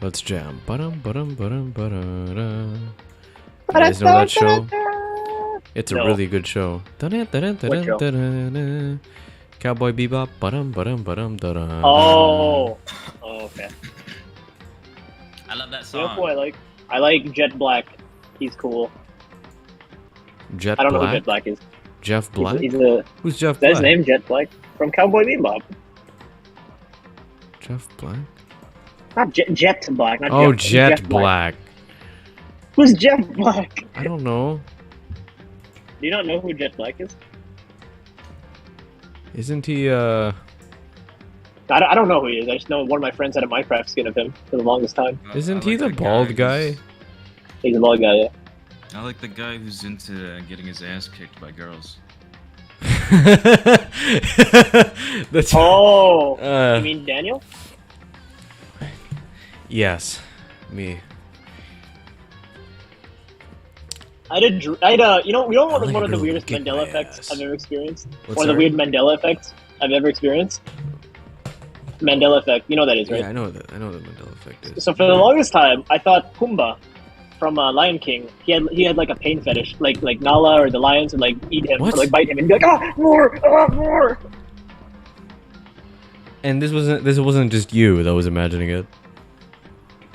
Let's jam. Ba-dum, ba-dum, ba-dum, ba-da-da. You guys know that show? It's a No. really good show. What show? Cowboy Bebop. Ba-dum, ba-dum, ba-dum, da-da. Oh, okay. I love that You know song. who I like? I like Jet Black. He's cool. Jet I don't know who Black? Jet Black is. Jeff Black? He's a. Who's Jeff Is that Black? his name? Jet Black from Cowboy Bebop. Jeff Black? Not Jet Black. Not Oh, Jeff. Jet Black. Who's Jeff Black? I don't know. Do you not know who Jet Black is? Isn't he, I don't know who he is. I just know one of my friends had a Minecraft skin of him for the longest time. Isn't I he like the bald guy? who's- He's a bald guy, yeah. I like the guy who's into getting his ass kicked by girls. That's Oh, Uh, you mean Daniel? yes, me. You know I like one of the really weirdest kick Mandela my effects ass. I've ever experienced? What's One of the that? weird Mandela effects I've ever experienced? Mandela effect, you know what that is, right? Yeah, I know that. I know what the Mandela effect is. So for the longest time, I thought Pumbaa from Lion King, he had like a pain fetish, like Nala or the lions would like eat him, What? or like bite him, and be like, ah, more. And this wasn't just you that was imagining it.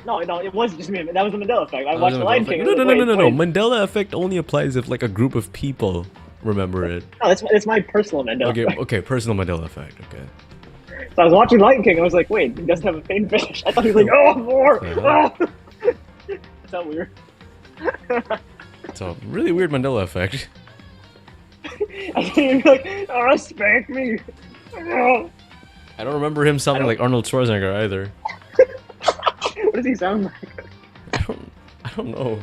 No, it wasn't just me. That was the Mandela effect. I That watched was the a Lion Mandela King. effect. and No, I was like, wait. Mandela effect only applies if like a group of people remember it. No, that's my personal Mandela Okay, effect. okay, personal Mandela effect. Okay. So I was watching Lion King. I was like, wait, he doesn't have a pain fetish. I thought he was like, oh, more. Yeah. Oh. Is that weird? It's a really weird Mandela effect. I think he'd be like, oh, spank me. Oh. I don't remember him sounding like Arnold Schwarzenegger either. What does he sound like? I don't know.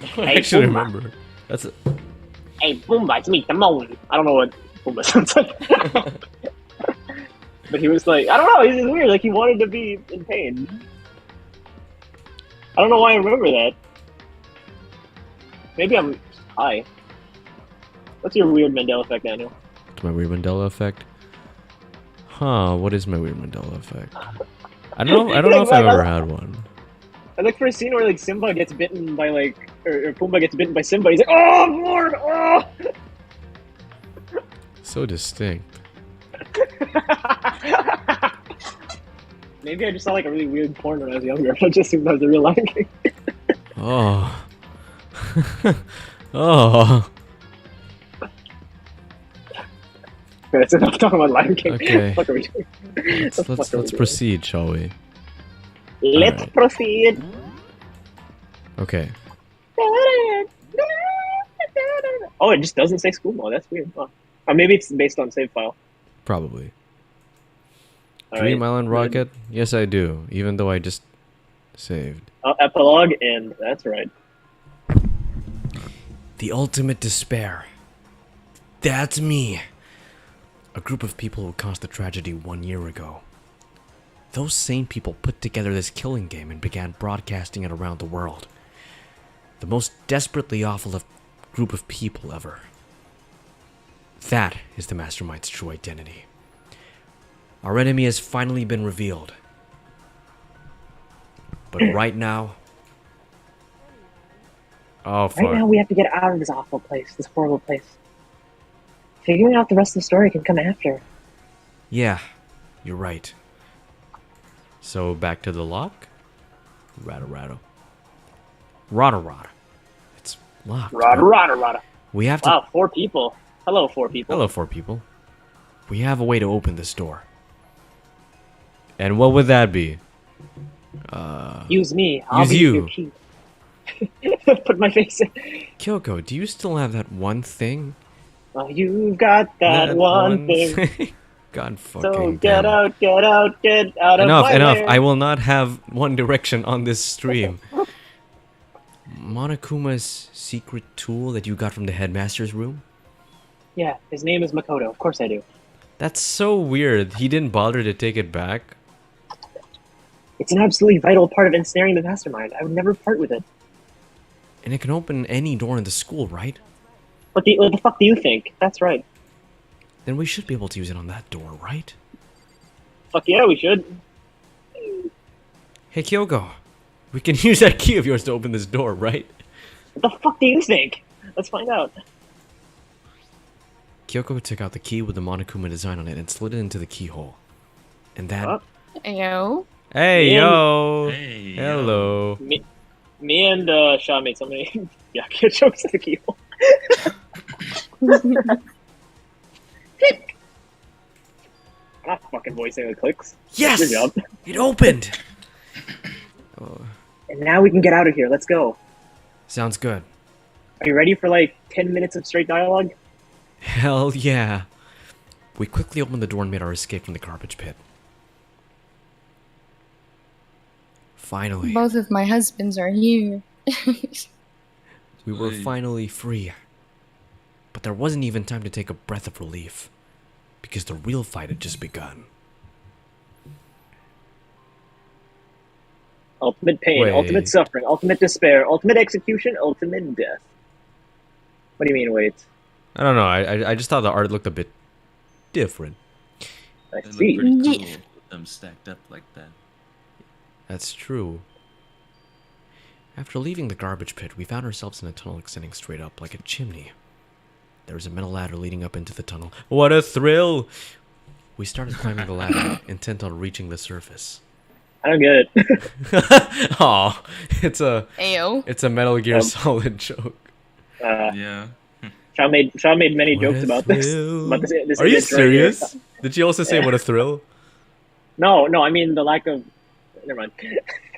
I don't Hey, actually Pumbaa. remember. That's a, Hey, Pumbaa, it's me, Timon. I don't know what Pumbaa sounds like. But he was like, I don't know, he's weird. Like, he wanted to be in pain. I don't know why I remember that. Maybe I'm high. What's your weird Mandela effect, Daniel? it's my weird Mandela effect. Huh? What is my weird Mandela effect? I don't know. I don't know if I've ever had one. I look for a scene where like Simba gets bitten by like, or Pumbaa gets bitten by Simba. He's like, oh, more, oh. So distinct. Maybe I just saw like a really weird porn when I was younger. I just assumed that was a real Lion King. Oh. Oh. That's enough talking about Lion King. Okay. What are we doing? Let's proceed, shall we? Let's Alright. proceed. Okay. Oh, it just doesn't say school mode. That's weird. Huh. Or maybe it's based on save file. Probably. All Dream right. Island Rocket? Yes, I do. Even though I just saved. Epilogue, and that's right. The ultimate despair. That's me. A group of people who caused the tragedy 1 year ago. Those same people put together this killing game and began broadcasting it around the world. The most desperately awful group of people ever. That is the Mastermind's true identity. Our enemy has finally been revealed. But right now... Oh, fuck. Right now, we have to get out of this awful place, this horrible place. Figuring out the rest of the story can come after. Yeah, you're right. So back to the lock? Rattle. Rada. It's locked. Rada. We have to... Wow, 4 people. Hello, 4 people. Hello, 4 people. We have a way to open this door. And what would that be? Use me. I'll Use be you. your key. Put my face in. Kyoko, do you still have that one thing? Oh, you've got that one thing. God fucking So damn get it. out, get out, get out of my Enough. way. I will not have One Direction on this stream. Monokuma's secret tool that you got from the headmaster's room? Yeah, his name is Makoto. Of course I do. That's so weird. He didn't bother to take it back. It's an absolutely vital part of ensnaring the mastermind. I would never part with it. And it can open any door in the school, right? What the fuck do you think? That's right. Then we should be able to use it on that door, right? Fuck yeah, we should. Hey, Kyoko. We can use that key of yours to open this door, right? What the fuck do you think? Let's find out. Kyoko took out the key with the Monokuma design on it and slid it into the keyhole. And then... Huh? Ayo. Hey, Me yo! Hey, Hello. Me and Shaw made so many Yakuza jokes at the keyhole. I'm not fucking voicing the clicks. Yes! Good job. It opened! Oh, And now we can get out of here. Let's go. sounds good. Are you ready for like 10 minutes of straight dialogue? Hell yeah. We quickly opened the door and made our escape from the garbage pit. Finally. Both of my husbands are here. We were Wait. finally free. But there wasn't even time to take a breath of relief. Because the real fight had just begun. Ultimate pain, Wait. ultimate suffering, ultimate despair, ultimate execution, ultimate death. What do you mean, wait? I don't know, I just thought the art looked a bit different. I It looked see. pretty cool Yeah. with them stacked up like that. That's true. After leaving the garbage pit, we found ourselves in a tunnel extending straight up like a chimney. There was a metal ladder leading up into the tunnel. What a thrill! We started climbing the ladder, intent on reaching the surface. I don't get it. Aw, it's a Ayo. Metal Gear Yep. Solid joke. Yeah. Shaw made many What jokes a about this. thrill. About this Are you image right here. serious? Did you also say Yeah. what a thrill? No, I mean the lack of. Never mind.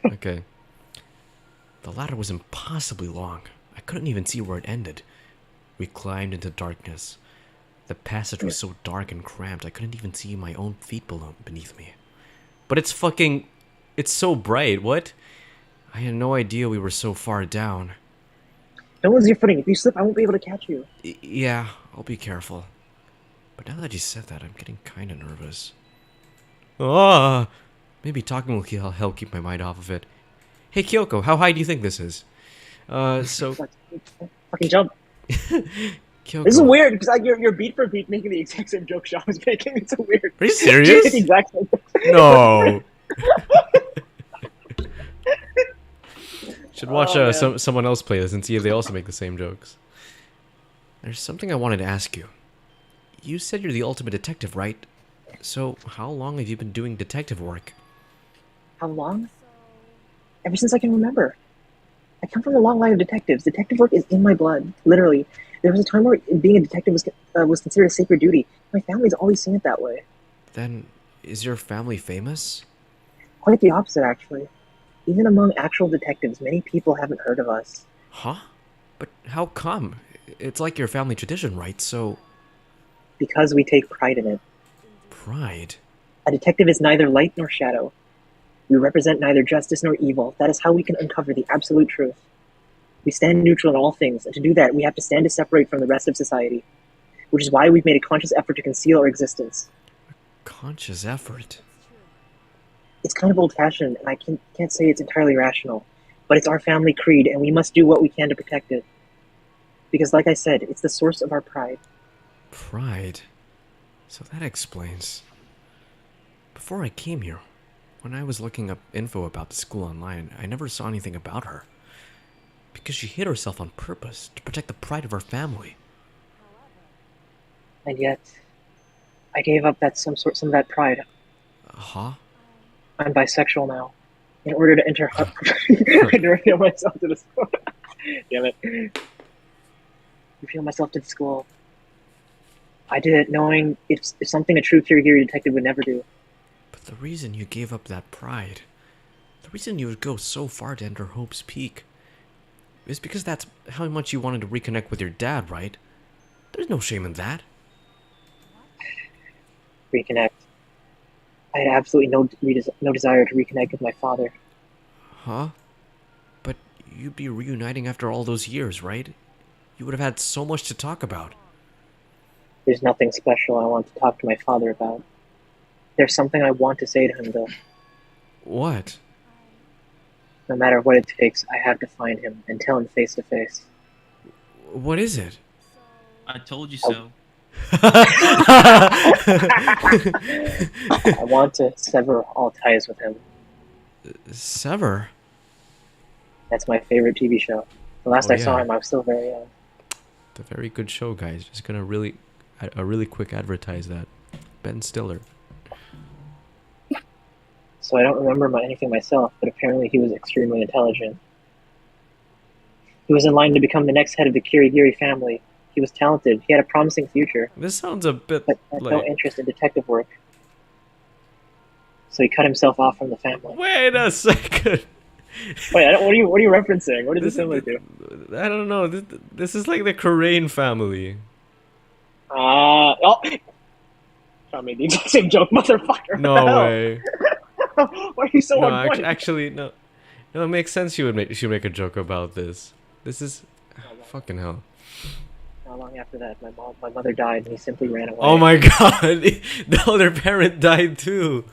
Okay. The ladder was impossibly long. I couldn't even see where it ended. We climbed into darkness. The passage was so dark and cramped, I couldn't even see my own feet beneath me. But it's so bright, what? I had no idea we were so far down. Don't lose your footing. If you slip, I won't be able to catch you. Yeah, I'll be careful. But now that you said that, I'm getting kinda nervous. Ah! Maybe talking will help keep my mind off of it. Hey Kyoko, how high do you think this is? So... Fucking jump. Kyoko... This is weird because you're beat for beat making the exact same joke Shaw was making. It's so weird. Are you serious? The exact same. No. Should watch Oh, man. someone else play this and see if they also make the same jokes. There's something I wanted to ask you. You said you're the ultimate detective, right? So, how long have you been doing detective work? How long? Ever since I can remember. I come from a long line of detectives. Detective work is in my blood, literally. There was a time where being a detective was considered a sacred duty. My family's always seen it that way. Then, is your family famous? Quite the opposite, actually. Even among actual detectives, many people haven't heard of us. Huh? But how come? It's like your family tradition, right? So... Because we take pride in it. Pride? A detective is neither light nor shadow. We represent neither justice nor evil. That is how we can uncover the absolute truth. We stand neutral in all things, and to do that, we have to stand to separate from the rest of society. Which is why we've made a conscious effort to conceal our existence. Conscious effort? It's kind of old-fashioned, and I can't say it's entirely rational. But it's our family creed, and we must do what we can to protect it. Because, like I said, it's the source of our pride. Pride? So that explains. Before I came here, when I was looking up info about the school online, I never saw anything about her. Because she hid herself on purpose to protect the pride of her family. And yet, I gave up some of that pride. Huh? I'm bisexual now. In order to enter I reveal myself to the school. Damn it. Reveal myself to the school. I did it knowing it's something a true Kirigiri detective would never do. But the reason you gave up that pride, the reason you would go so far to enter Hope's Peak, is because that's how much you wanted to reconnect with your dad, right? There's no shame in that. Reconnect. I had absolutely no desire to reconnect with my father. Huh? But you'd be reuniting after all those years, right? You would have had so much to talk about. There's nothing special I want to talk to my father about. There's something I want to say to him, though. What? No matter what it takes, I have to find him and tell him face to face. What is it? I told you so. I want to sever all ties with him. Sever? That's my favorite TV show. The last Oh, I saw yeah. him, I was still very young. It's a very good show, guys. Just gonna really, a really quick advertise that. Ben Stiller. So I don't remember anything myself, but apparently he was extremely intelligent. He was in line to become the next head of the Kirigiri family. He was talented. He had a promising future, This sounds a bit but had no like... interest in detective work. So he cut himself off from the family. Wait a second. Wait, what are you referencing? What is This it similar to? I don't know. This is like the Crane family. Oh, I made the exact same joke, motherfucker. No What the hell? way. Why are you so No, on point? actually, no. No, it makes sense. She would make a joke about this. This is fucking hell. Not long after that, my mother died, and he simply ran away. Oh my god, the other parent died too.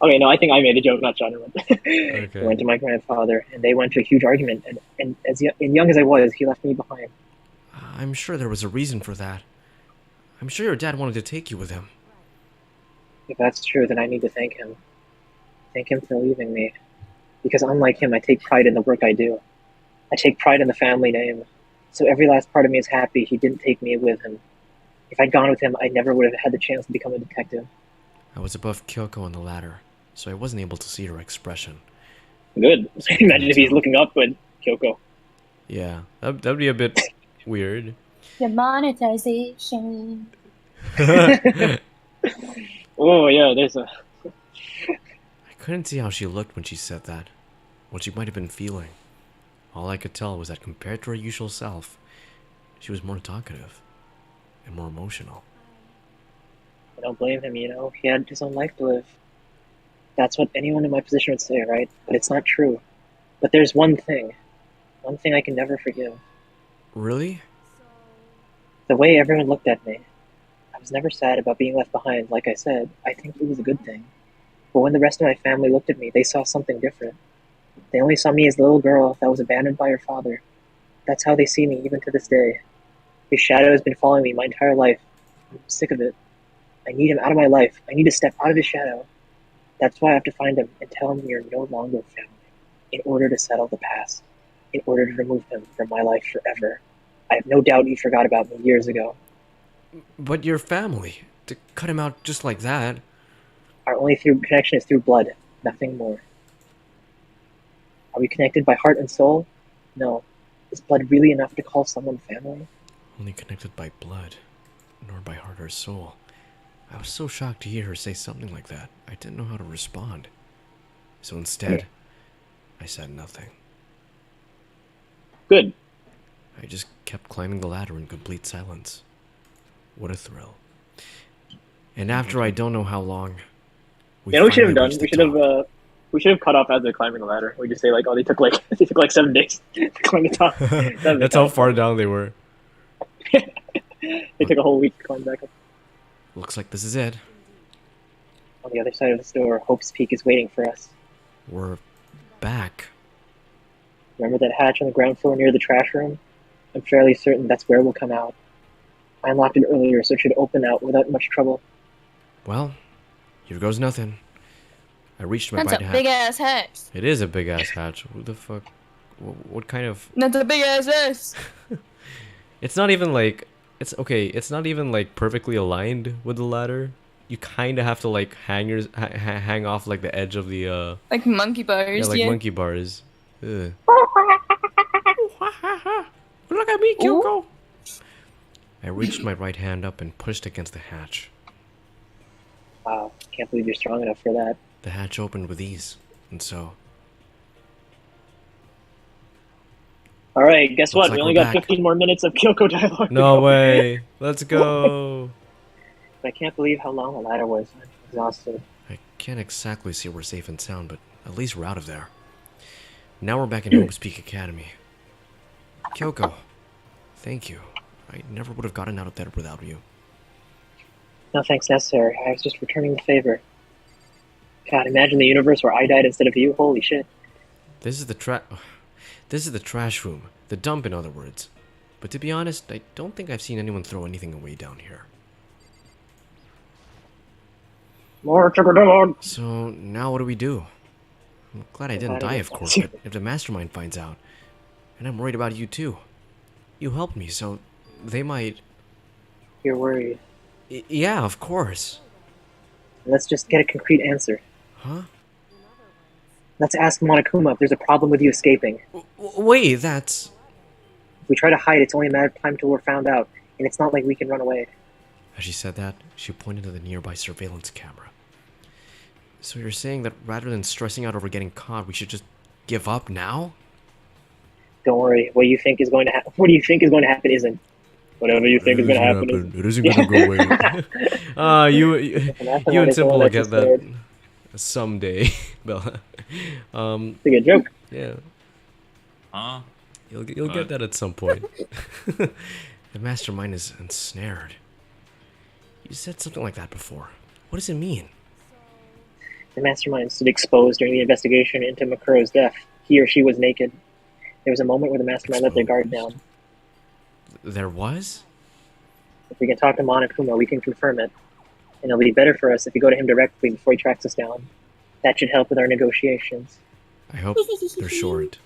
Okay, no, I think I made a joke, not John. Okay. I went to my grandfather, and they went to a huge argument. And young as I was, he left me behind. I'm sure there was a reason for that. I'm sure your dad wanted to take you with him. If that's true, then I need to thank him. Thank him for leaving me. Because unlike him, I take pride in the work I do. I take pride in the family name. So every last part of me is happy he didn't take me with him. If I'd gone with him, I never would have had the chance to become a detective. I was above Kyoko on the ladder, so I wasn't able to see her expression. Good. Imagine if he's looking up at Kyoko. Yeah, that'd be a bit weird. The monetization. Oh, yeah, there's a... I couldn't see how she looked when she said that, what she might have been feeling. All I could tell was that compared to her usual self, she was more talkative and more emotional. I don't blame him, you know. He had his own life to live. That's what anyone in my position would say, right? But it's not true. But there's one thing I can never forgive. Really? The way everyone looked at me. I was never sad about being left behind, like I said. I think it was a good thing. But when the rest of my family looked at me, they saw something different. They only saw me as the little girl that was abandoned by her father. That's how they see me, even to this day. His shadow has been following me my entire life. I'm sick of it. I need him out of my life. I need to step out of his shadow. That's why I have to find him and tell him you're no longer family, in order to settle the past, in order to remove him from my life forever. I have no doubt he forgot about me years ago. But your family, to cut him out just like that. Our only connection is through blood, nothing more. Are we connected by heart and soul? No. Is blood really enough to call someone family? Only connected by blood, nor by heart or soul. I was so shocked to hear her say something like that. I didn't know how to respond. So instead, I said nothing. Good. I just kept climbing the ladder in complete silence. What a thrill. And after I don't know how long, You know what we should have finally done? reached the top. We should have cut off as they're climbing the ladder. We just say like, oh, they took like 7 days to climb the top. That's how far down they were. They took a whole week to climb back up. Looks like this is it. On the other side of the store, Hope's Peak is waiting for us. We're back. Remember that hatch on the ground floor near the trash room? I'm fairly certain that's where we'll come out. I unlocked it earlier, so it should open out without much trouble. Well, here goes nothing. I reached my That's a right big hatch. ass hatch. It is a big ass hatch. Who the fuck? What kind of? That's a big ass ass. It's not even like it's okay. It's not even like perfectly aligned with the ladder. You kind of have to like hang off like the edge of the Like monkey bars, like yeah. monkey bars. Ugh. Look at me, Kyoko. I reached my right hand up and pushed against the hatch. Wow, can't believe you're strong enough for that. The hatch opened with ease, and so Alright, guess Looks what? like We only we're got back. 15 more minutes of Kyoko dialogue. to no go. way. Let's go. I can't believe how long the ladder was. I'm exhausted. I can't exactly say we're safe and sound, but at least we're out of there. Now we're back in Hope's Peak Academy. Kyoko, thank you. I never would have gotten out of there without you. No thanks necessary. I was just returning the favor. God, imagine the universe where I died instead of you. Holy shit. This is the trash room. The dump, in other words. But to be honest, I don't think I've seen anyone throw anything away down here. More sugar dog. So, now what do we do? I'm glad I didn't glad I die, didn't of die. course, but if the mastermind finds out, and I'm worried about you too. You helped me, so they might... You're worried. Yeah, of course. Let's just get a concrete answer. Huh? Let's ask Monokuma if there's a problem with you escaping. Wait, that's... If we try to hide, it's only a matter of time till we're found out, and it's not like we can run away. As she said that, she pointed to the nearby surveillance camera. So you're saying that rather than stressing out over getting caught, we should just give up now? Don't worry. What you think is going to happen? What do you think is going to happen isn't. Whatever you think is going to happen isn't. It isn't gonna go away. You and Simple will get that someday, Bella. It's a good joke. Yeah, Huh? you'll get that at some point. The mastermind is ensnared. You said something like that before. What does it mean? The mastermind stood exposed during the investigation into Makuro's death. He or she was naked. There was a moment where the mastermind let their guard down. There was? If we can talk to Monokuma, we can confirm it. And it'll be better for us if we go to him directly before he tracks us down. That should help with our negotiations. I hope they're short.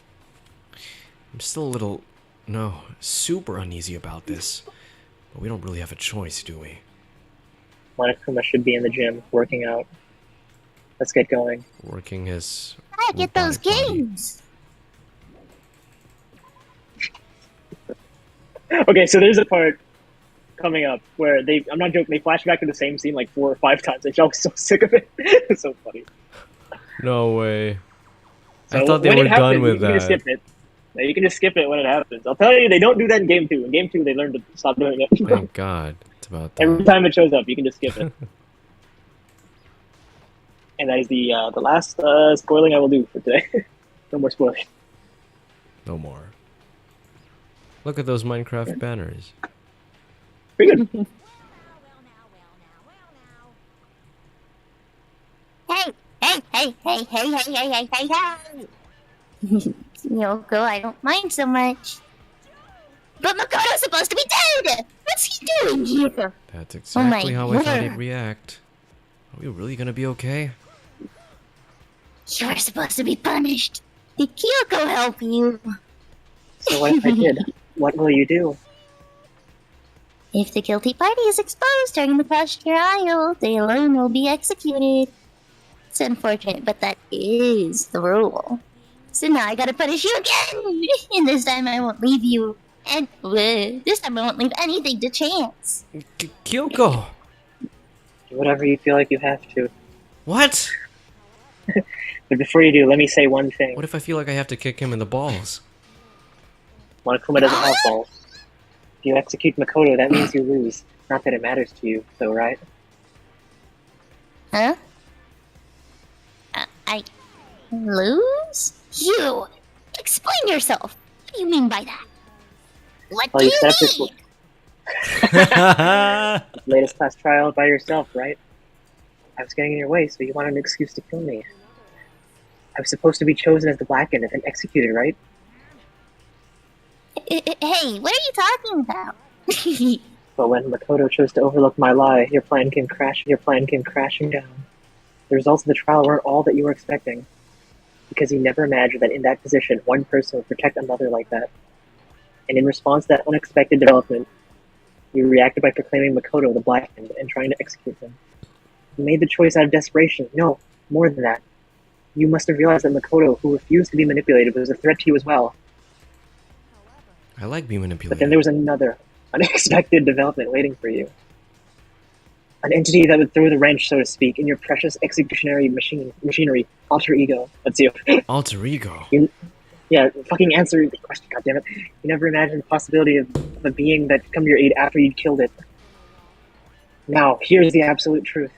I'm still a little... No, super uneasy about this. But we don't really have a choice, do we? Monokuma should be in the gym, working out. Let's get going. Working his... I get those robotic body. games. Okay, so there's a part coming up where I'm not joking, they flash back to the same scene like 4 or 5 times. And was so sick of it. It's so funny. No way. So I thought they when were it happens, done with you can just that. skip it. No, you can just skip it when it happens. I'll tell you, they don't do that in Game 2. In Game 2, they learned to stop doing it. Thank God. It's about Every that. time it shows up, you can just skip it. And that is the last spoiling I will do for today. No more spoilers. No more. Look at those Minecraft banners. Pretty good. Hey, hey. Yoko, I don't mind so much. But Makoto's supposed to be dead! What's he doing here? That's exactly how I thought he'd word. react. Are we really gonna be okay? You're supposed to be punished. Did Kyoko help you? So what if I did? What will you do? If the guilty party is exposed during the crash trial, they alone will be executed. It's unfortunate, but that is the rule. So now I gotta punish you again! And this time I won't leave you. And this time I won't leave anything to chance. Kyoko! Do whatever you feel like you have to. What? But before you do, let me say one thing. What if I feel like I have to kick him in the balls? Monokuma doesn't have balls. If you execute Makoto, that means you lose. Not that it matters to you, though, right? Huh? I lose? You! Explain yourself! What do you mean by that? What Well, do you you set up this That's latest class trial by yourself, right? I was getting in your way, so you wanted an excuse to kill me. I was supposed to be chosen as the Blackened and executed, right? Hey, what are you talking about? But when Makoto chose to overlook my lie, your plan came crashing down. The results of the trial weren't all that you were expecting. Because you never imagined that in that position, one person would protect another like that. And in response to that unexpected development, you reacted by proclaiming Makoto the Blackened and trying to execute him. You made the choice out of desperation. No, more than that. You must have realized that Makoto, who refused to be manipulated, was a threat to you as well. I like being But manipulated. then there was another unexpected development waiting for you. An entity that would throw the wrench, so to speak, in your precious executionary machinery, alter ego. That's you. Alter ego. Yeah, fucking answer the question, goddammit. You never imagined the possibility of a being that could come to your aid after you'd killed it. Now, here's the absolute truth.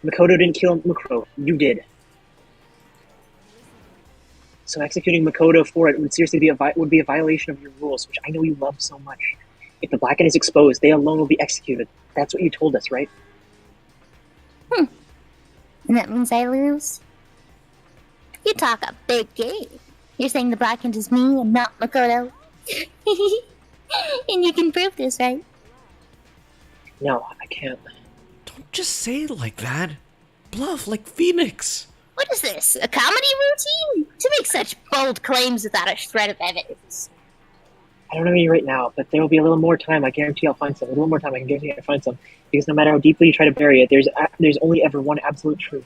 Makoto didn't kill Mukuro. You did. So executing Makoto for it would seriously be a violation of your rules, which I know you love so much. If the Blackened is exposed, they alone will be executed. That's what you told us, right? And that means I lose? You talk a big game. You're saying the Blackened is me and not Makoto? And you can prove this, right? No, I can't. Don't just say it like that. Bluff like Phoenix. What is this? A comedy routine? To make such bold claims without a shred of evidence. I don't know you right now, but there will be a little more time. I guarantee I'll find some. A little more time. I can guarantee I'll find some. Because no matter how deeply you try to bury it, there's only ever one absolute truth.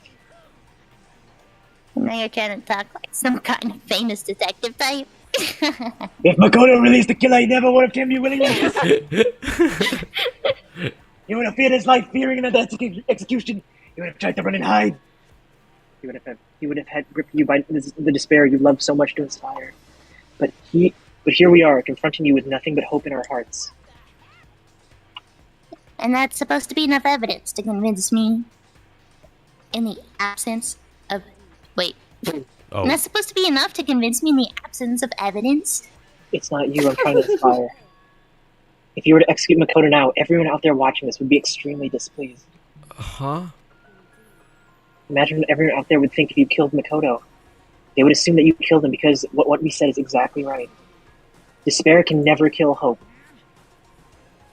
Now you're trying to talk like some kind of famous detective type. If Makoto released the killer, he never would have killed me willingly. He would have feared his life, fearing another execution. He would have tried to run and hide. He would have had gripped you by the despair you loved so much to inspire. But here we are, confronting you with nothing but hope in our hearts. And that's supposed to be enough evidence to convince me. In the absence of... Wait. Oh. And that's supposed to be enough to convince me in the absence of evidence? It's not you I'm trying to inspire. If you were to execute Makoto now, everyone out there watching this would be extremely displeased. Huh? Imagine what everyone out there would think if you killed Makoto. They would assume that you killed him because what we said is exactly right. Despair can never kill hope.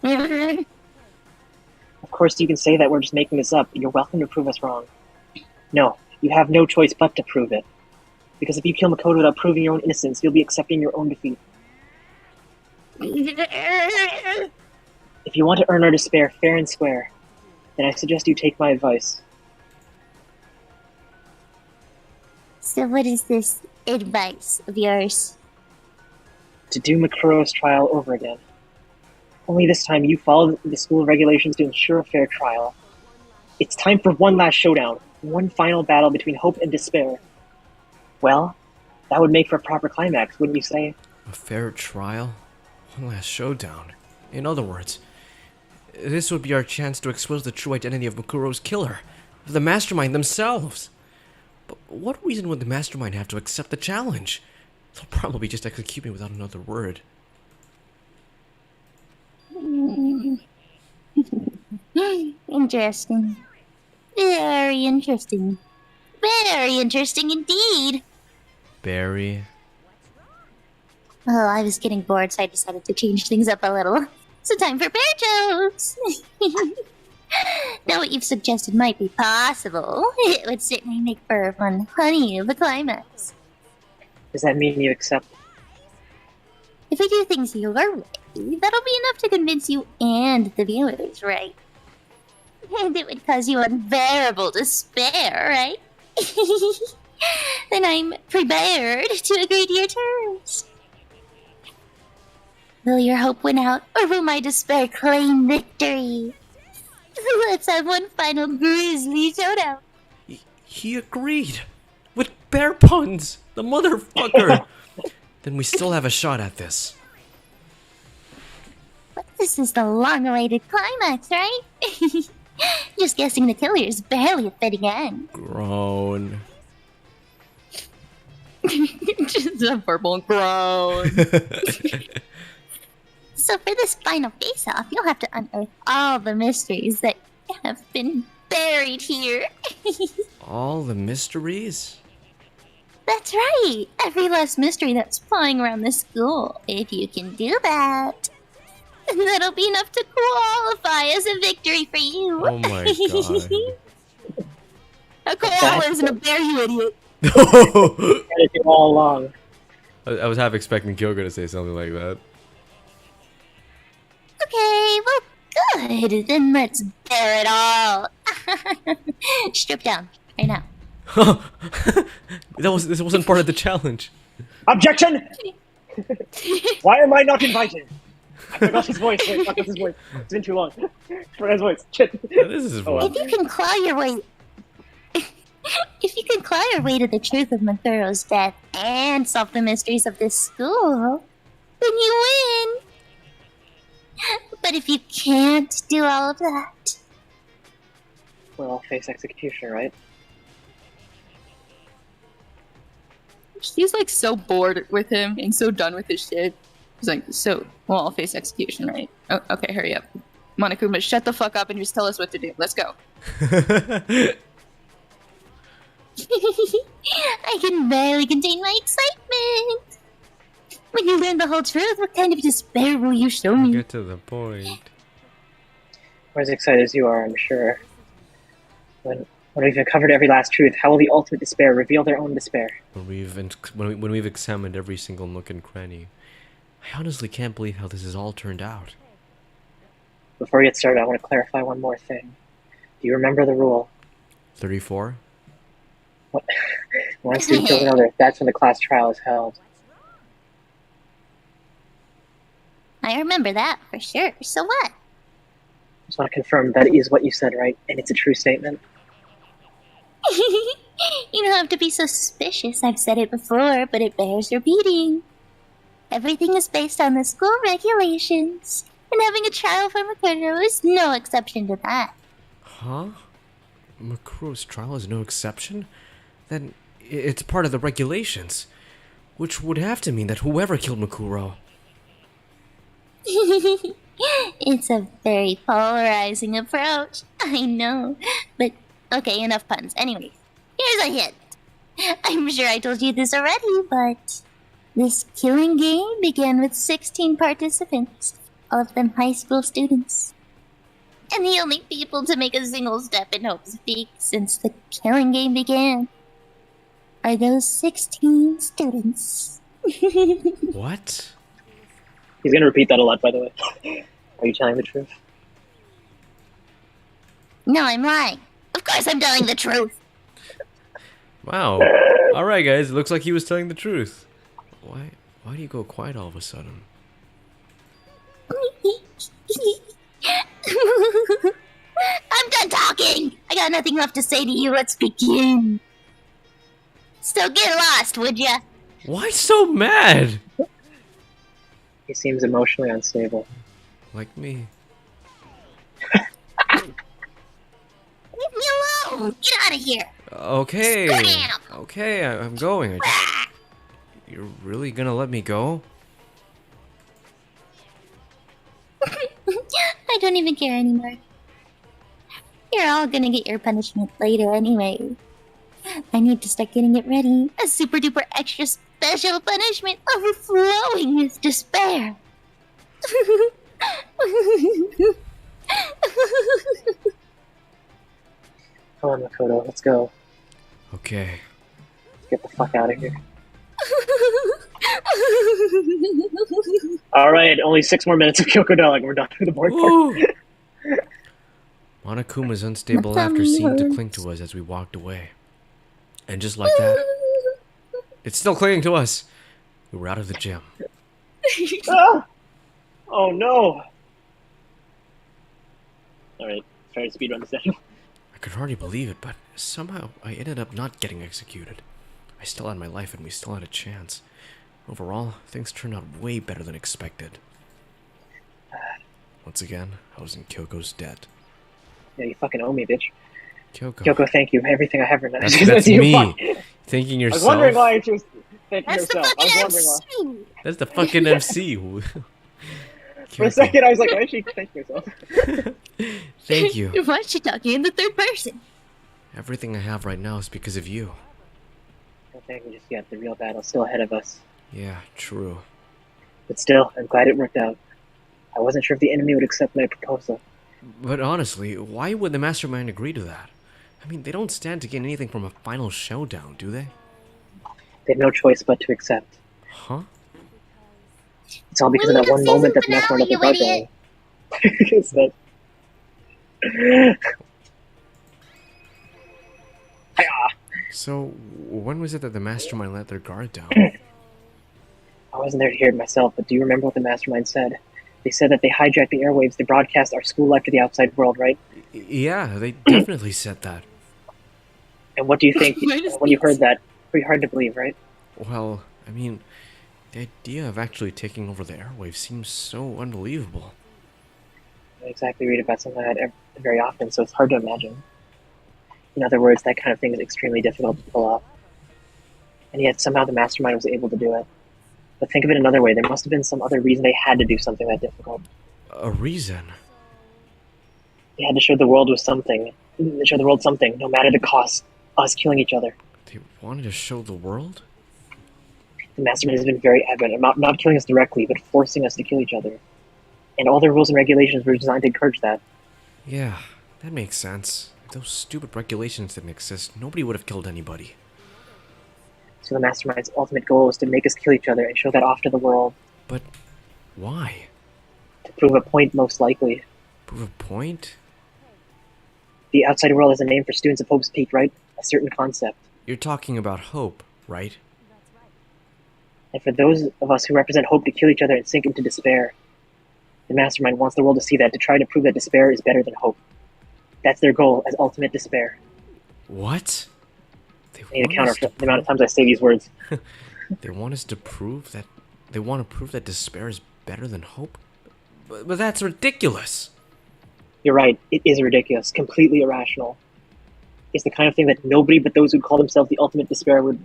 Of course you can say that we're just making this up, but you're welcome to prove us wrong. No, you have no choice but to prove it. Because if you kill Makoto without proving your own innocence, you'll be accepting your own defeat. If you want to earn our despair fair and square, then I suggest you take my advice. So what is this advice of yours? To do Makuro's trial over again. Only this time you follow the school regulations to ensure a fair trial. It's time for one last showdown, one final battle between hope and despair. Well, that would make for a proper climax, wouldn't you say? A fair trial? One last showdown. In other words, this would be our chance to expose the true identity of Makuro's killer, of the mastermind themselves. But what reason would the mastermind have to accept the challenge? They'll probably just execute me without another word. Interesting. Very interesting. Very interesting indeed. Barry? Oh, I was getting bored, so I decided to change things up a little. So time for bear jokes! Now what you've suggested might be possible. It would certainly make for a fun honey of a climax. Does that mean you accept? If I do things your way, that'll be enough to convince you and the viewers, right? And it would cause you unbearable despair, right? Then I'm prepared to agree to your terms. Will your hope win out, or will my despair claim victory? Let's have one final grisly showdown. He agreed! With bear puns! The motherfucker! Then we still have a shot at this. But this is the long-awaited climax, right? Just guessing the killer is barely a fitting end. Groan. Just a verbal groan. So for this final face-off, you'll have to unearth all the mysteries that have been buried here. All the mysteries? That's right! Every last mystery that's flying around the school. If you can do that, that'll be enough to qualify as a victory for you. Oh my god. A koala isn't a bear, you idiot. Had it all along. I was half expecting Kyoko to say something like that. Okay, well, good. Then let's bear it all. Strip down, right now. This wasn't part of the challenge. Objection! Why am I not invited? I forgot his voice. Wait, fuck, what's his voice? It's been too long. Forgot his voice. Shit. Yeah, this is his voice. If you can claw your way... If you can claw your way to the truth of Makuro's death and solve the mysteries of this school, then you win! But if you can't do all of that... We'll all face execution, right? She's like so bored with him and so done with his shit. He's like, so we'll all face execution, right? Oh, okay, hurry up. Monokuma, shut the fuck up and just tell us what to do. Let's go. I can barely contain my excitement! When you learn the whole truth, what kind of despair will you show me? Get to the point. We're as excited as you are, I'm sure. When When we've uncovered every last truth, how will the ultimate despair reveal their own despair? When we've examined every single nook and cranny, I honestly can't believe how this has all turned out. Before we get started, I want to clarify one more thing. Do you remember the rule? 34? What? When one student kills another, that's when the class trial is held. I remember that for sure. So what? Just want to confirm that is what you said, right? And it's a true statement? You don't have to be so suspicious. I've said it before, but it bears repeating. Everything is based on the school regulations, and having a trial for Makuro is no exception to that. Huh? Makuro's trial is no exception? Then it's part of the regulations, which would have to mean that whoever killed Makuro... It's a very polarizing approach. I know. But, okay, enough puns. Anyways, here's a hint. I'm sure I told you this already, but this killing game began with 16 participants, all of them high school students. And the only people to make a single step in Hope's Peak since the killing game began are those 16 students. What? He's gonna repeat that a lot, by the way. Are you telling the truth? No, I'm lying. Of course I'm telling the truth. Wow. Alright guys, it looks like he was telling the truth. Why do you go quiet all of a sudden? I'm done talking! I got nothing left to say to you. Let's begin. So get lost, would ya? Why so mad? He seems emotionally unstable. Like me. Leave me alone! Get out of here! Okay. Scram! Okay, I'm going. You're really gonna let me go? I don't even care anymore. You're all gonna get your punishment later anyway. I need to start getting it ready. A super duper extra special punishment overflowing with despair. Come on, Makoto, let's go. Okay. Let's get the fuck out of here. Alright, only 6 more minutes of Kyoko and we're done with the board part. Ooh. Monokuma's unstable laughter seemed to cling to us as we walked away. And just like that, it's still clinging to us. We were out of the gym. Ah! Oh no! Alright, try to speedrun this down. I could hardly believe it, but somehow I ended up not getting executed. I still had my life and we still had a chance. Overall, things turned out way better than expected. Once again, I was in Kyoko's debt. Yeah, you fucking owe me, bitch. Kyoko, thank you. Everything I have right now. that's you. me. Fuck. Thanking I was yourself. wondering why you chose thanking That's the yourself. I fucking was wondering why. MC! That's the fucking MC. For a second, I was like, why did she thank herself? Thank you. Why is she talking in the third person? Everything I have right now is because of you. Don't thank me just yet. The real battle's still ahead of us. Yeah, true. But still, I'm glad it worked out. I wasn't sure if the enemy would accept my proposal. But honestly, why would the mastermind agree to that? I mean, they don't stand to gain anything from a final showdown, do they? They had no choice but to accept. Huh? It's all because of that one moment that the mastermind let the guard down. It's that. So, when was it that the mastermind let their guard down? I wasn't there to hear it myself, but do you remember what the mastermind said? They said that they hijacked the airwaves to broadcast our school life to the outside world, right? Yeah, they definitely said that. And what do you think when you heard that? Pretty hard to believe, right? Well, I mean, the idea of actually taking over the airwaves seems so unbelievable. I don't exactly read about something like that very often, so it's hard to imagine. In other words, that kind of thing is extremely difficult to pull off. And yet somehow the mastermind was able to do it. But think of it another way, there must have been some other reason they had to do something that difficult. A reason? They had to show the world was something. Show the world something, no matter the cost. Us killing each other. They wanted to show the world? The mastermind has been very adamant about not killing us directly, but forcing us to kill each other. And all their rules and regulations were designed to encourage that. Yeah, that makes sense. those stupid regulations didn't exist, nobody would have killed anybody. So the Mastermind's ultimate goal is to make us kill each other and show that off to the world. But why? To prove a point, most likely. Prove a point? The outside world is a name for students of Hope's Peak, right? A certain concept. You're talking about hope, right? And for those of us who represent hope to kill each other and sink into despair, the Mastermind wants the world to see that, to try to prove that despair is better than hope. That's their goal, as ultimate despair. What? I need a counter for the amount of times I say these words. They want us to prove that... They want to prove that despair is better than hope? But that's ridiculous! You're right, it is ridiculous, completely irrational. It's the kind of thing that nobody but those who call themselves the ultimate despair would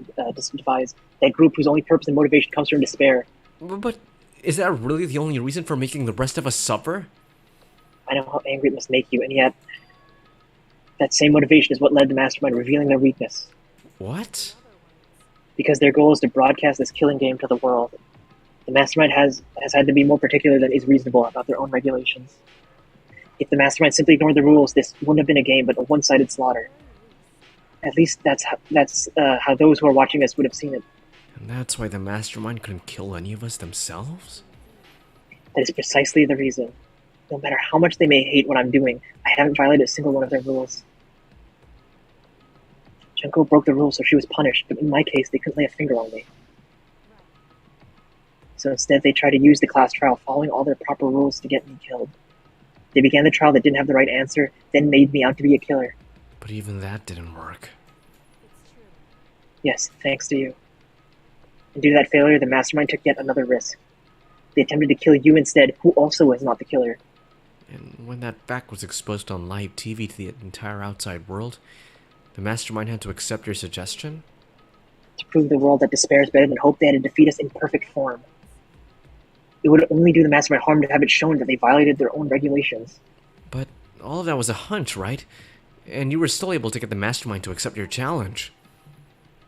devise. That group whose only purpose and motivation comes from despair. But is that really the only reason for making the rest of us suffer? I know how angry it must make you, and yet... that same motivation is what led the Mastermind revealing their weakness. What? Because their goal is to broadcast this killing game to the world. The Mastermind has had to be more particular than is reasonable about their own regulations. If the Mastermind simply ignored the rules, this wouldn't have been a game, but a one-sided slaughter. At least that's how those who are watching us would have seen it. And that's why the Mastermind couldn't kill any of us themselves? That is precisely the reason. No matter how much they may hate what I'm doing, I haven't violated a single one of their rules. Junko broke the rules, so she was punished, but in my case, they couldn't lay a finger on me. So instead, they tried to use the class trial, following all their proper rules to get me killed. They began the trial that didn't have the right answer, then made me out to be a killer. But even that didn't work. Yes, thanks to you. And due to that failure, the Mastermind took yet another risk. They attempted to kill you instead, who also was not the killer. And when that fact was exposed on live TV to the entire outside world, the Mastermind had to accept your suggestion? To prove to the world that despair is better than hope, they had to defeat us in perfect form. It would only do the Mastermind harm to have it shown that they violated their own regulations. But all of that was a hunch, right? And you were still able to get the Mastermind to accept your challenge.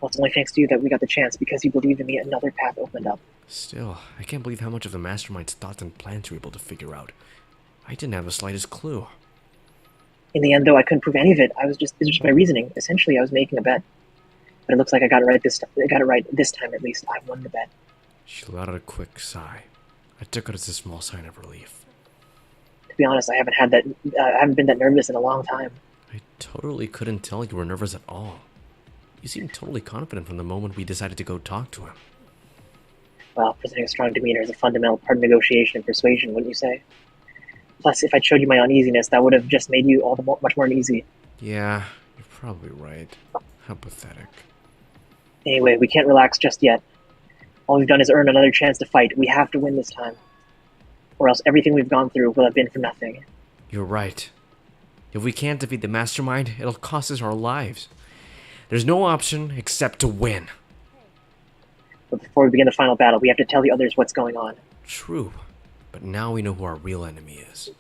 Well, it's only thanks to you that we got the chance. Because you believed in me, another path opened up. Still, I can't believe how much of the Mastermind's thoughts and plans you were able to figure out. I didn't have the slightest clue. In the end, though, I couldn't prove any of it. It was just my reasoning. Essentially, I was making a bet. But it looks like I got it right this time, at least. I won the bet. She let out a quick sigh. I took it as a small sign of relief. To be honest, I haven't been that nervous in a long time. I totally couldn't tell you were nervous at all. You seemed totally confident from the moment we decided to go talk to him. Well, presenting a strong demeanor is a fundamental part of negotiation and persuasion, wouldn't you say? Plus, if I'd showed you my uneasiness, that would have just made you much more uneasy. Yeah, you're probably right. How pathetic. Anyway, we can't relax just yet. All we've done is earn another chance to fight. We have to win this time. Or else everything we've gone through will have been for nothing. You're right. If we can't defeat the Mastermind, it'll cost us our lives. There's no option except to win. But before we begin the final battle, we have to tell the others what's going on. True. But now we know who our real enemy is.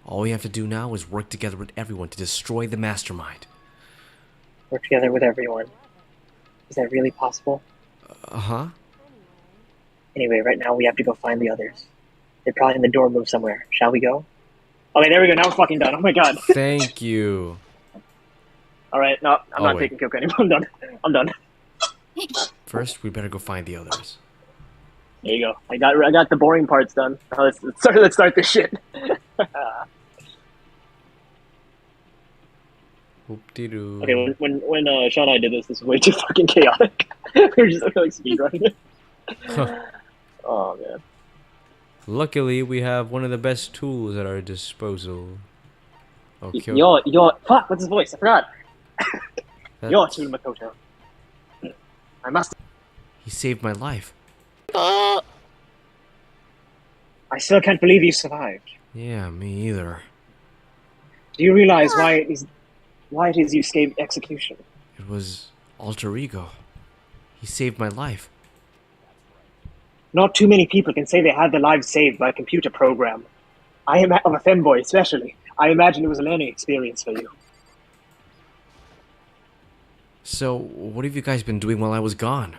All we have to do now is work together with everyone to destroy the Mastermind. Work together with everyone. Is that really possible? Uh-huh. Anyway, right now we have to go find the others. They're probably in the dorm room somewhere. Shall we go? Okay, there we go. Now we're fucking done. Oh my god. Thank you. Alright, no, I'm not wait. taking Coke anymore. I'm done. I'm done. First, we better go find the others. There you go. I got the boring parts done. Now let's start this shit. Whoop-de-doo. Okay, when Sean and I did this was way too fucking chaotic. We were just like speedrunning it. Oh man. Luckily, we have one of the best tools at our disposal. Okay. Fuck, what's his voice? I forgot. Yo, That's- Tsuda Makoto. I must. He saved my life. I still can't believe you survived. Yeah, me either. Do you realize why it is you escaped execution? It was alter ego. He saved my life. Not too many people can say they had their lives saved by a computer program. Of a femboy especially. I imagine it was a learning experience for you. So, what have you guys been doing while I was gone?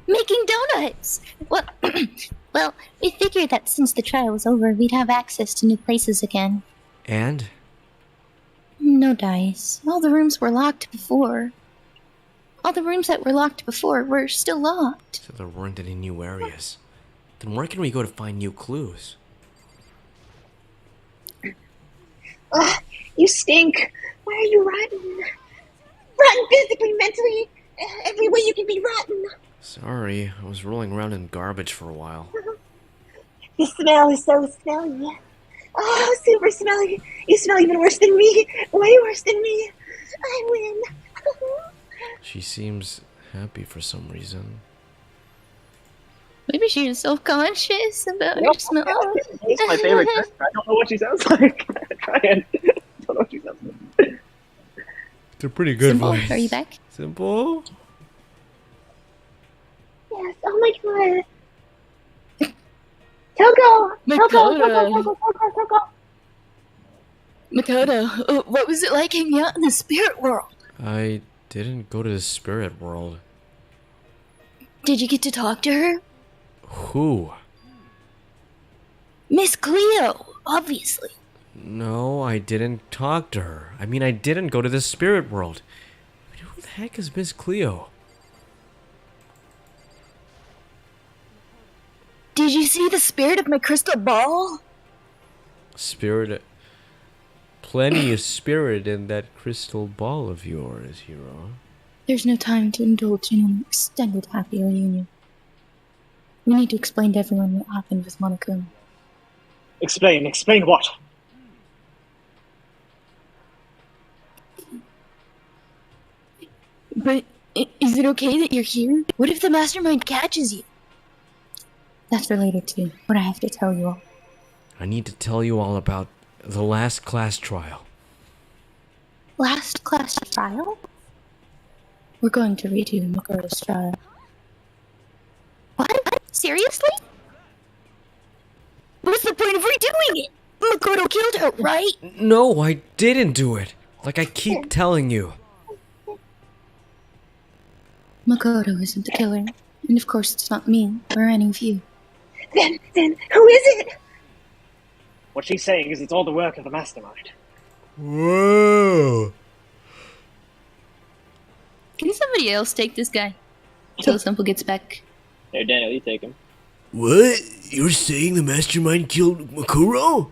Making donuts! Well, well, we figured that since the trial was over, we'd have access to new places again. And? No dice. All the rooms were locked before. All the rooms that were locked before were still locked. So there weren't any new areas. Then where can we go to find new clues? Ugh, you stink. Why are you rotten? Rotten physically, mentally, every way you can be rotten. Sorry, I was rolling around in garbage for a while. The smell is so smelly. Oh, super smelly. You smell even worse than me. Way worse than me. I win. She seems happy for some reason. Maybe she was self-conscious about her smell. It's my favorite character. I don't know what she sounds like. Try it. I don't know what she sounds like. It's a pretty good Simple, voice. are you back? Simple? Yes, oh my god. Toko! Makoto, what was it like hanging out in the spirit world? I didn't go to the spirit world. Did you get to talk to her? Who? Miss Cleo, obviously. No, I didn't talk to her. I mean, I didn't go to the spirit world. I mean, who the heck is Miss Cleo? Did you see the spirit of my crystal ball? Spirit. Plenty of spirit in that crystal ball of yours, hero. There's no time to indulge in an extended happy reunion. We need to explain to everyone what happened with Monokuma. Explain what? But is it okay that you're here? What if the mastermind catches you? That's related to what I have to tell you all. I need to tell you all about the last class trial. Last class trial? We're going to redo Makoto's trial. What? Seriously? What's the point of redoing it? Makoto killed her, right? No, I didn't do it. Like I keep telling you. Makoto isn't the killer. And of course it's not me or any of you. Then, who is it? What she's saying is it's all the work of the mastermind. Whoa. Can somebody else take this guy? Until Simple gets back. Here, Daniel, you take him. What? You're saying the mastermind killed Makuro?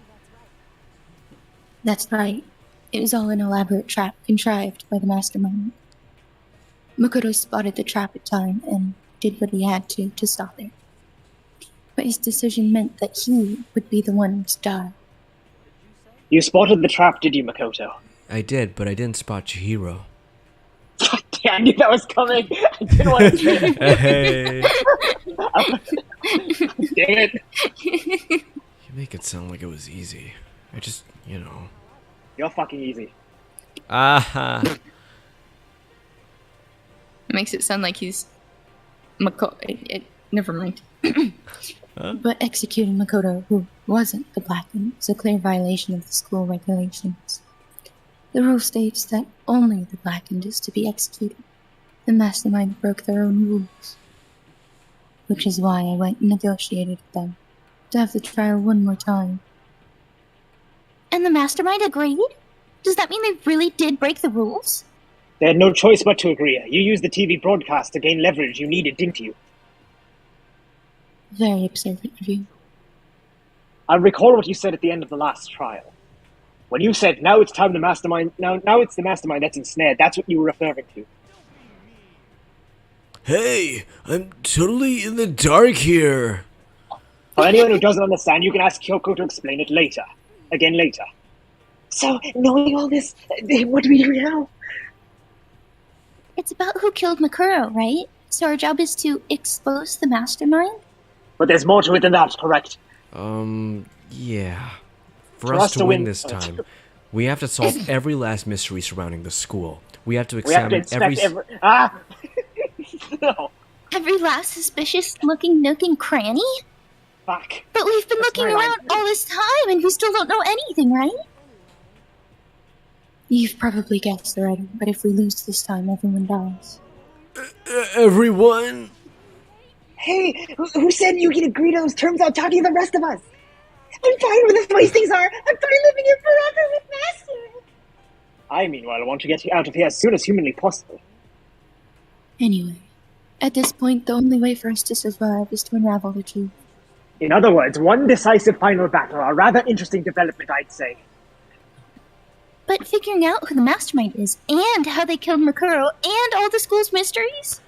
That's right. It was all an elaborate trap contrived by the mastermind. Makoto spotted the trap at time and did what he had to stop it. But his decision meant that he would be the one to die. You spotted the trap, did you, Makoto? I did, but I didn't spot Chihiro. Yeah, I knew that was coming. I didn't want to say it. Hey. Dang it. You make it sound like it was easy. I just, You're fucking easy. Aha. Makes it sound like he's never mind. But executing Makoto, who wasn't the Blackened, was a clear violation of the school regulations. The rule states that only the Blackened is to be executed. The mastermind broke their own rules. Which is why I went and negotiated with them, to have the trial one more time. And the mastermind agreed? Does that mean they really did break the rules? They had no choice but to agree. You used the TV broadcast to gain leverage you needed, didn't you? Very observant of you. I recall what you said at the end of the last trial. When you said, now it's time the mastermind, now it's the mastermind that's ensnared, that's what you were referring to. Hey, I'm totally in the dark here. For anyone who doesn't understand, you can ask Kyoko to explain it later. Again later. So, knowing all this, what do we do now? It's about who killed Makuro, right? So our job is to expose the mastermind? But there's more to it than that, correct? Yeah. For us to win this time, we have to solve every last mystery surrounding the school. We have to examine every... No. Every last suspicious-looking nook and cranny? Fuck. But we've been That's looking my around line. all this time and we still don't know anything, right? You've probably guessed already, but if we lose this time, everyone dies. Everyone? Hey, who said you can agree to those terms without talking to the rest of us? I'm fine with the way things are. I'm fine living here forever with Master. I, meanwhile, want to get out of here as soon as humanly possible. Anyway, at this point, the only way for us to survive is to unravel the truth. In other words, one decisive final battle, a rather interesting development, I'd say. But figuring out who the mastermind is, and how they killed Makuro, and all the school's mysteries?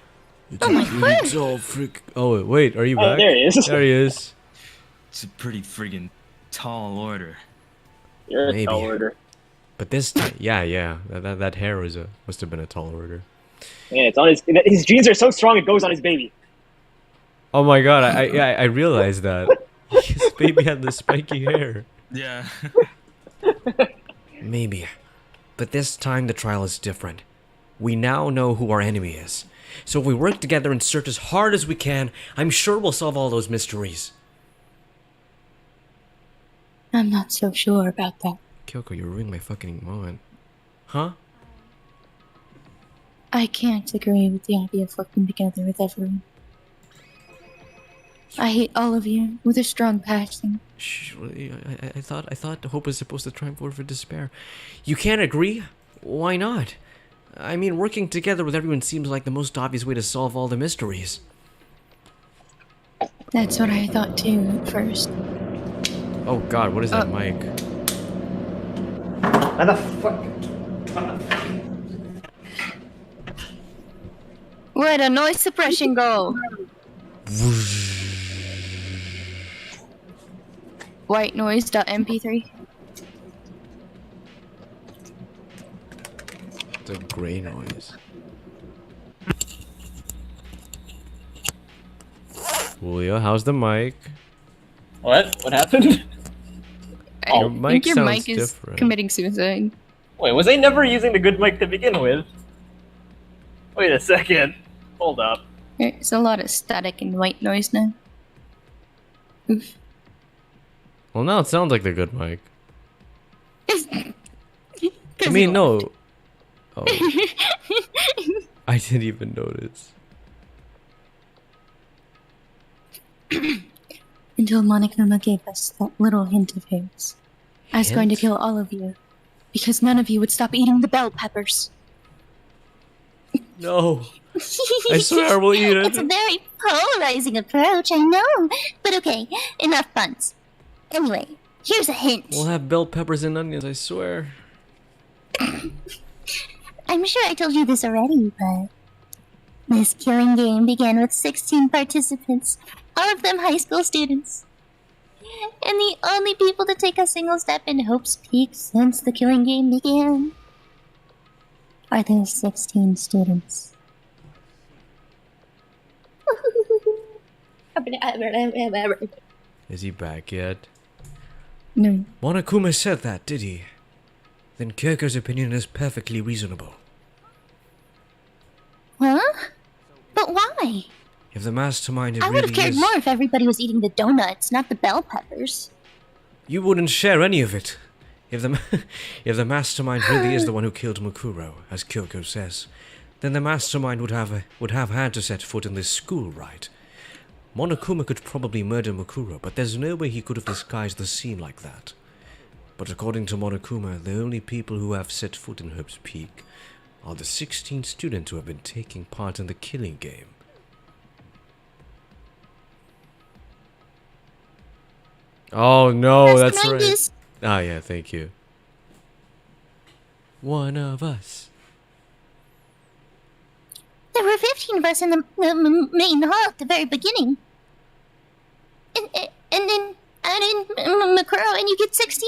Oh my word! It's all frick. Oh, wait, are you back? There he is. There he is. It's a pretty friggin' tall order. You're Maybe. a tall order. But this time, yeah. That hair must have been a tall order. Yeah, it's on his genes are so strong it goes on his baby. Oh my god, I realized that. His baby had the spiky hair. Yeah. Maybe. But this time the trial is different. We now know who our enemy is. So if we work together and search as hard as we can, I'm sure we'll solve all those mysteries. I'm not so sure about that. Kyoko, you're ruining my fucking moment. Huh? I can't agree with the idea of working together with everyone. I hate all of you with a strong passion. Shh, I thought hope was supposed to triumph over despair. You can't agree? Why not? I mean, working together with everyone seems like the most obvious way to solve all the mysteries. That's what I thought too at first. Oh god, what is that mic? Where'd a noise suppression go? White noise.mp3. It's a gray noise. Julio, how's the mic? What? What happened? I Your think mic your sounds mic is different. committing suicide. Wait, was I never using the good mic to begin with? Wait a second. Hold up. There's a lot of static and white noise now. Oof. Well, now it sounds like the good mic. I mean, no. Oh. I didn't even notice. Until Monokuma gave us that little hint of his. I was going to Hint? kill all of you. Because none of you would stop eating the bell peppers. No. I swear we'll eat It's a it. very polarizing approach, I know. But okay, enough puns. Anyway, here's a hint. We'll have bell peppers and onions, I swear. I'm sure I told you this already, but this killing game began with 16 participants, all of them high school students. And the only people to take a single step in Hope's Peak since the killing game began are those 16 students. Is he back yet? No. Monokuma said that, did he? Then Kyoko's opinion is perfectly reasonable. Huh? But why? If the mastermind I would really have cared is... more if everybody was eating the donuts, not the bell peppers. You wouldn't share any of it. If the if the mastermind really is the one who killed Mukuro, as Kyoko says, then the mastermind would have had to set foot in this school, right? Monokuma could probably murder Mukuro, but there's no way he could have disguised the scene like that. But according to Monokuma, the only people who have set foot in Hope's Peak are the 16 students who have been taking part in the killing game. Oh no, that's Mastermind right. is- Ah, yeah, thank you. One of us. There were 15 of us in the main hall at the very beginning. And then add in Makuro and you get 16.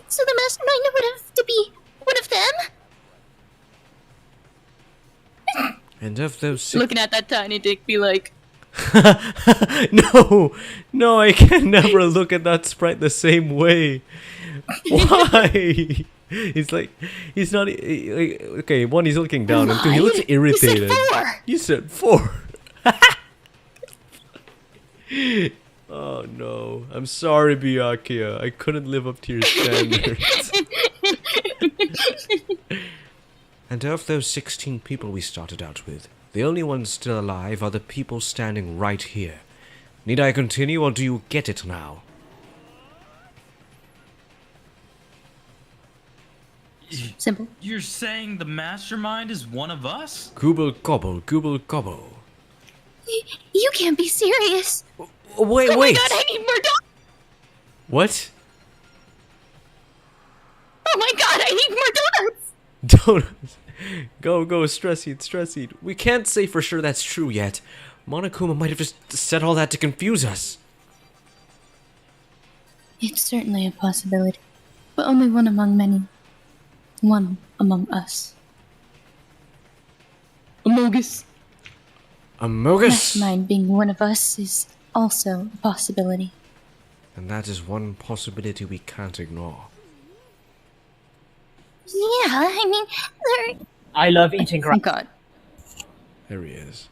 So the mastermind would have to be one of them? And of those Looking at that tiny dick, be like, No, I can never look at that sprite the same way. Why? He's like, he's not. Okay, one, he's looking down, and two, he looks irritated. You said 4. You said 4. Oh no, I'm sorry, Byakuya. I couldn't live up to your standards. And of those 16 people we started out with, the only ones still alive are the people standing right here. Need I continue, or do you get it now? Simple. You're saying the mastermind is one of us? Gooble gobble, gooble gobble. You can't be serious. Wait, Oh wait. my god, I need more donuts! What? Oh my god, I need more donuts! Donuts. Go, stress eat. We can't say for sure that's true yet. Monokuma might have just said all that to confuse us. It's certainly a possibility, but only one among many. One among us. Amogus. Amogus. Mastermind being one of us is also a possibility. And that is one possibility we can't ignore. Yeah, I mean, there. I love eating Thank crack. god. There he is.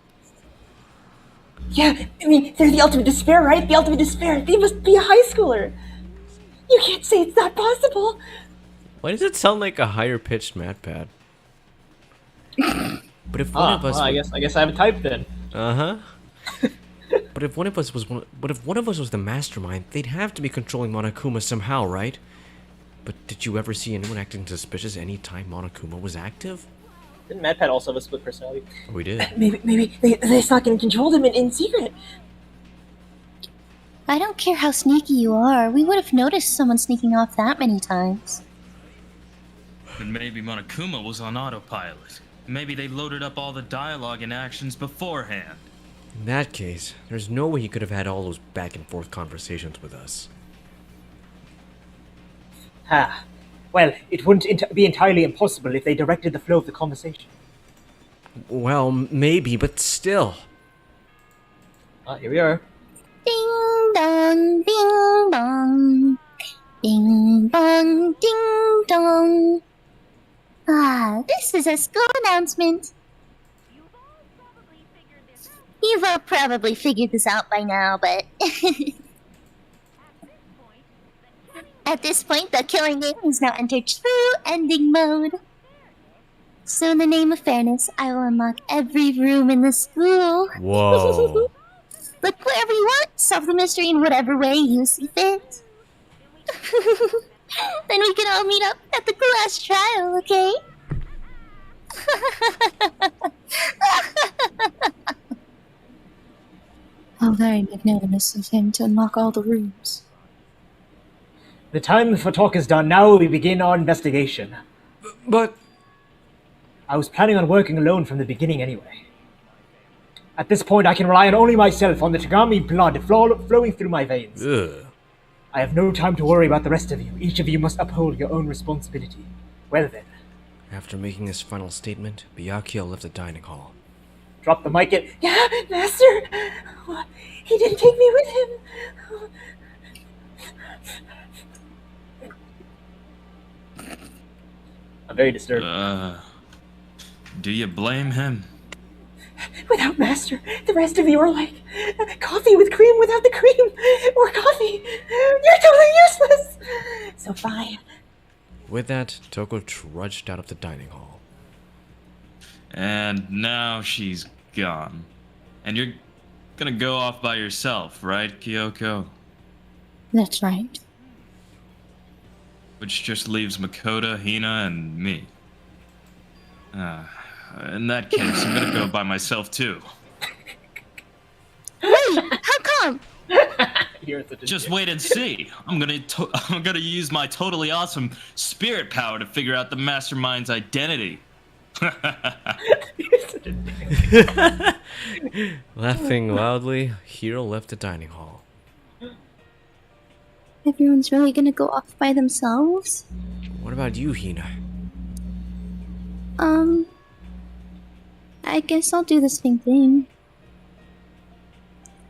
Yeah, I mean, they're the ultimate despair, right? The ultimate despair. They must be a high schooler. You can't say it's not possible. Why does it sound like a higher pitched MatPad? But if one of us, I guess I have a type then. But if one of us was the mastermind, they'd have to be controlling Monokuma somehow, right? But did you ever see anyone acting suspicious any time Monokuma was active? Didn't MatPad also have a split personality? We did. Maybe they snuck and controlled him in secret. I don't care how sneaky you are. We would have noticed someone sneaking off that many times. And maybe Monokuma was on autopilot. Maybe they loaded up all the dialogue and actions beforehand. In that case, there's no way he could have had all those back and forth conversations with us. Well, it wouldn't be entirely impossible if they directed the flow of the conversation. Well, maybe, but still. Here we are. Ding dong, ding dong. Ding bong, ding dong. Ah, this is a school announcement. You've all probably figured this out by now, but... At this point, the killing game has now entered true ending mode. So in the name of fairness, I will unlock every room in the school. Whoa. Look wherever you want, solve the mystery in whatever way you see fit. Then we can all meet up at the class trial, okay? How very magnanimous of him to unlock all the rooms. The time for talk is done. Now we begin our investigation. But I was planning on working alone from the beginning anyway. At this point, I can rely on only myself, on the Tagami blood flowing through my veins. ugh. I have no time to worry about the rest of you. Each of you must uphold your own responsibility. Well then, After making his final statement, Byakuya left the dining hall. drop the mic and... Yeah, Master. He didn't take me with him. I'm very disturbed. Do you blame him? Without Master, the rest of you are like coffee with cream without the cream, or coffee. You're totally useless. So fine. With that, Toko trudged out of the dining hall. And now she's gone. And you're gonna go off by yourself, right, Kyoko? That's right. Which just leaves Makoto, Hina, and me. In that case, I'm gonna go by myself too. How come? You're such a Just dick. wait and see. I'm gonna use my totally awesome spirit power to figure out the mastermind's identity. Laughing loudly, Hiro left the dining hall. Everyone's really gonna go off by themselves? What about you, Hina? I guess I'll do the same thing.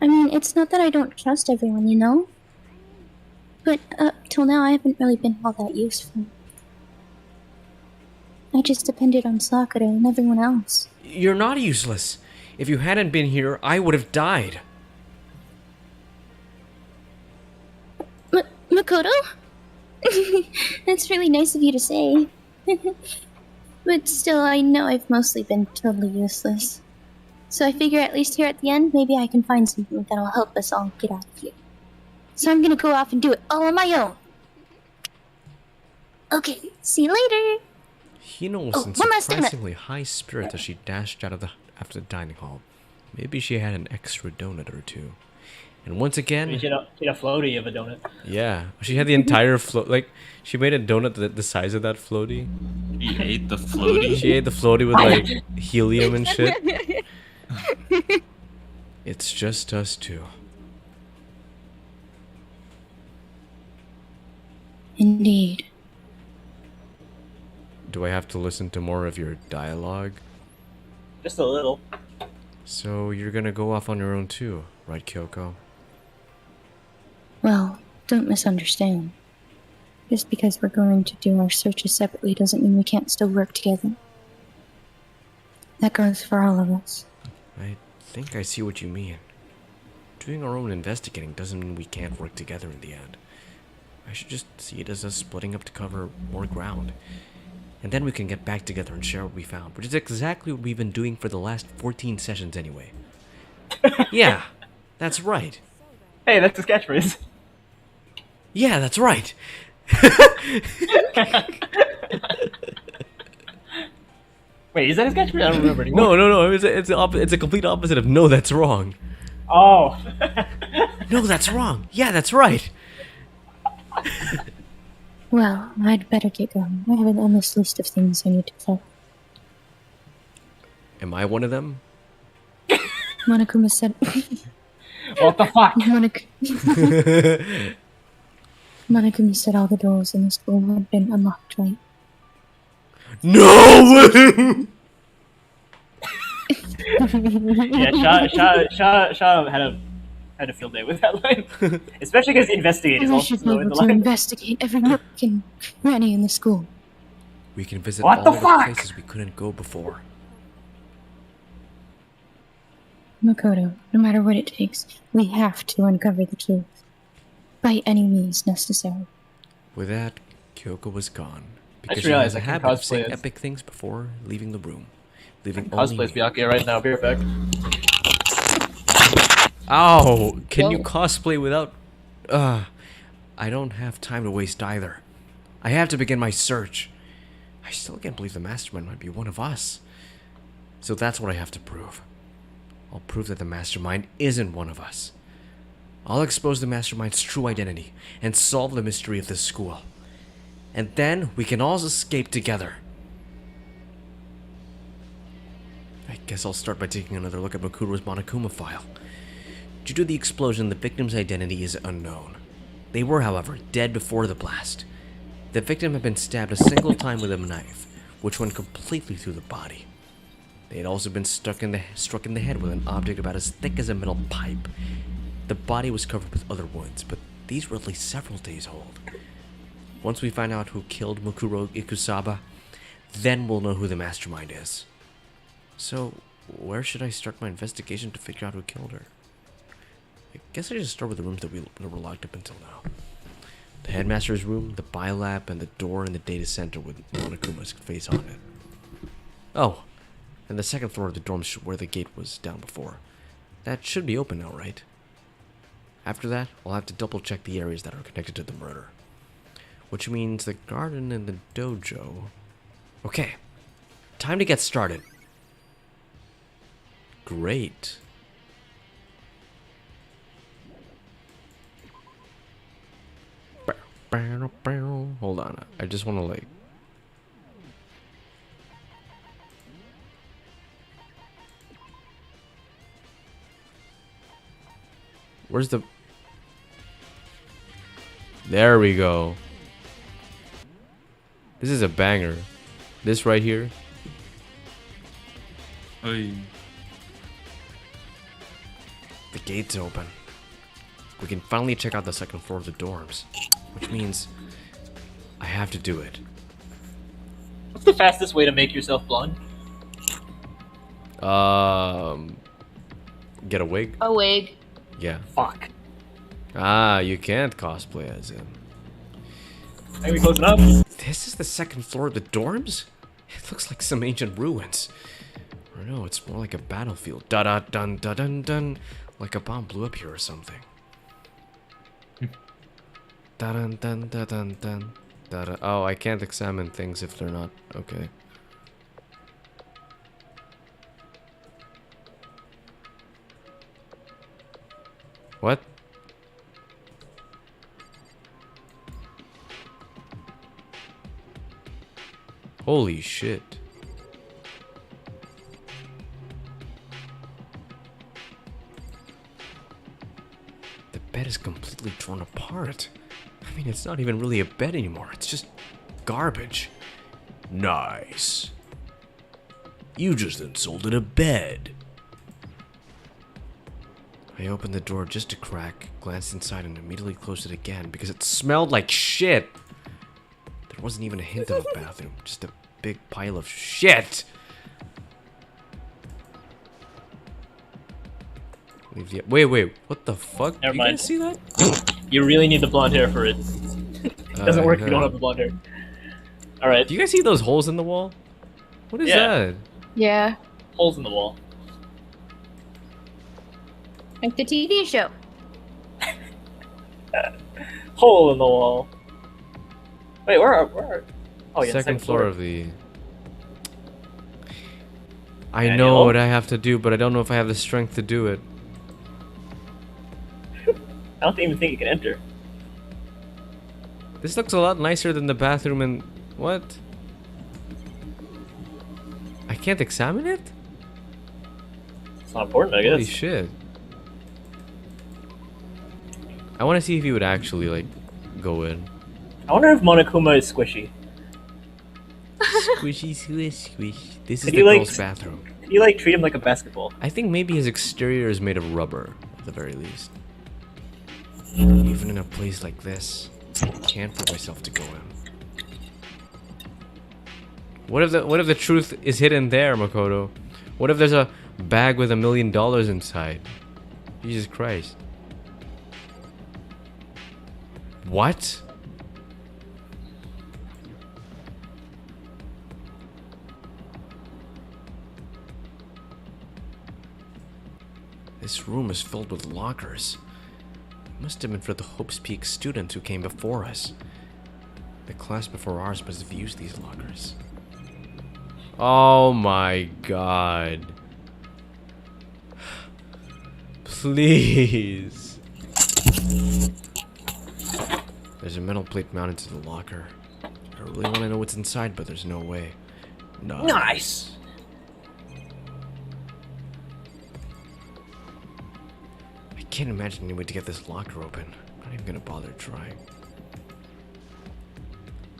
I mean, it's not that I don't trust everyone, you know? But up till now, I haven't really been all that useful. I just depended on Sakura and everyone else. You're not useless. If you hadn't been here, I would have died. Makoto? That's really nice of you to say. But still, I know I've mostly been totally useless. So I figure at least here at the end, maybe I can find something that'll help us all get out of here. So I'm gonna go off and do it all on my own. Okay, see you later! Hino was in one last donut. surprisingly high spirit as she dashed out of the after the dining hall. Maybe she had an extra donut or two. And once again, She had a floaty of a donut. yeah, she had the entire float. Like, she made a donut the size of that floaty. He ate the floaty. She ate the floaty with like helium and shit. It's just us two. Indeed. Do I have to listen to more of your dialogue? Just a little. So you're gonna go off on your own too, right, Kyoko? Well, don't misunderstand. Just because we're going to do our searches separately doesn't mean we can't still work together. That goes for all of us. I think I see what you mean. Doing our own investigating doesn't mean we can't work together in the end. I should just see it as us splitting up to cover more ground. And then we can get back together and share what we found, which is exactly what we've been doing for the last 14 sessions anyway. Yeah, that's right. Hey, that's a catchphrase. Yeah, that's right. Wait, is that his catchphrase? I don't remember anymore. No. It's a complete opposite of no, that's wrong. Oh. No, that's wrong. Yeah, that's right. Well, I'd better get going. I have an endless list of things I need to tell. Am I one of them? Monokuma said... What the fuck? Monokuma said all the doors in the school had been unlocked, right? No! Yeah, Shaw had a field day with that line. Especially because investigators I also should be know in able the to line. investigate every nook and cranny in the school. We can visit What all the the fuck? places we couldn't go before. Makoto, no matter what it takes, we have to uncover the truth. By any means necessary. With that, Kyoko was gone. Because just she has realized a I can habit of cosplay saying as- epic things before leaving the room. Leaving only Cosplays me. Byakuya right now, be right back. Ow! Can you Whoa. cosplay without... I don't have time to waste either. I have to begin my search. I still can't believe the mastermind might be one of us. So that's what I have to prove. I'll prove that the mastermind isn't one of us. I'll expose the mastermind's true identity and solve the mystery of this school. And then we can all escape together. I guess I'll start by taking another look at Makuro's Monokuma file. Due to the explosion, the victim's identity is unknown. They were, however, dead before the blast. The victim had been stabbed a single time with a knife, which went completely through the body. They had also been struck in the head with an object about as thick as a metal pipe. The body was covered with other wounds, but these were at least several days old. Once we find out who killed Mukuro Ikusaba, then we'll know who the mastermind is. So, where should I start my investigation to figure out who killed her? I guess I should start with the rooms that were locked up until now. The headmaster's room, the biolab, and the door in the data center with Monokuma's face on it. Oh, and the second floor of the dorm where the gate was down before. That should be open now, right? After that, I'll have to double check the areas that are connected to the murder. Which means the garden and the dojo. Okay, time to get started. Great. Hold on, I just want to like... Where's the... There we go. This is a banger. This right here. Oy. The gate's open. We can finally check out the second floor of the dorms. Which means I have to do it. What's the fastest way to make yourself blonde? Get a wig? A wig. Yeah. Fuck. Ah, you can't cosplay as him. Hey, we close it up. This is the second floor of the dorms? It looks like some ancient ruins. Or no, it's more like a battlefield. Da da dun da dun dun. Like a bomb blew up here or something. Da dun dun da dun dun. that. Oh, I can't examine things if they're not. Okay. What? Holy shit. The bed is completely torn apart. I mean, it's not even really a bed anymore. It's just garbage. Nice. You just insulted a bed. I opened the door just a crack, glanced inside, and immediately closed it again because it smelled like shit. There wasn't even a hint of a bathroom, just a big pile of shit. Wait, what the fuck? Never You mind. guys see that? You really need the blonde hair for it. It doesn't work if you don't have the blonde hair. Alright, Do you guys see those holes in the wall? What is Yeah. that? Yeah. holes in the wall. Like the TV show. Hole in the wall. Wait, where are... Oh yeah, Second floor of the... I Manual? know what I have to do, but I don't know if I have the strength to do it. I don't even think you can enter. This looks a lot nicer than the bathroom in... What? I can't examine it? It's not important, I guess. Holy shit. I want to see if he would actually, like, go in. I wonder if Monokuma is squishy. Squishy, squish, squish. This is Could the you, like, girl's bathroom. Can you like treat him like a basketball? I think maybe his exterior is made of rubber, at the very least. Even in a place like this, I can't for myself to go in. What if the truth is hidden there, Makoto? What if there's a bag with $1 million inside? Jesus Christ. What? This room is filled with lockers. It must have been for the Hopes Peak students who came before us. The class before ours must have used these lockers. Oh my god. Please. There's a metal plate mounted to the locker. I really want to know what's inside, but there's no way. Nice! I can't imagine any way to get this locker open. I'm not even gonna bother trying.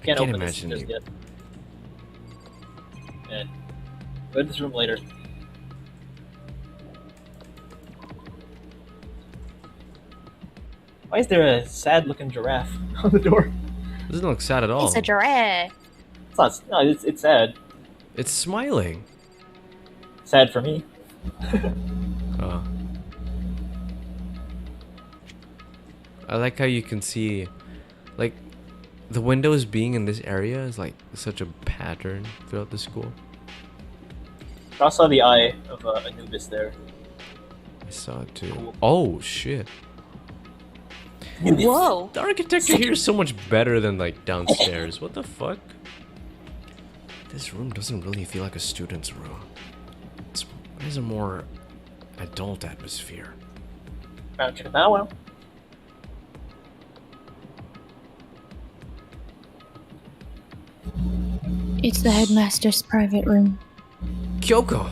Can't can't open this imagine just you- yet. Yeah. Go to this room later. Why is there a sad-looking giraffe on the door? Doesn't look sad at all. It's a giraffe. It's not. No, it's sad. It's smiling. Sad for me. Oh. I like how you can see, like, the windows being in this area is like such a pattern throughout the school. I saw the eye of Anubis there. I saw it too. Cool. Oh shit! Whoa. The architecture here is so much better than like downstairs. What the fuck? This room doesn't really feel like a student's room. It has a more adult atmosphere. Check it out. Well, It's the headmaster's private room. Kyoko!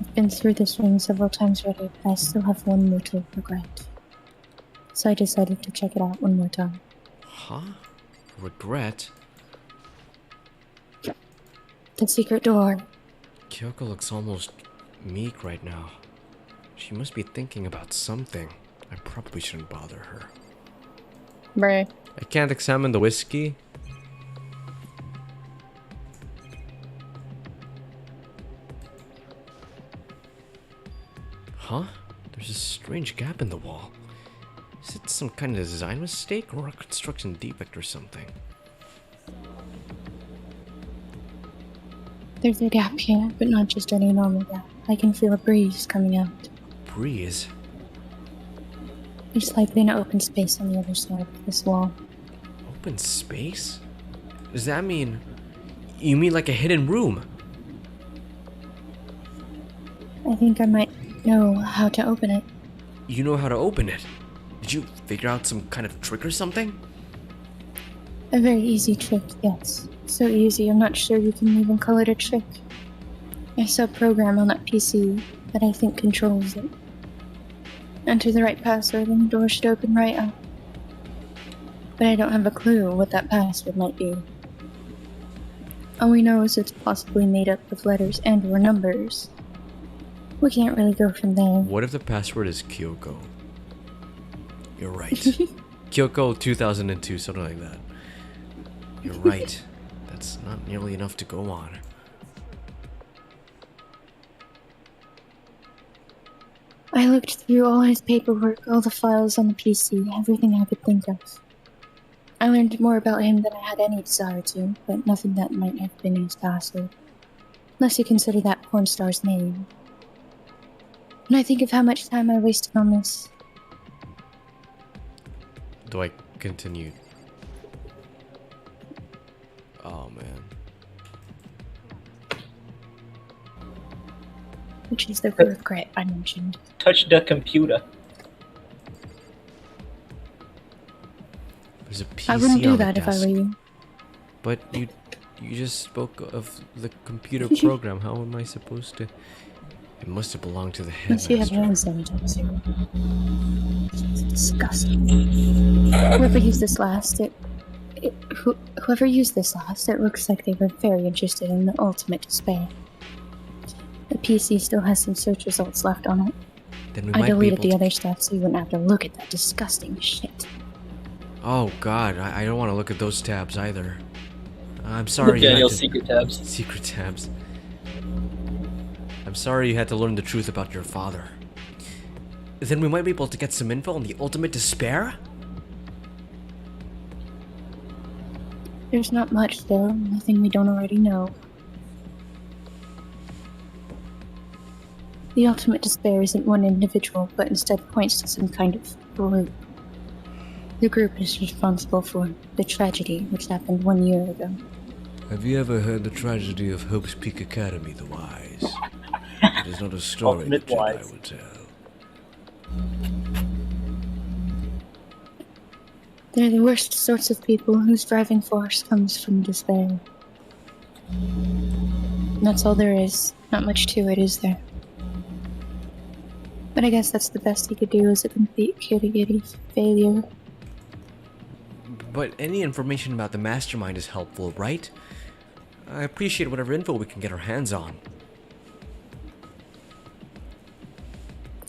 I've been through this room several times already, but I still have one mortal regret. So I decided to check it out one more time. Huh? Regret? The secret door. Kyoko looks almost meek right now. She must be thinking about something. I probably shouldn't bother her. Bruh. I can't examine the whiskey. Huh? There's a strange gap in the wall. Is it some kind of design mistake or a construction defect or something? There's a gap here, but not just any normal gap. I can feel a breeze coming out. Breeze? There's likely an open space on the other side of this wall. Open space? Does that mean... You mean like a hidden room? I think I might know how to open it. You know how to open it? Did you figure out some kind of trick or something? A very easy trick, yes. So easy, I'm not sure you can even call it a trick. I saw a program on that PC that I think controls it. Enter the right password and the door should open right up. But I don't have a clue what that password might be. All we know is it's possibly made up of letters and or numbers. We can't really go from there. What if the password is Kyoko? You're right. Kyoko 2002, something like that. You're right. That's not nearly enough to go on. I looked through all his paperwork, all the files on the PC, everything I could think of. I learned more about him than I had any desire to, but nothing that might have been his password. Unless you consider that porn star's name. When I think of how much time I wasted on this. Do I continue? Oh man. Which is the regret I mentioned. Touch the computer. There's a PC I wouldn't do on the that if I desk. were you. But you just spoke of the computer program. How am I supposed to? It must have belonged to the Unless you have headmaster. hands anytime soon. It's disgusting. Whoever used this last, whoever used this last, it looks like they were very interested in the ultimate despair. The PC still has some search results left on it. Then we I might be deleted able the to... other stuff so you wouldn't have to look at that disgusting shit. Oh god, I don't want to look at those tabs either. I'm sorry. Daniel's secret tabs. Secret tabs. I'm sorry you had to learn the truth about your father. Then we might be able to get some info on the ultimate despair? There's not much, though. Nothing we don't already know. The ultimate despair isn't one individual, but instead points to some kind of group. The group is responsible for the tragedy which happened 1 year ago. Have you ever heard the tragedy of Hope's Peak Academy, the Wise? It is not a story Ultimate that Jedi Wise. would tell. They're the worst sorts of people whose driving force comes from despair. And that's all there is. Not much to it, is there? But I guess that's the best he could do as a complete kitty failure. But any information about the mastermind is helpful, right? I appreciate whatever info we can get our hands on.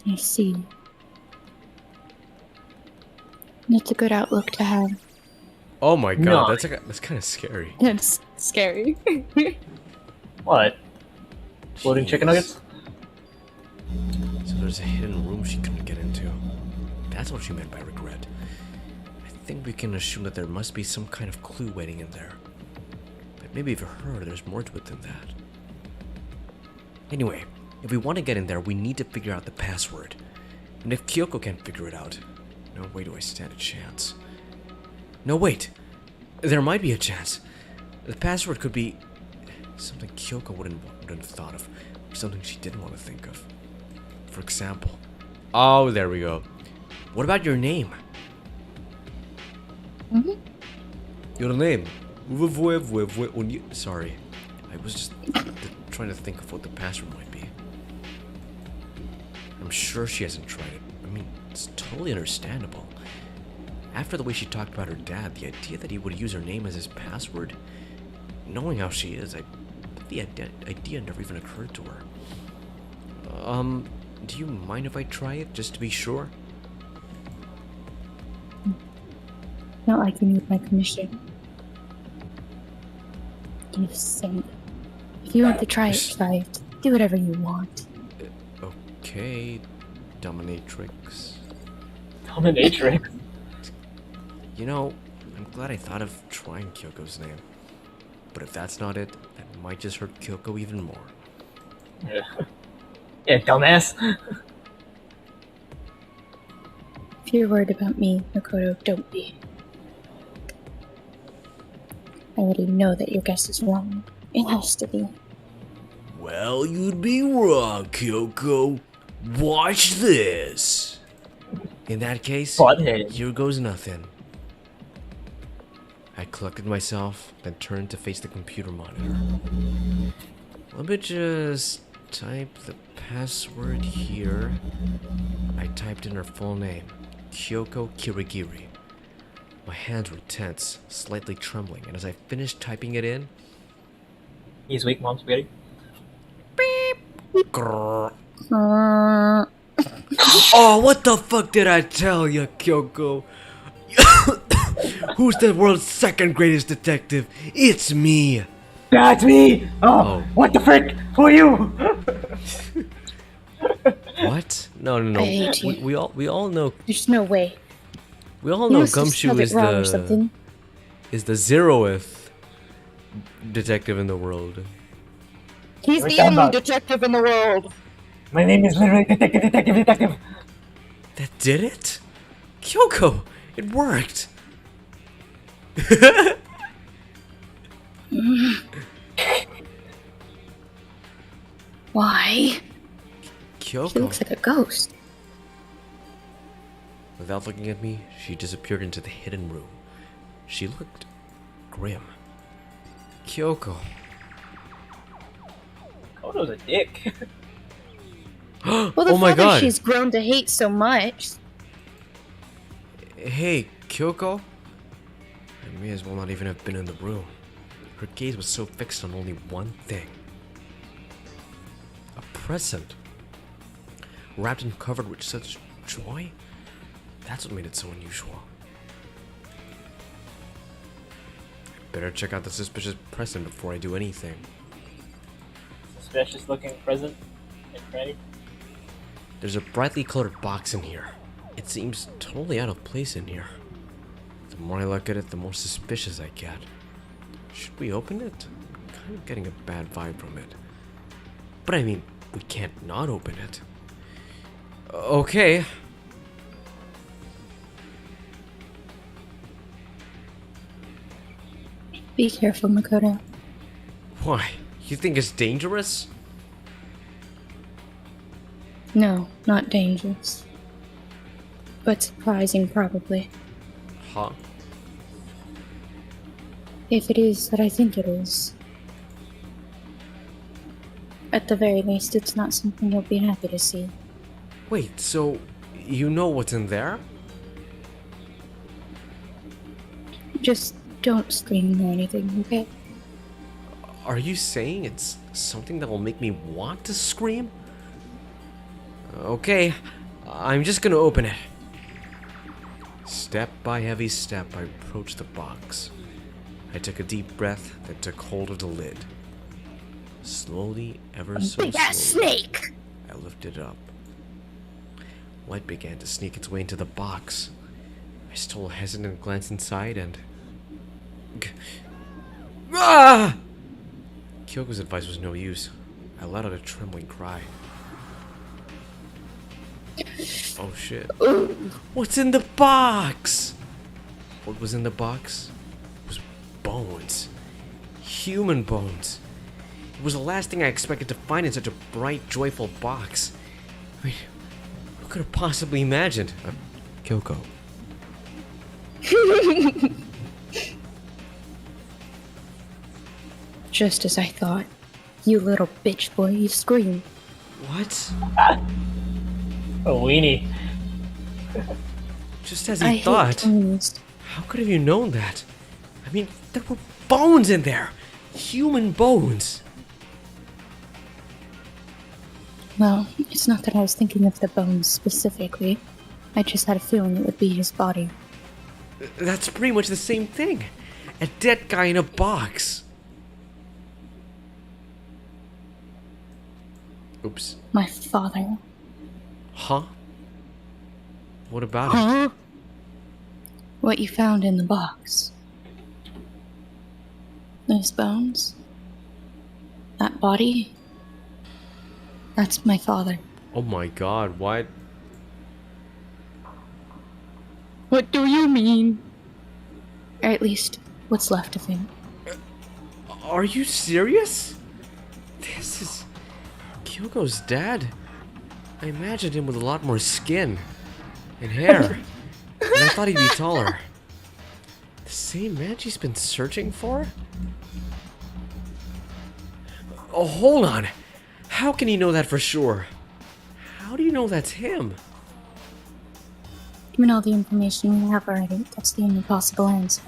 I see. That's a good outlook to have. Oh my god, Nice. that's kind of scary. It's scary. What? Floating chicken Jeez. nuggets? So there's a hidden room she couldn't get into. That's what she meant by regret. I think we can assume that there must be some kind of clue waiting in there. But maybe for her, there's more to it than that. Anyway, if we want to get in there, we need to figure out the password. And if Kyoko can't figure it out, no way do I stand a chance. No, wait. There might be a chance. The password could be something Kyoko wouldn't have thought of, or something she didn't want to think of. For example, oh, there we go. What about your name? Your name. Sorry, I was just trying to think of what the password might be. I'm sure she hasn't tried it. I mean, it's totally understandable. After the way she talked about her dad, the idea that he would use her name as his password, knowing how she is, the idea never even occurred to her. Do you mind if I try it, just to be sure? Not like you need my permission. You saint. If you want to try it, try it. Do whatever you want. Okay, dominatrix. Dominatrix. You know, I'm glad I thought of trying Kyoko's name. But if that's not it, that might just hurt Kyoko even more. Yeah, dumbass. If you're worried about me, Makoto, don't be. already know that your guess is wrong. It has to be. Well, you'd be wrong, Kyoko. Watch this. In that case, Butthead. here goes nothing. I collected myself, then turned to face the computer monitor. Let me just type the password here. I typed in her full name, Kyoko Kirigiri. My hands were tense, slightly trembling, and as I finished typing it in, He's weak, Mom Spaghetti. grrr. Oh, what the fuck did I tell you, Kyoko? Who's the world's second greatest detective? It's me. That's me! Oh, what the frick? Who are you? What? No. I hate you. We all know There's no way. we all You know must have Gumshoe spelled it is wrong or something. the 0th detective in the world. He's We're the talking only about- detective in the world. My name is literally Detective. That did it? Kyoko, it worked. Why? She Kyoko. looks like a ghost. Without looking at me, she disappeared into the hidden room. She looked grim. Kyoko. Kono's a dick. Well, the Oh my father god. she's grown to hate so much. Hey, Kyoko? I may as well not even have been in the room. Her gaze was so fixed on only one thing. A present. Wrapped and covered with such joy? That's what made it so unusual. Better check out the suspicious present before I do anything. Suspicious looking present and cranny. There's a brightly colored box in here. It seems totally out of place in here. The more I look at it, the more suspicious I get. Should we open it? I'm kind of getting a bad vibe from it. But I mean, we can't not open it. Okay. Be careful, Makoto. Why? You think it's dangerous? No, not dangerous. But surprising, probably. Huh? If it is what I think it is. At the very least, it's not something you'll be happy to see. Wait, so you know what's in there? Just don't scream or anything, okay? Are you saying it's something that will make me want to scream? Okay, I'm just gonna open it. Step by heavy step, I approached the box. I took a deep breath, then took hold of the lid. Slowly, ever so Big ass slowly, snake! I lifted it up. Light began to sneak its way into the box. I stole a hesitant glance inside and... Ah! Kyoko's advice was no use. I let out a trembling cry. Oh shit. What's in the box? What was in the box was bones. Human bones. It was the last thing I expected to find in such a bright, joyful box. I mean, who could have possibly imagined? Kyoko. Just as I thought. You little bitch boy, you scream. What? A weenie. Just as I he thought. hate bones. How could have you known that? I mean, there were bones in there. Human bones. Well, it's not that I was thinking of the bones specifically. I just had a feeling it would be his body. That's pretty much the same thing. A dead guy in a box. Oops. My father. Huh? What about it? Huh? What you found in the box. Those bones. That body. That's my father. Oh my god, what? What do you mean? Or at least, what's left of him. Are you serious? This is Kyoko's dad. I imagined him with a lot more skin and hair. And I thought he'd be taller. The same man she's been searching for? Oh, hold on. How can you know that for sure? How do you know that's him? Given all the information we have already, that's the only possible answer.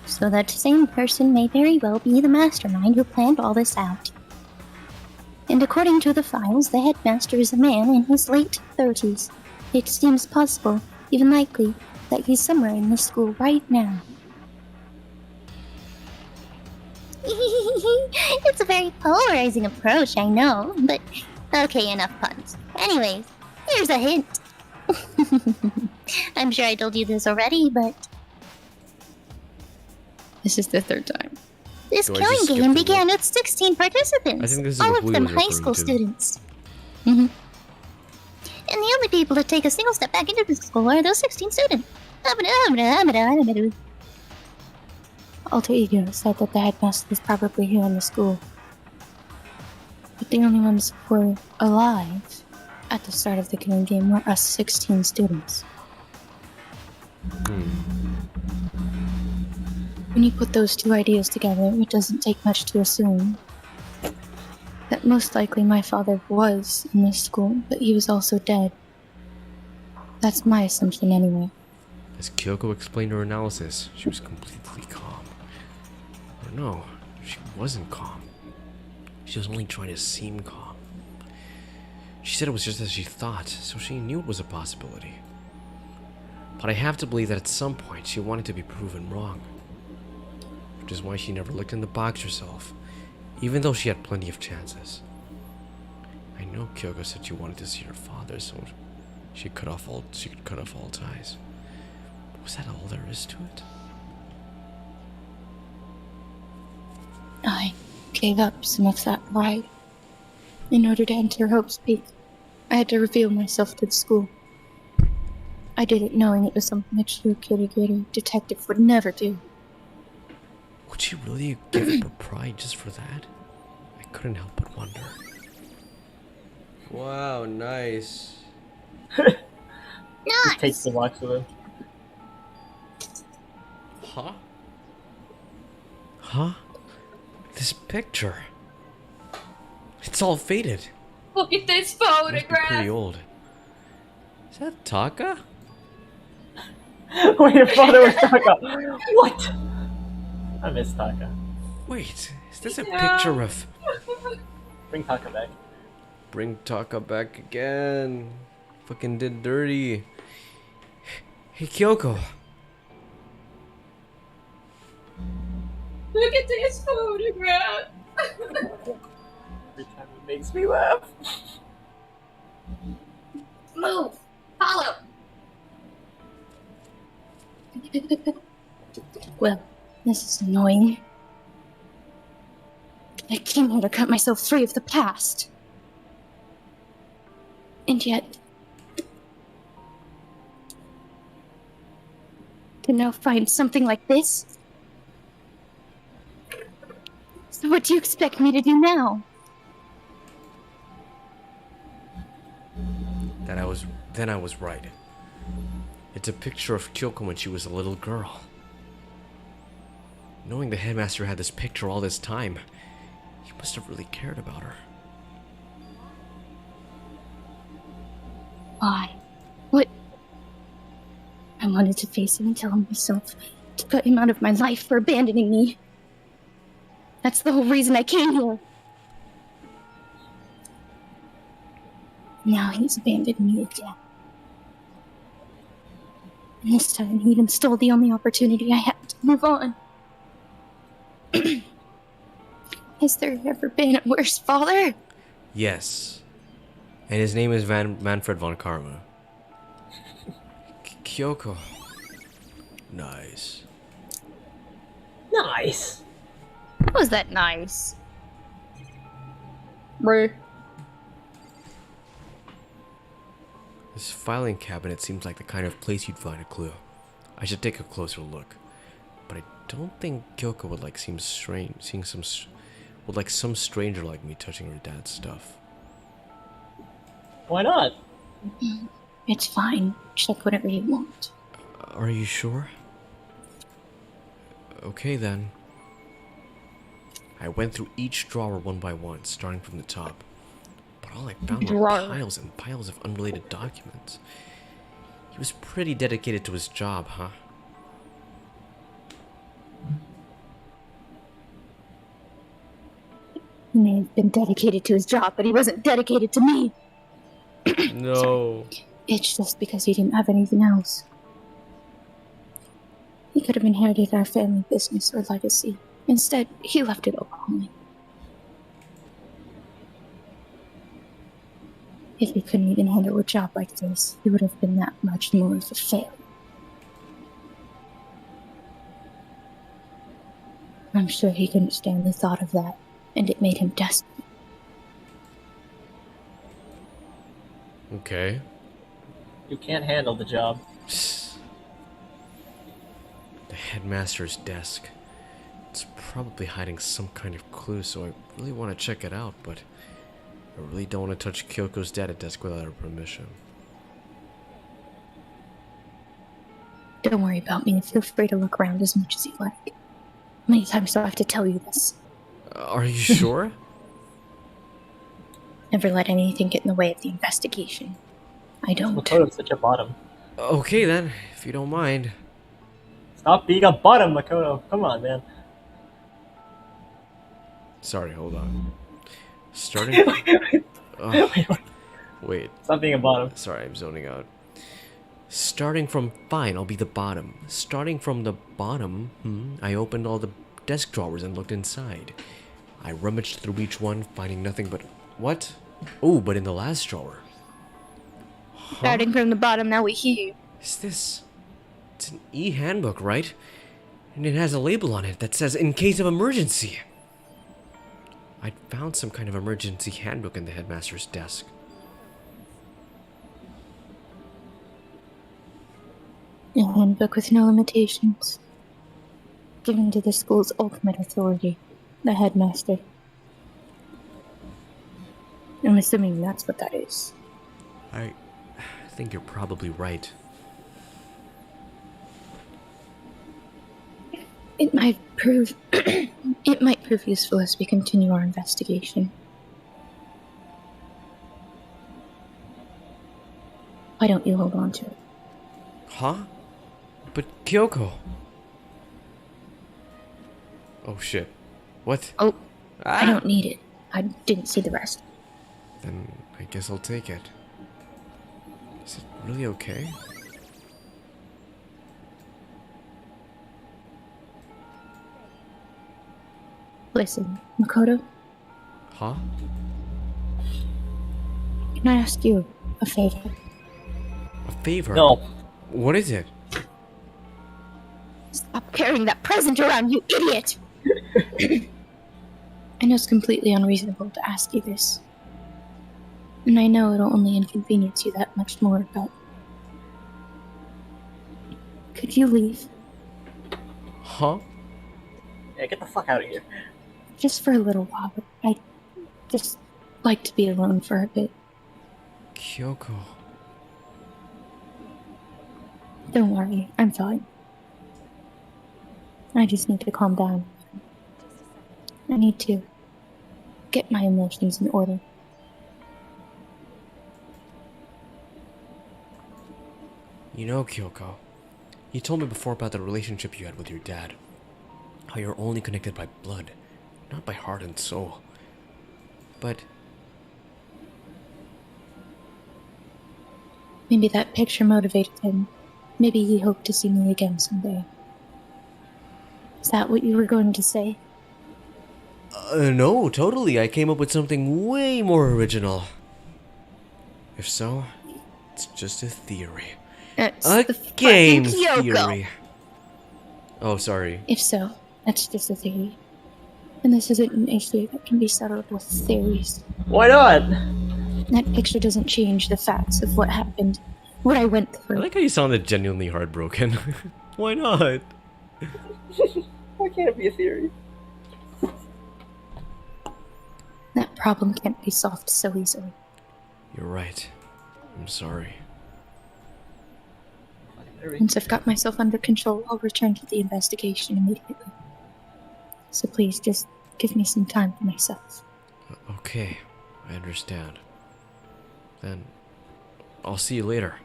So that same person may very well be the mastermind who planned all this out. And according to the files, the headmaster is a man in his late 30s. It seems possible, even likely, that he's somewhere in this school right now. It's a very polarizing approach, I know, but okay, enough puns. Anyways, here's a hint. I'm sure I told you this already, but This is the third time. this Do I just killing skip game the began with 16 participants. I think this is all what of Blue them was high referring school to. students. And the only people to take a single step back into the school are those 16 students. Alter Ego said that the headmaster was probably here in the school. But the only ones who were alive at the start of the killing game were us 16 students. When you put those two ideas together, it doesn't take much to assume that most likely my father was in this school, but he was also dead. That's my assumption anyway. As Kyoko explained her analysis, she was completely calm. Or no, she wasn't calm. She was only trying to seem calm. She said it was just as she thought, so she knew it was a possibility. But I have to believe that at some point she wanted to be proven wrong. Which is why she never looked in the box herself, even though she had plenty of chances. I know Kyoko said she wanted to see her father, so she could cut off all ties. Was that all there is to it? I gave up some of that pride. In order to enter Hope's Peak, I had to reveal myself to the school. I did it knowing it was something a true kitty detective would never do. Would she really give up her pride just for that? I couldn't help but wonder. Wow, nice. Just takes the watch with him. Huh? Huh? This picture. It's all faded. Look at this Must be pretty old. Is that Taka? Wait, your father was Taka. What? I miss Taka. Wait, is this a picture of... Bring Taka back. Bring Taka back again. Fucking did dirty. Hey, Kyoko. Look at this photograph. Every time he makes me laugh. Move. Follow. Well, this is annoying. I came here to cut myself free of the past. And yet, to now find something like this? So what do you expect me to do now? Then I was right. It's a picture of Kyoko when she was a little girl. Knowing the headmaster had this picture all this time, he must have really cared about her. Why? What? I wanted to face him and tell him myself to cut him out of my life for abandoning me. That's the whole reason I came here. Now he's abandoned me again. And this time he even stole the only opportunity I had to move on. Has there ever been a worse father? Yes. And his name is Manfred von Karma. Kyoko. Nice. Nice. Was that nice? Bruh. This filing cabinet seems like the kind of place you'd find a clue. I should take a closer look. But I don't think Kyoko would like seem strange, would like some stranger like me touching her dad's stuff. Why not? It's fine. Check whatever you want. Are you sure? Okay then. I went through each drawer one by one, starting from the top. But all I found were piles and piles of unrelated documents. He was pretty dedicated to his job, huh? He may have been dedicated to his job, but he wasn't dedicated to me. No. It's just because he didn't have anything else. He could have inherited our family business or legacy. Instead, he left it all behind. If he couldn't even handle a job like this, he would have been that much more of a failure. I'm sure he couldn't stand the thought of that, and it made him desperate. Okay. You can't handle the job. The headmaster's desk. It's probably hiding some kind of clue, so I really want to check it out, but I really don't want to touch Kyoko's data desk without her permission. Don't worry about me, and feel free to look around as much as you like. How many times do I have to tell you this? Are you sure? Never let anything get in the way of the investigation. I don't. Makoto's such a bottom. Okay then, if you don't mind. Stop being a bottom, Makoto. Come on, man. Sorry, hold on. Starting. Wait. Stop being a bottom. Sorry, I'm zoning out. Starting from fine, I'll be the bottom. Starting from the bottom, I opened all the desk drawers and looked inside. I rummaged through each one, finding nothing but what? Oh, but in the last drawer. Huh? Starting from the bottom, now we hear you. Is this? It's an e-handbook, right? And it has a label on it that says "in case of emergency." I'd found some kind of emergency handbook in the headmaster's desk. A handbook with no limitations. Given to the school's ultimate authority, the headmaster. I'm assuming that's what that is. I think you're probably right. It might prove it might prove useful as we continue our investigation. Why don't you hold on to it? Huh? But Kyoko. Oh shit. What? Oh, I don't need it. I didn't see the rest. Then I guess I'll take it. Is it really okay? Listen, Makoto, Huh? can I ask you a favor? A favor? No. What is it? Stop carrying that present around, you idiot! I know it's completely unreasonable to ask you this. And I know it'll only inconvenience you that much more, but... could you leave? Huh? Yeah, get the fuck out of here. Just for a little while. I'd just like to be alone for a bit. Kyoko. Don't worry, I'm fine. I just need to calm down. I need to get my emotions in order. You know, Kyoko, you told me before about the relationship you had with your dad. How you're only connected by blood, not by heart and soul. But Maybe that picture motivated him. Maybe he hoped to see me again someday. Is that what you were going to say? no, totally. I came up with something way more original. If so, it's just a theory. It's A the game fucking Kyoko. theory. Oh, sorry. If so, that's just a theory. And this isn't an issue that can be settled with theories. Why not? That picture doesn't change the facts of what happened, what I went I through. like how you sounded genuinely heartbroken. Why not? Why can't it be a theory? That problem can't be solved so easily. You're right. I'm sorry. Once I've got myself under control, I'll return to the investigation immediately. So please, just give me some time for myself. Okay, I understand. Then, I'll see you later.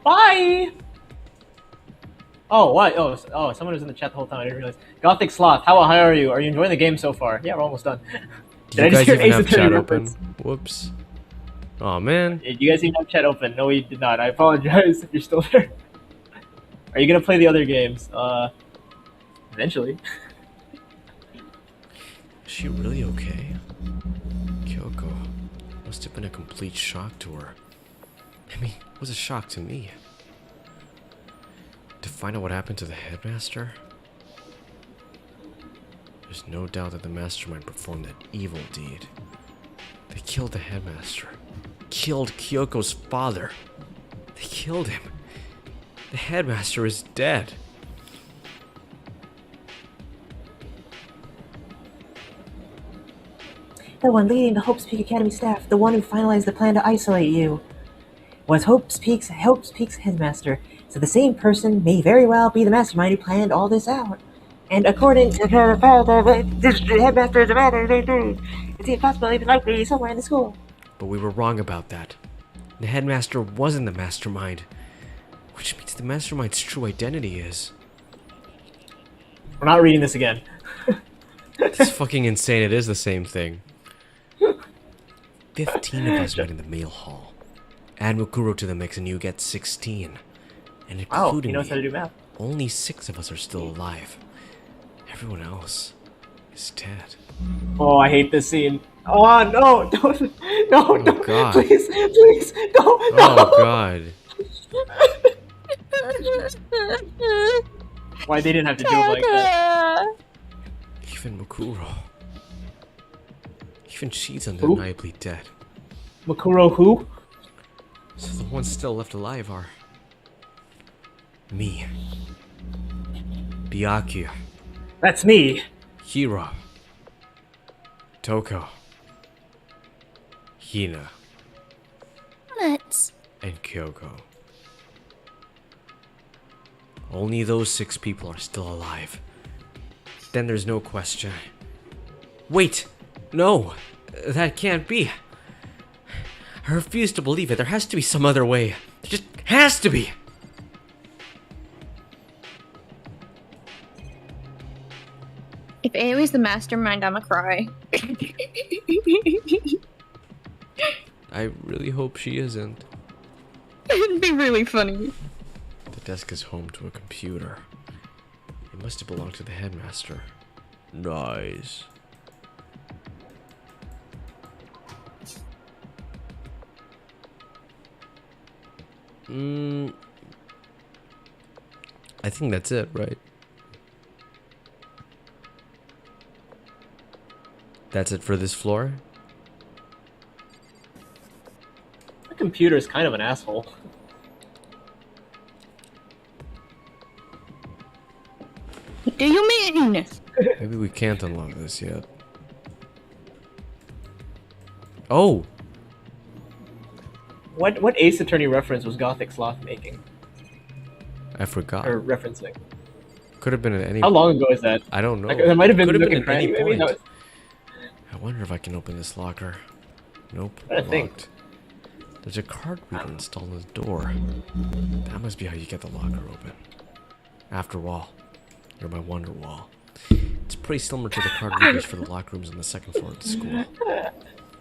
Bye! Oh, what? Oh, someone was in the chat the whole time. I didn't realize. Gothic Sloth, how high are you? Are you enjoying the game so far? Yeah, we're almost done. Do you guys even have chat open? Whoops. Oh man. Did you guys even have chat open? No, we did not. I apologize if you're still there. Are you gonna play the other games? Eventually. Is she really okay? Kyoko must have been a complete shock to her. I mean, it was a shock to me. To find out what happened to the headmaster? There's no doubt that the mastermind performed that evil deed. They killed the headmaster. Killed Kyoko's father. They killed him. The headmaster is dead. The one leading the Hope's Peak Academy staff, the one who finalized the plan to isolate you, was Hope's Peak's headmaster. So the same person may very well be the mastermind who planned all this out. And according to the headmaster is a matter, it's impossible, even likely, somewhere in the school. But we were wrong about that. The headmaster wasn't the mastermind. Which means the mastermind's true identity is... We're not reading this again. It's fucking insane. It is the same thing. 15 of us met in the mail hall. Add Mukuro to the mix and you get 16. And Wow, including he knows me, how to do math. only 6 of us are still alive. Everyone else is dead. Oh, I hate this scene. Oh no! Don't! No! Oh, Don't! God. Please! Please! Don't! No! Oh god. Why they didn't have to do it like that? Even Mukuro. Even she's undeniably dead. Makuro who? So the ones still left alive are... me. Byakuya. That's me. Hiro. Toko. Hina. Nuts. And Kyoko. Only those 6 people are still alive. Then there's no question. Wait! No! That can't be. I refuse to believe it. There has to be some other way. There just has to be! If Aoi's the mastermind, I'ma cry. I really hope she isn't. It'd be really funny. The desk is home to a computer. It must have belonged to the headmaster. Nice. I think that's it, right? That's it for this floor? The computer is kind of an asshole. What do you mean? Maybe we can't unlock this yet. Oh! What Ace Attorney reference was Gothic Sloth making? I forgot. Or referencing? Could have been at any... How long ago is that? I don't know. Like, that might have been Could Nook been and at any Cranny, maybe? point. That was- I wonder if I can open this locker. Nope. I think. Locked. There's a card reader installed on the door. That must be how you get the locker open. After all, you're my wonder wall. It's pretty similar to the card readers for the locker rooms on the second floor of the school.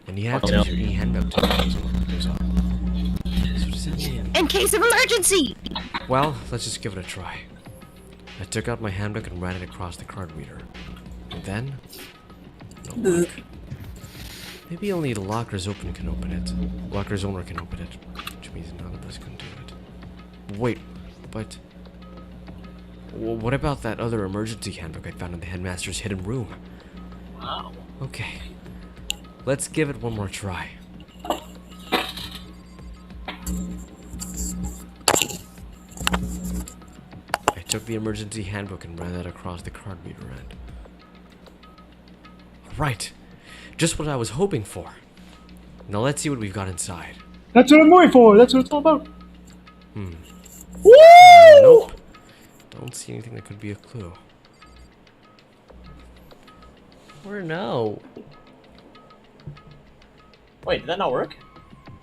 When you have to use your e-handbook to goes off. So does that mean... In case of emergency! Well, let's just give it a try. I took out my handbook and ran it across the card reader. And then... no luck. Maybe only the locker's owner can open it. Which means none of us can do it. Wait, but... what about that other emergency handbook I found in the headmaster's hidden room? Wow. Okay. Let's give it one more try. took the emergency handbook and ran that across the card reader end. Right. Just what I was hoping for. Now let's see what we've got inside. That's what I'm waiting for. That's what it's all about. Woo! Nope. Don't see anything that could be a clue. Where now? Wait, did that not work?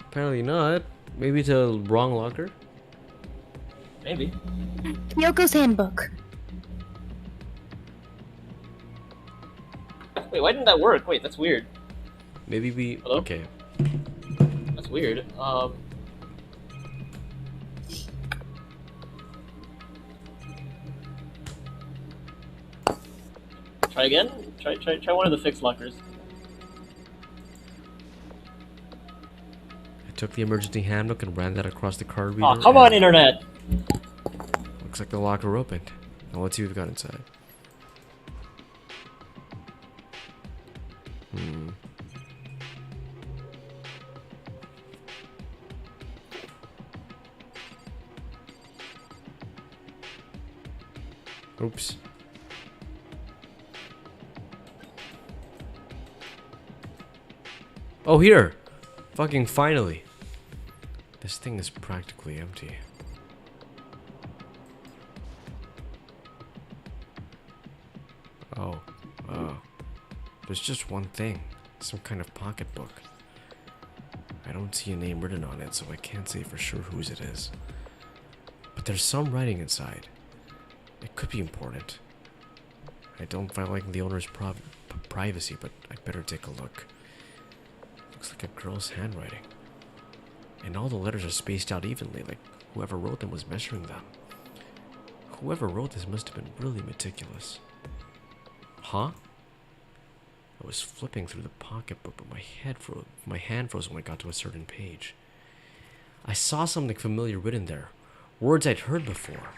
Apparently not. Maybe it's a wrong locker? Maybe. Yoko's handbook. Wait, why didn't that work? Wait, that's weird. Maybe we... Hello? Okay. That's weird. Try again? Try one of the fixed lockers. I took the emergency handbook and ran that across the card reader. Oh, come on, and internet! looks like the locker opened. Now let's see what we've got inside. Oops. Oh, here! Fucking finally! This thing is practically empty. Oh, there's just one thing. Some kind of pocketbook. I don't see a name written on it, so I can't say for sure whose it is. But there's some writing inside. It could be important. I don't violate the owner's privacy, but I'd better take a look. Looks like a girl's handwriting. And all the letters are spaced out evenly, like whoever wrote them was measuring them. Whoever wrote this must have been really meticulous. Huh? I was flipping through the pocketbook, but my hand froze when I got to a certain page. I saw something familiar written there. Words I'd heard before.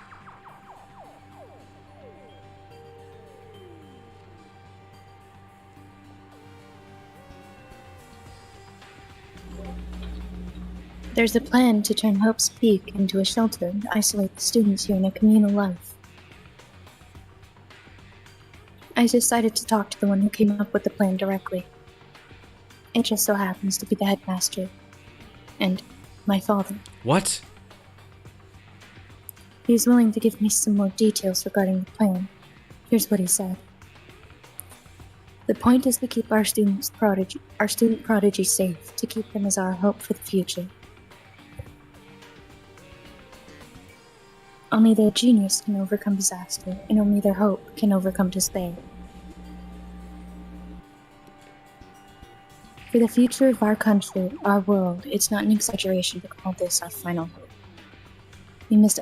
There's a plan to turn Hope's Peak into a shelter and isolate the students here in a communal life. I decided to talk to the one who came up with the plan directly. It just so happens to be the headmaster. And my father. What? He's willing to give me some more details regarding the plan. Here's what he said. The point is to keep our student prodigy safe, to keep them as our hope for the future. Only their genius can overcome disaster, and only their hope can overcome despair. For the future of our country, our world, it's not an exaggeration to call this our final hope. We must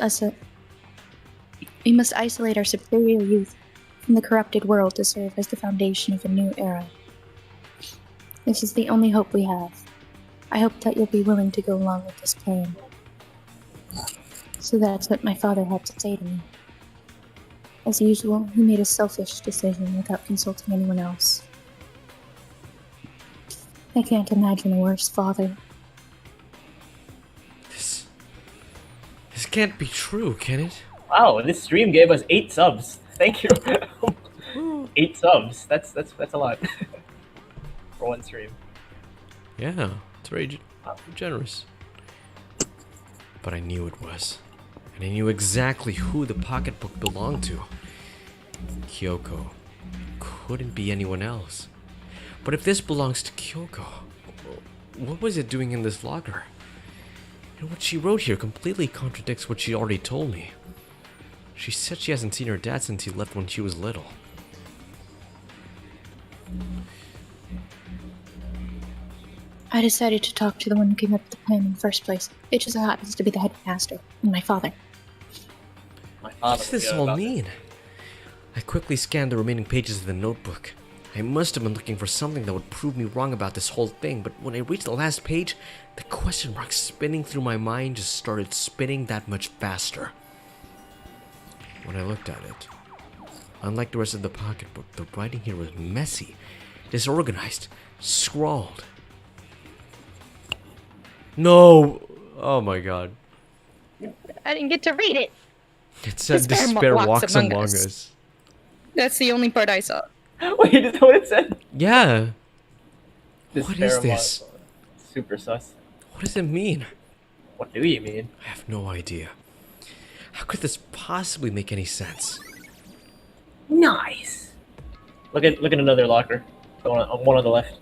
isolate our superior youth from the corrupted world to serve as the foundation of a new era. This is the only hope we have. I hope that you'll be willing to go along with this plan. So that's what my father had to say to me. As usual, he made a selfish decision without consulting anyone else. I can't imagine a worse father. This can't be true, can it? Wow, this stream gave us 8 subs. Thank you. 8 subs. That's a lot for one stream. Yeah, it's very generous. But I knew it was. And I knew exactly who the pocketbook belonged to. Kyoko. Couldn't be anyone else. But if this belongs to Kyoko, what was it doing in this locker? And what she wrote here completely contradicts what she already told me. She said she hasn't seen her dad since he left when she was little. I decided to talk to the one who came up with the plan in the first place. It just happens to be the headmaster, and my father. What does this all mean? I quickly scanned the remaining pages of the notebook. I must have been looking for something that would prove me wrong about this whole thing, but when I reached the last page, the question mark spinning through my mind just started spinning that much faster. When I looked at it, unlike the rest of the pocketbook, the writing here was messy, disorganized, scrawled. No! Oh my god. I didn't get to read it. It said Despair despair walks walks among among us. us. That's the only part I saw. Wait, is that what it said? Yeah. What Despair is was this? super sus. What does it mean? What do you mean? I have no idea. How could this possibly make any sense? Nice. Look at another locker. The one on the left.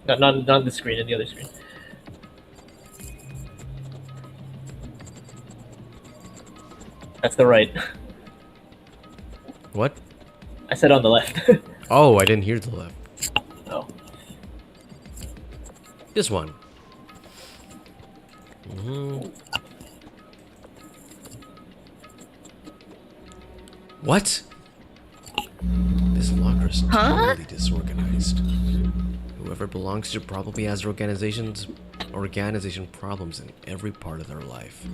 Not the screen, on the other screen. That's the right. What? I said on the left. Oh, I didn't hear the left. Oh. This one. Mhm. What? This locker is totally disorganized. Whoever belongs to probably has organization problems in every part of their life.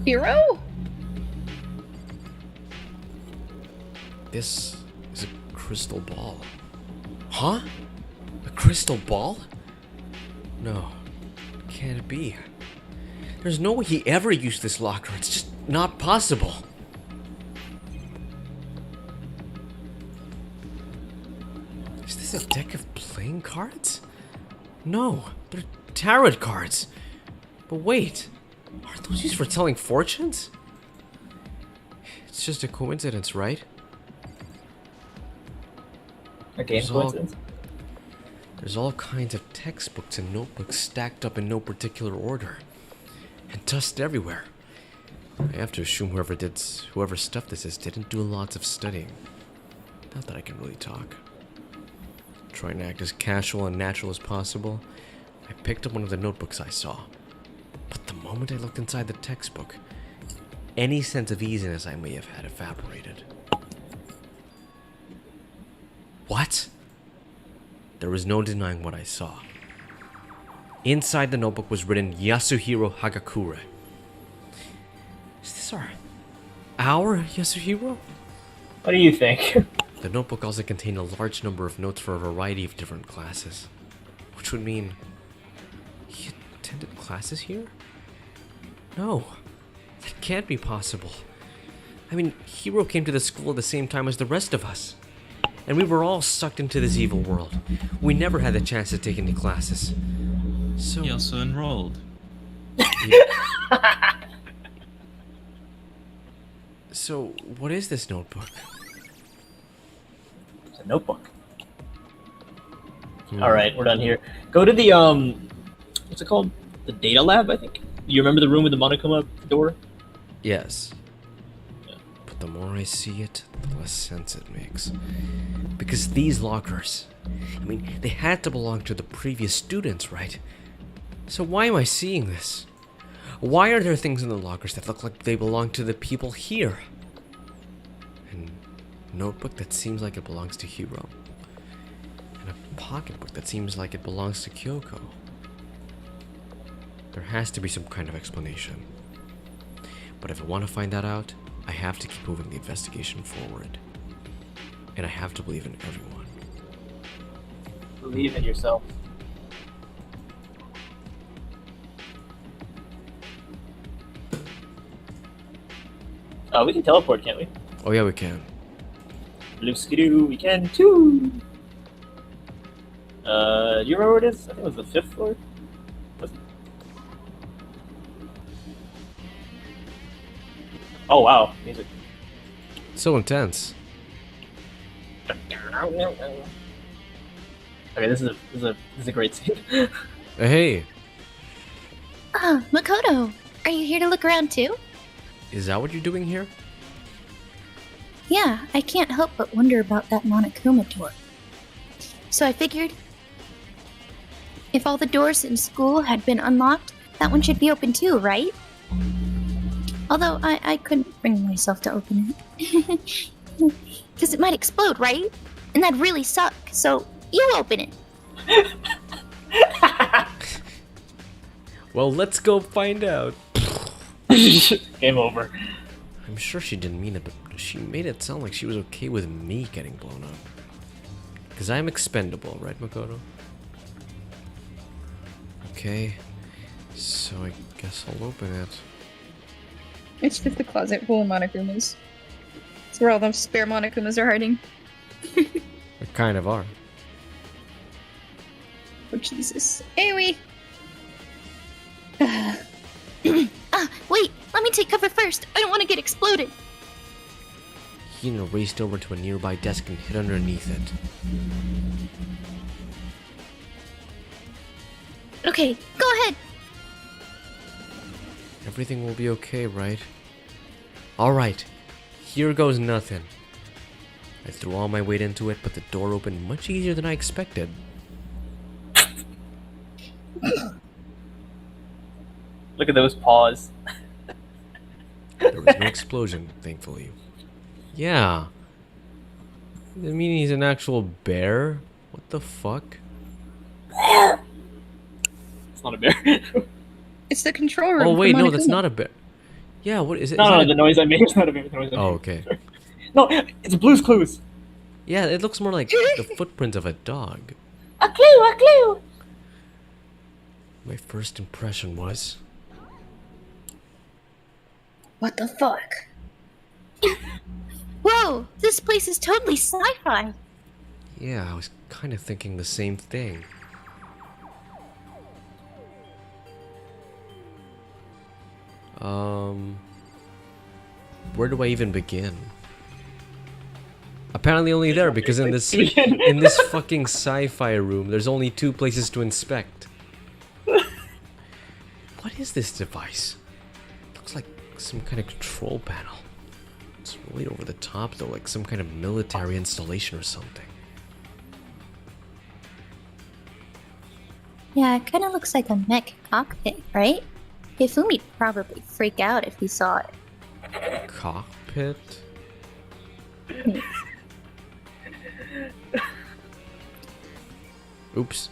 Hero? This is a crystal ball. Huh? A crystal ball? No. Can't it be? There's no way he ever used this locker. It's just not possible. Is this a deck of playing cards? No, they're tarot cards. But wait, aren't those used for telling fortunes? It's just a coincidence, right? A game coincidence? There's all kinds of textbooks and notebooks stacked up in no particular order. And dust everywhere. I have to assume whoever stuffed this didn't do lots of studying. Not that I can really talk. Trying to act as casual and natural as possible, I picked up one of the notebooks I saw. But the moment I looked inside the textbook, any sense of easiness I may have had evaporated. What? There was no denying what I saw. Inside the notebook was written Yasuhiro Hagakure. Is this our Yasuhiro? What do you think? The notebook also contained a large number of notes for a variety of different classes. Which would mean he attended classes here? No, that can't be possible. I mean, Hiro came to the school at the same time as the rest of us. And we were all sucked into this evil world. We never had the chance to take any classes. So... He also enrolled. So, what is this notebook? It's a notebook. Alright, we're done here. Go to the, what's it called? The data lab, I think? You remember the room with the Monokuma door? Yes. But the more I see it, the less sense it makes. Because these lockers, I mean, they had to belong to the previous students, right? So why am I seeing this? Why are there things in the lockers that look like they belong to the people here? And a notebook that seems like it belongs to Hiro. And a pocketbook that seems like it belongs to Kyoko. There has to be some kind of explanation. But if I want to find that out, I have to keep moving the investigation forward. And I have to believe in everyone. Believe in yourself. We can teleport, can't we? Oh yeah, we can. Blue skidoo, we can too! Do you remember where it is? I think it was the 5th floor? Was it? Oh wow, music. So intense. Okay, this is a great scene. Hey, Ah, Makoto, are you here to look around too? is that what you're doing here? Yeah, I can't help but wonder about that Monokuma door. So I figured, if all the doors in school had been unlocked, that one should be open too, right? Although I couldn't bring myself to open it. Because it might explode, right? And that'd really suck, so you open it. Well, let's go find out. Game over. I'm sure she didn't mean it, but she made it sound like she was okay with me getting blown up. Because I'm expendable, right, Makoto? Okay. So I guess I'll open it. It's just a closet full of Monokumas. It's where all those spare Monokumas are hiding. They kind of are. Oh, Jesus. Anyway. Wait, let me take cover first. I don't want to get exploded. Hina raced over to a nearby desk and hid underneath it. Okay, go ahead. Everything will be okay, right? Alright, here goes nothing. I threw all my weight into it, but the door opened much easier than I expected. Look at those paws. There was no explosion, thankfully. Yeah. I mean, he's an actual bear? What the fuck? It's not a bear. It's the control room. Oh, wait, for no, that's Monokuma. not a bear. Yeah, what is it? No, Is no, that the a- noise I made is not a bear. The noise I made. Oh, okay. No, it's Blue's Clues. Yeah, it looks more like the footprint of a dog. A clue, a clue! My first impression was... What the fuck? Whoa, this place is totally sci-fi. Yeah, I was kind of thinking the same thing. Where do I even begin? Apparently only there, because in this fucking sci-fi room, there's only 2 places to inspect. What is this device? Looks like some kind of control panel. It's really over the top though, like some kind of military installation or something. Yeah, it kind of looks like a mech cockpit, right? Hifumi'd probably freak out if he saw it. Cockpit? Oops.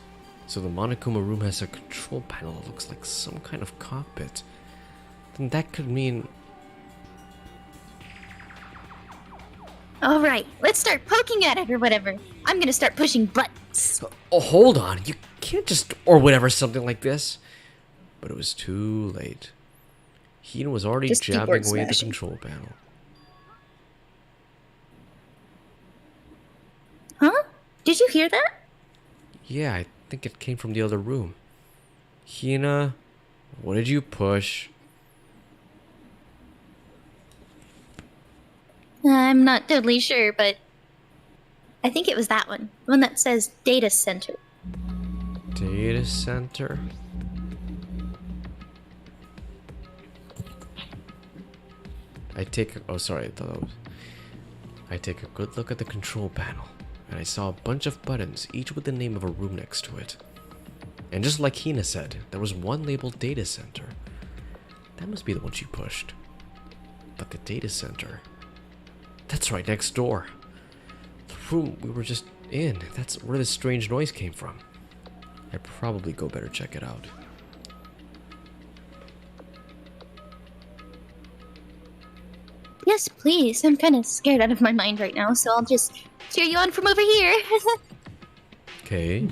So the Monokuma room has a control panel that looks like some kind of cockpit. Then that could mean... Alright, let's start poking at it or whatever. I'm gonna start pushing buttons. Oh, hold on. You can't just... or whatever, something like this. But it was too late. Hina was already Just jabbing keyboard away at the smashing. control panel. Huh? Did you hear that? Yeah, I think it came from the other room. Hina, what did you push? I'm not totally sure, but I think it was that one. The one that says data center. Data center? I take a good look at the control panel, and I saw a bunch of buttons, each with the name of a room next to it. And just like Hina said, there was one labeled data center. That must be the one she pushed. But the data center... That's right, next door. The room we were just in. That's where this strange noise came from. I'd probably go better check it out. Yes, please. I'm kind of scared out of my mind right now, so I'll just cheer you on from over here. Okay.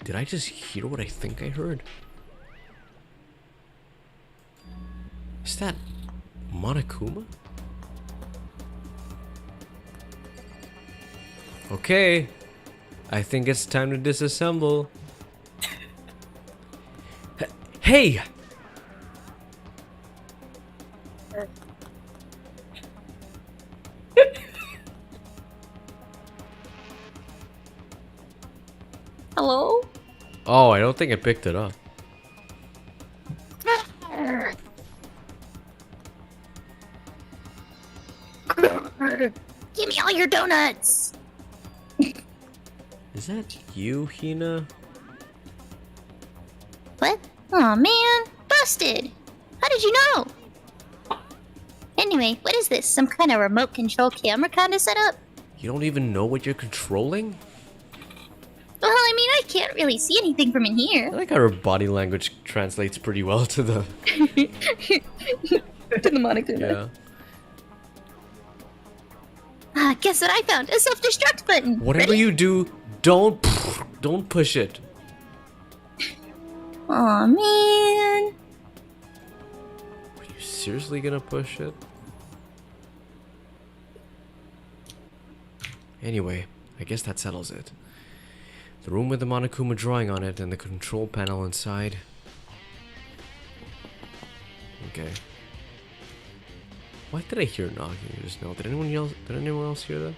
Did I just hear what I think I heard? Is that Monokuma? Okay. I think it's time to disassemble. Hey! Hello? Oh, I don't think I picked it up. Give me all your donuts! Is that you, Hina? What? Aw, man. Busted! How did you know? Anyway, what is this? Some kind of remote control camera kind of setup? You don't even know what you're controlling? Well, I mean, I can't really see anything from in I here. like how her body language translates pretty well to the... To the Monokuma. Yeah. Guess what I found? A self-destruct button. Whatever Ready? you do, don't push it. Aw, man. Are you seriously gonna push it? Anyway, I guess that settles it. The room with the Monokuma drawing on it and the control panel inside. Okay. Why did I hear knocking just now? Did anyone else hear that?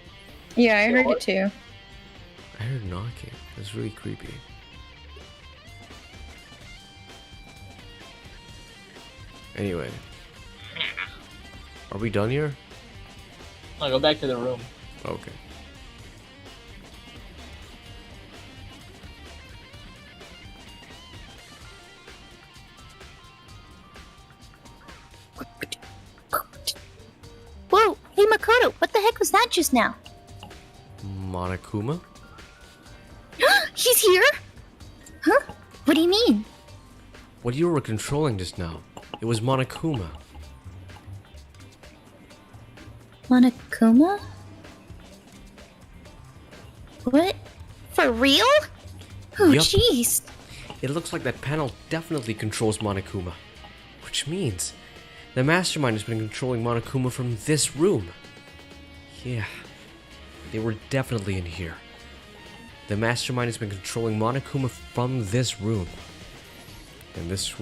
Yeah, I heard it too. I heard knocking. It was really creepy. Anyway. Are we done here? I'll go back to the room. Okay. Whoa, hey Makoto, what the heck was that just now? Monokuma? He's here? Huh? What do you mean? What you were controlling just now. It was Monokuma. Monokuma? What? For real? Oh, Yup. jeez. It looks like that panel definitely controls Monokuma. Which means the mastermind has been controlling Monokuma from this room. Yeah. They were definitely in here. The mastermind has been controlling Monokuma from this room. And this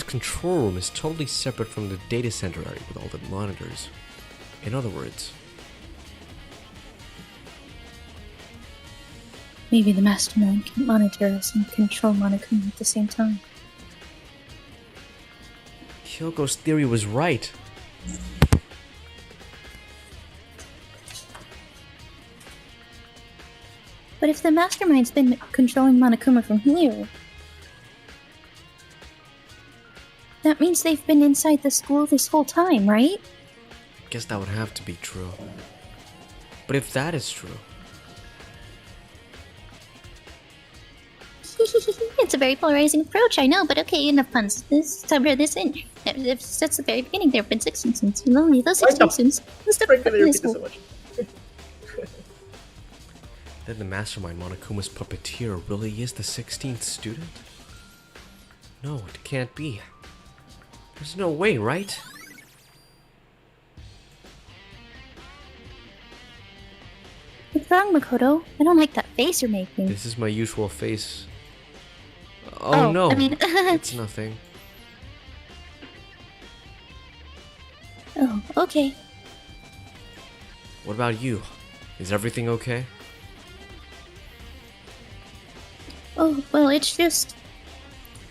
control room is totally separate from the data center area with all the monitors. In other words, Maybe the mastermind can monitor us and control Monokuma at the same time. Kyoko's theory was right. But if the mastermind's been controlling Monokuma from here, that means they've been inside the school this whole time, right? Guess that would have to be true. But if that is true, It's a very polarizing approach, I know, but okay, enough puns. This time for this in. That's the very beginning. There have been 16 Soons. You only those 16 Soons. Who's the Frankly, they in repeat this this so school? much. then the mastermind Monokuma's puppeteer really is the 16th student? No, it can't be. There's no way, right? What's wrong, Makoto? I don't like that face you're making. This is my usual face. Oh no, I mean, it's nothing. oh, okay. What about you? Is everything okay? Oh, well, it's just...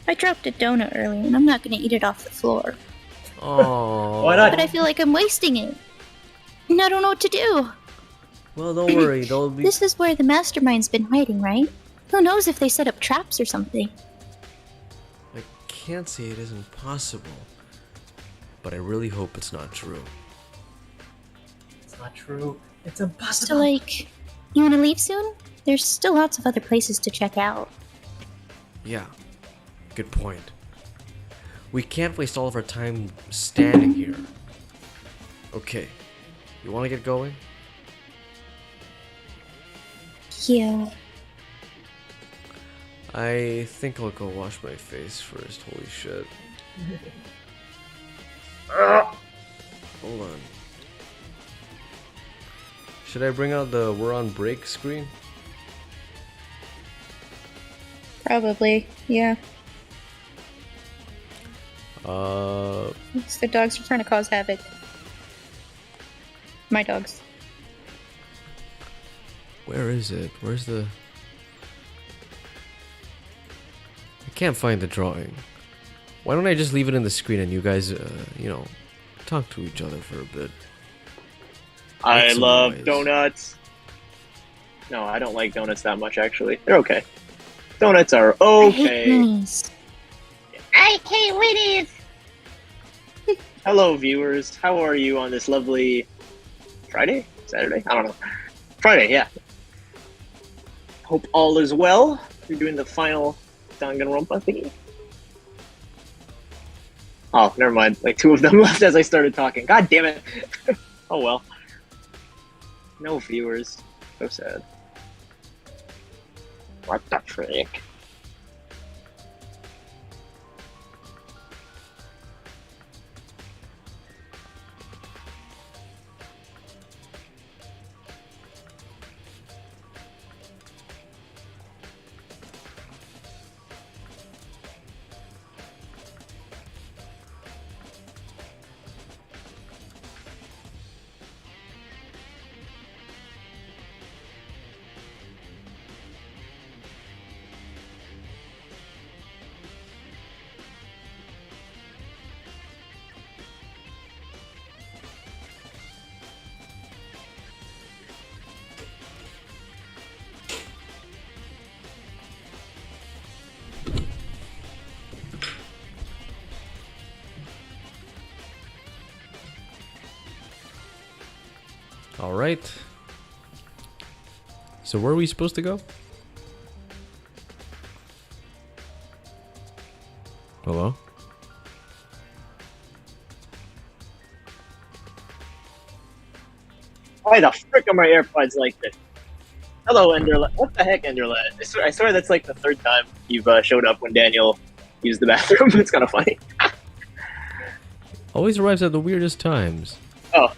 I dropped a donut earlier, and I'm not gonna eat it off the floor. Oh. Why not? But I feel like I'm wasting it. And I don't know what to do. Well, don't worry. They'll be. This is where the mastermind's been hiding, right? Who knows if they set up traps or something. I can't say it isn't possible, but I really hope it's not true. It's not true. It's So, impossible. like, you wanna leave soon? There's still lots of other places to check out. Yeah, good point. We can't waste all of our time standing here. Okay, you want to get going? Yeah. I think I'll go wash my face first. Holy shit. Hold on. Should I bring out the "we're on break" screen? Probably, yeah. The dogs are trying to cause havoc. My dogs. Where is it? Where's the... I can't find the drawing. Why don't I just leave it in the screen and you guys, you know, talk to each other for a bit. I Make some love noise. donuts. No, I don't like donuts that much, actually. They're okay. Donuts are okay. I hate minis. I hate Winnie's! Hello, viewers. How are you on this lovely Friday? Saturday? I don't know. Friday, yeah. Hope all is well. You're doing the final Danganronpa thingy. Oh, never mind. Like, two of them left as I started talking. God damn it. Oh well. No viewers. So sad. What the frick? All right. So where are we supposed to go? Hello? Why the frick are my AirPods like this? Hello, Enderlad. What the heck, Enderlad? I swear that's like the third time you've showed up when Daniel used the bathroom. It's kind of funny. Always arrives at the weirdest times. Oh.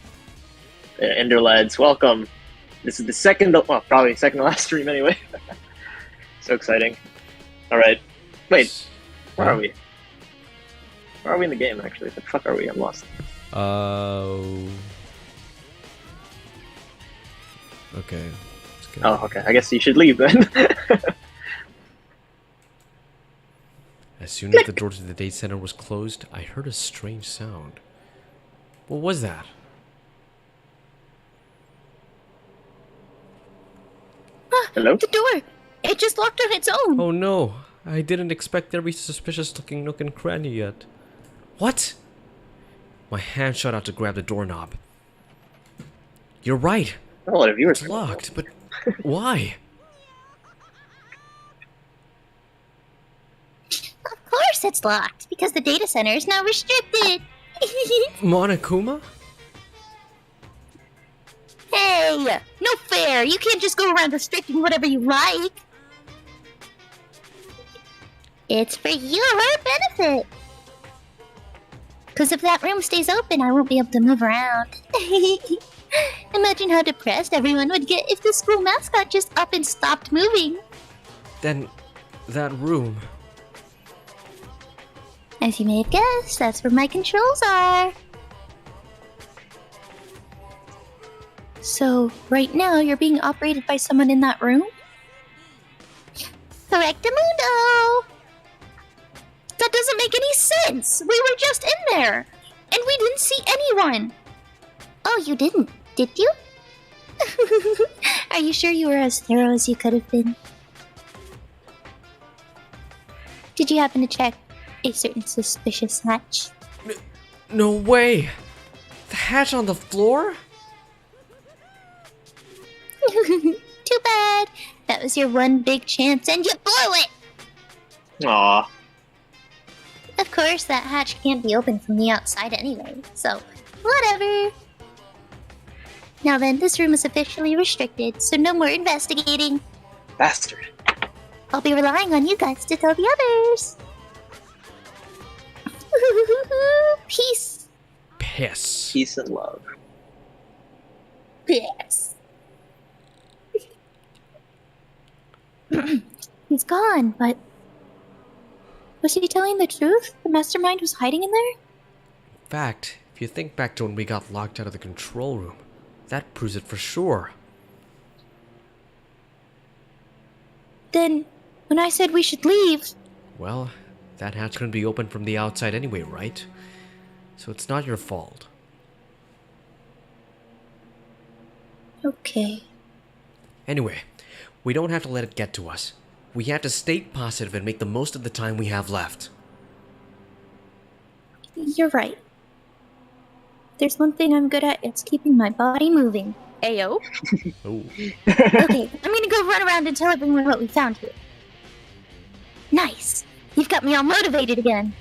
Enderlads, welcome. This is the second, well, probably second to last stream anyway. So exciting. Alright. Wait, where are we? Where are we in the game, actually? Where the fuck are we? I'm lost. Okay. Oh, okay. I guess you should leave then. As soon as the door to the day center was closed, I heard a strange sound. What was that? Hello? The door! It just locked on its own! Oh no, I didn't expect every suspicious looking nook and cranny yet. What? My hand shot out to grab the doorknob. You're right. A lot of viewers. It's locked, but why? Of course it's locked, because the data center is now restricted! Monokuma? Hey! No fair! You can't just go around restricting whatever you like! It's for your benefit! Because if that room stays open, I won't be able to move around. Imagine how depressed everyone would get if the school mascot just up and stopped moving. Then, that room. As you may have guessed, that's where my controls are. So, right now, you're being operated by someone in that room? Correctamundo! That doesn't make any sense! We were just in there! And we didn't see anyone! Oh, you didn't, did you? Are you sure you were as thorough as you could have been? Did you happen to check a certain suspicious hatch? No way! The hatch on the floor? Too bad! That was your one big chance and you blew it! Aw. Of course, that hatch can't be opened from the outside anyway, so whatever. Now then, this room is officially restricted, so no more investigating. Bastard. I'll be relying on you guys to tell the others. Peace. Piss. Peace and love. Yes. He's gone, but was he telling the truth? The mastermind was hiding in there? In fact, if you think back to when we got locked out of the control room, that proves it for sure. Then, when I said we should leave... Well, that hatch couldn't be opened from the outside anyway, right? So it's not your fault. Okay. Anyway, we don't have to let it get to us. We have to stay positive and make the most of the time we have left. You're right. There's one thing I'm good at, it's keeping my body moving. Ayo. Oh. Okay, I'm gonna go run around and tell everyone what we found here. Nice. You've got me all motivated again.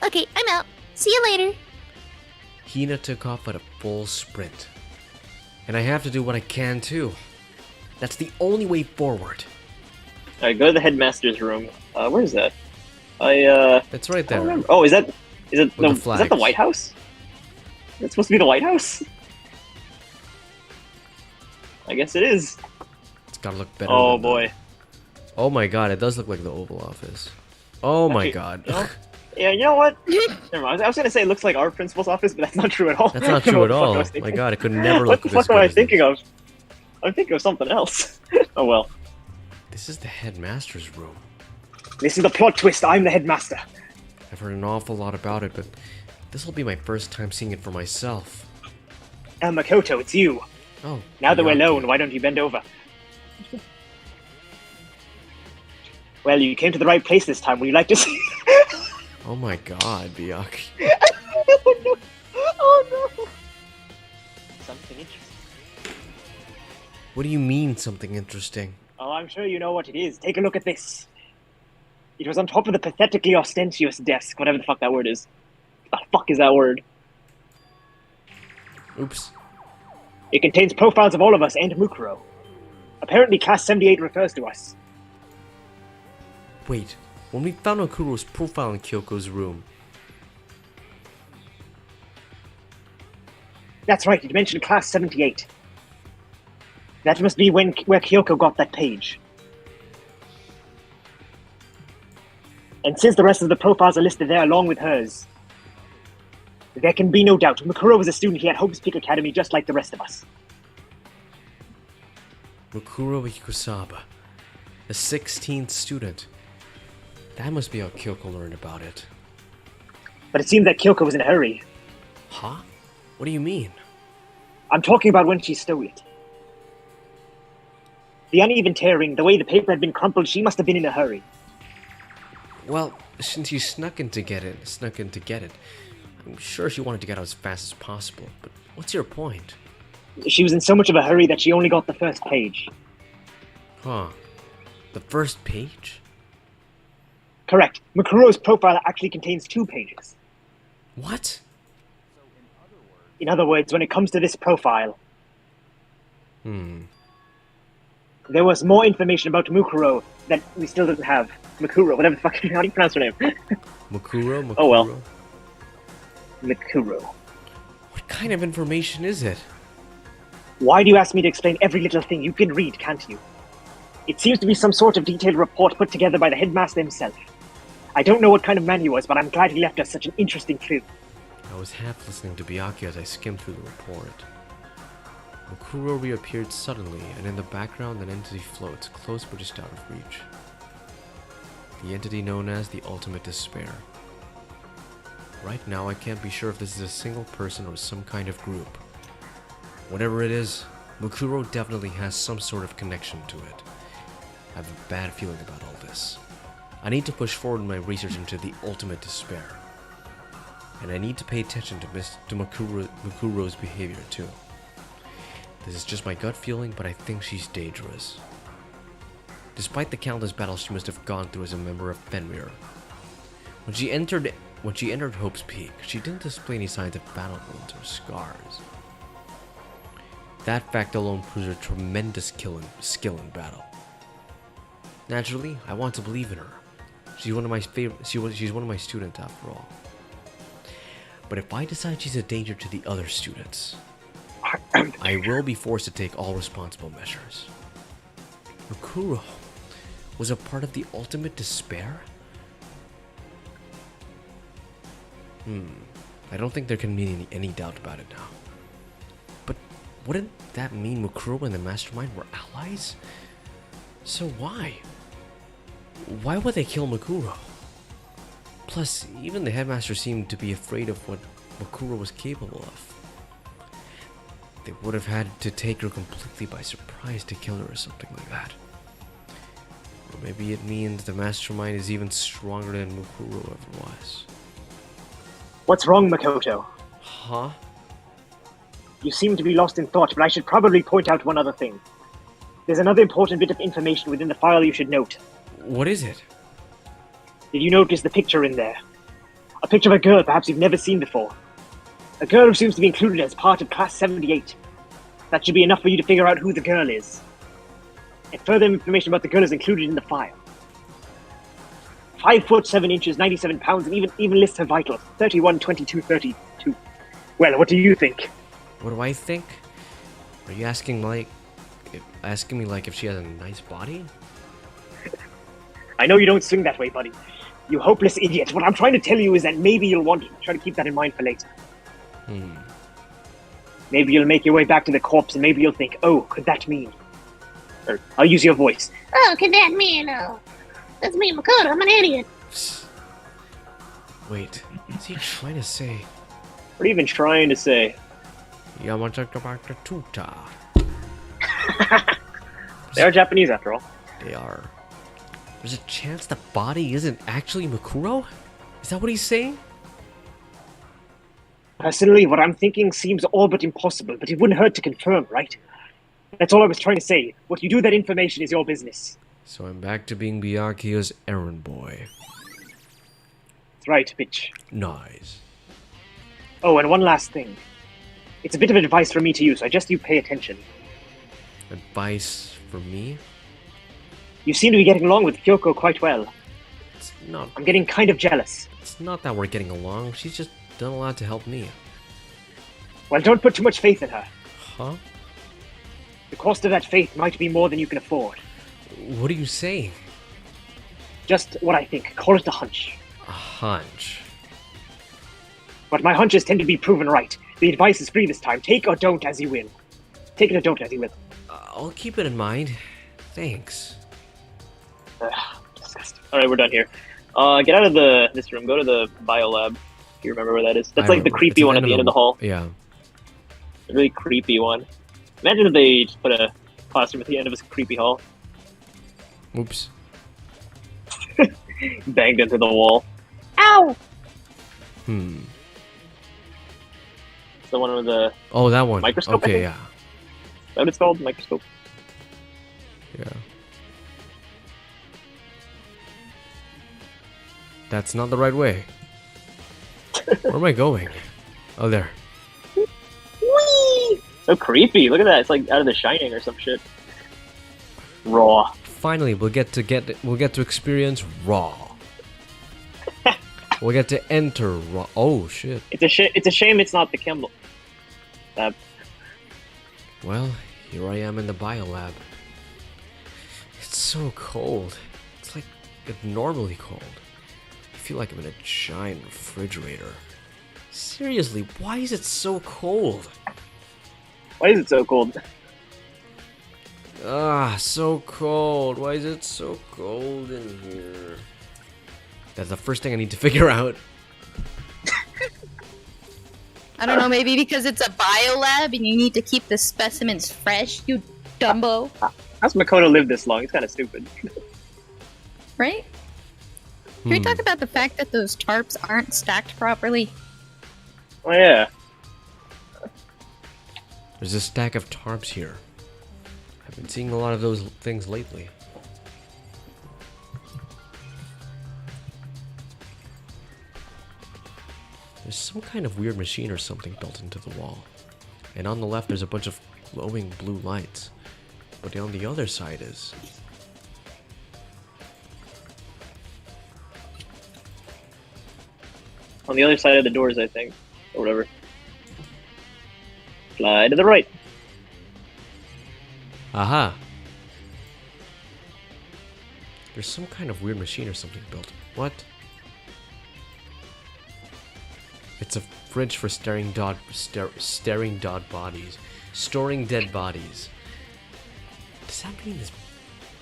Okay, I'm out. See you later. Hina took off at a full sprint. And I have to do what I can too. That's the only way forward. Alright, go to the headmaster's room. Where is that? I It's right don't there. remember. Oh, is that the is that the flags. White House? That's supposed to be the White House? I guess it is. It's gotta look better. Oh than boy. that. Oh my god, it does look like the Oval Office. Oh my Actually, god. you know- Yeah, you know what? Never mind. I was gonna say it looks like our principal's office, but that's not true at all. That's not I don't know true at what the fuck I all. was My thinking. god, it could never What look the this fuck am I good as thinking this. of? I'm thinking of something else. Oh well. This is the headmaster's room. This is the plot twist. I'm the headmaster. I've heard an awful lot about it, but this will be my first time seeing it for myself. Makoto, it's you. Oh. Now that we're Miyake. alone, why don't you bend over? Well, you came to the right place this time. Would you like to see? Oh my god, Byakuya. Oh no! Oh no! Something interesting. What do you mean, something interesting? Oh, I'm sure you know what it is. Take a look at this. It was on top of the pathetically ostentatious desk, whatever the fuck that word is. What the fuck is that word? Oops. It contains profiles of all of us and Mukuro. Apparently, Class 78 refers to us. Wait, when we found Okuro's profile in Kyoko's room, That's right, it mentioned Class 78. That must be where Kyoko got that page. And since the rest of the profiles are listed there along with hers, there can be no doubt Mukuro was a student here at Hope's Peak Academy just like the rest of us. Mukuro Ikusaba, the 16th student. That must be how Kyoko learned about it. But it seemed that Kyoko was in a hurry. Huh? What do you mean? I'm talking about when she stole it. The uneven tearing, the way the paper had been crumpled, she must have been in a hurry. Well, since you snuck in to get it, I'm sure she wanted to get out as fast as possible, but what's your point? She was in so much of a hurry that she only got the first page. Huh. The first page? Correct. Mukuro's profile actually contains 2 pages. What? In other words, when it comes to this profile, there was more information about Mukuro that we still didn't have. Mukuro, whatever the fuck, how do you pronounce her name? Mukuro? Oh well. Mukuro. What kind of information is it? Why do you ask me to explain every little thing? You can read, can't you? It seems to be some sort of detailed report put together by the headmaster himself. I don't know what kind of man he was, but I'm glad he left us such an interesting clue. I was half listening to Byakuya as I skimmed through the report. Mukuro reappeared suddenly, and in the background an entity floats, close but just out of reach. The entity known as the Ultimate Despair. Right now I can't be sure if this is a single person or some kind of group. Whatever it is, Mukuro definitely has some sort of connection to it. I have a bad feeling about all this. I need to push forward my research into the Ultimate Despair. And I need to pay attention to Mukuro's behavior too. This is just my gut feeling, but I think she's dangerous. Despite the countless battles she must have gone through as a member of Fenrir, when she entered Hope's Peak, she didn't display any signs of battle wounds or scars. That fact alone proves her tremendous skill in battle. Naturally, I want to believe in her. She's one of my she's one of my students after all. But if I decide she's a danger to the other students, I will be forced to take all responsible measures. Mukuro was a part of the Ultimate Despair? I don't think there can be any doubt about it now. But wouldn't that mean Mukuro and the Mastermind were allies? So why? Why would they kill Mukuro? Plus, even the headmaster seemed to be afraid of what Mukuro was capable of. They would have had to take her completely by surprise to kill her or something like that. Or maybe it means the Mastermind is even stronger than Mukuro ever was. What's wrong, Makoto? Huh? You seem to be lost in thought, but I should probably point out one other thing. There's another important bit of information within the file you should note. What is it? Did you notice the picture in there? A picture of a girl perhaps you've never seen before. A girl who seems to be included as part of Class 78. That should be enough for you to figure out who the girl is. And further information about the girl is included in the file. 5 foot 7 inches, 97 pounds, and even lists her vitals. 31, 22, 32. Well, what do you think? What do I think? Are you asking me like if she has a nice body? I know you don't swing that way, buddy. You hopeless idiot. What I'm trying to tell you is that maybe you'll want to try to keep that in mind for later. Maybe you'll make your way back to the corpse and maybe you'll think, oh, could that mean? Or I'll use your voice. Oh, could that mean? Oh, that's me, Makoto. I'm an idiot. Wait, what's he trying to say? What are you even trying to say? Yamazaki Tuta. They are Japanese after all. They are. There's a chance the body isn't actually Makuro? Is that what he's saying? Personally, what I'm thinking seems all but impossible, but it wouldn't hurt to confirm, right? That's all I was trying to say. What you do with that information is your business. So I'm back to being Byakuya's errand boy. That's right, bitch. Nice. Oh, and one last thing. It's a bit of advice from me to you, so I just you pay attention. Advice for me? You seem to be getting along with Kyoko quite well. It's not. I'm getting kind of jealous. It's not that we're getting along. She's just done a lot to help me. Well, don't put too much faith in her. Huh? The cost of that faith might be more than you can afford. What are you saying? Just what I think. Call it a hunch. A hunch. But my hunches tend to be proven right. The advice is free this time. Take or don't as you will. Take it or don't as you will. I'll keep it in mind. Thanks. Disgusting. Alright, we're done here. Get out of this room. Go to the bio lab. If you remember where that is. That's like the creepy one at the end of the hall. Yeah. The really creepy one. Imagine if they just put a classroom at the end of this creepy hall. Oops. Banged into the wall. Ow! Hmm. It's the one with the Oh, that one. microscope. Okay, Is yeah. that what it's called? Microscope. Yeah. That's not the right way. Where am I going? Oh, there. Whee! So creepy. Look at that. It's like out of The Shining or some shit. Raw. Finally, we'll get to experience Raw. We'll get to enter Raw. Oh shit. It's a shame it's not the Kimball. Well, here I am in the biolab. It's so cold. It's like abnormally cold. I feel like I'm in a giant refrigerator. Seriously, why is it so cold? Why is it so cold? Ah, so cold. Why is it so cold in here? That's the first thing I need to figure out. I don't know, maybe because it's a biolab and you need to keep the specimens fresh, you dumbo. How's Makoto lived this long? It's kind of stupid. Right? Can we talk about the fact that those tarps aren't stacked properly? Oh yeah. There's a stack of tarps here. I've been seeing a lot of those things lately. There's some kind of weird machine or something built into the wall. And on the left there's a bunch of glowing blue lights. But on the other side is... On the other side of the doors, I think. Or whatever. Fly to the right. Aha! There's some kind of weird machine or something built. What? It's a fridge for staring dead bodies. Storing dead bodies. Does that mean this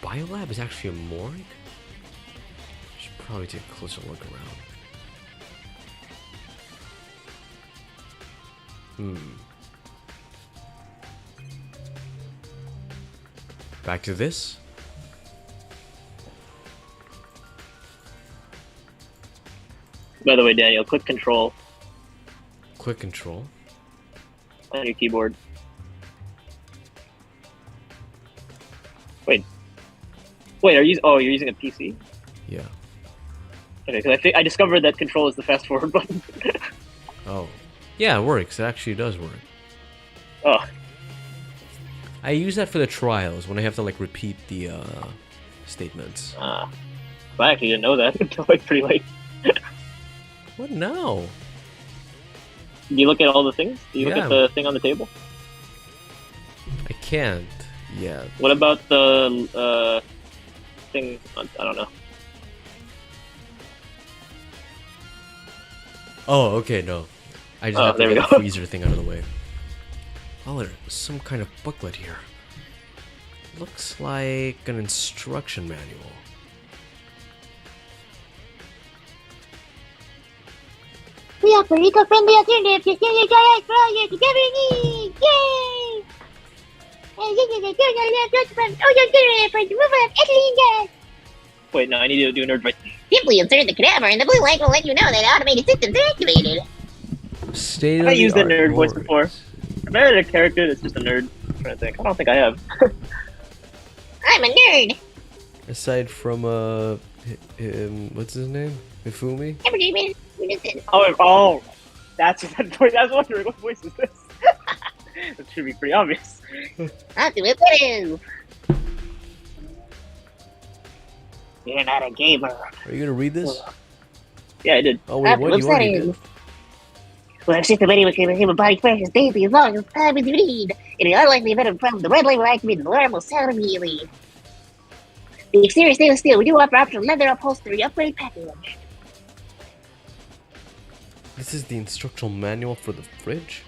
biolab is actually a morgue? I should probably take a closer look around. Back to this. By the way, Daniel, click Control Quick control. on your keyboard. Wait, are you? Oh, you're using a PC. Yeah. Okay, because I discovered that Control is the fast forward button. Oh. Yeah, it works. It actually does work. Oh, I use that for the trials when I have to like repeat the statements. I actually didn't know that until like pretty late. What now? Do you look at all the things? Do you look Yeah. at the thing on the table? I can't yet. What about the thing? I don't know. Oh, okay, no. I just Oh, have to there we get the go. freezer thing out of the way. Oh, there's some kind of booklet here. Looks like an instruction manual. We offer eco-friendly alternatives to standard dry ice for all your discovery needs! Yay! And this is a good from ozone generator for the removal of ethylene gas! Wait, no, I need to do a nerd voice. Simply insert the cadaver and the blue light will let you know that automated systems are activated. State Have I used that nerd voice before? Have I had a character that's just a nerd? I'm trying to think. I don't think I have. I'm a nerd! Aside from what's his name? Hifumi? Oh, that's that voice. I was wondering what voice is this. That should be pretty obvious. I'll do it better. You're not a gamer. Are you gonna read this? Yeah, I did. Oh wait, what? You already did? Well, if the many with human body pressures daily as long as time is need. In an unlikely event of a problem, the red light will activate the alarm will sound immediately. The exterior is stainless steel. We do offer optional leather upholstery upgrade package. This is the instructional manual for the fridge?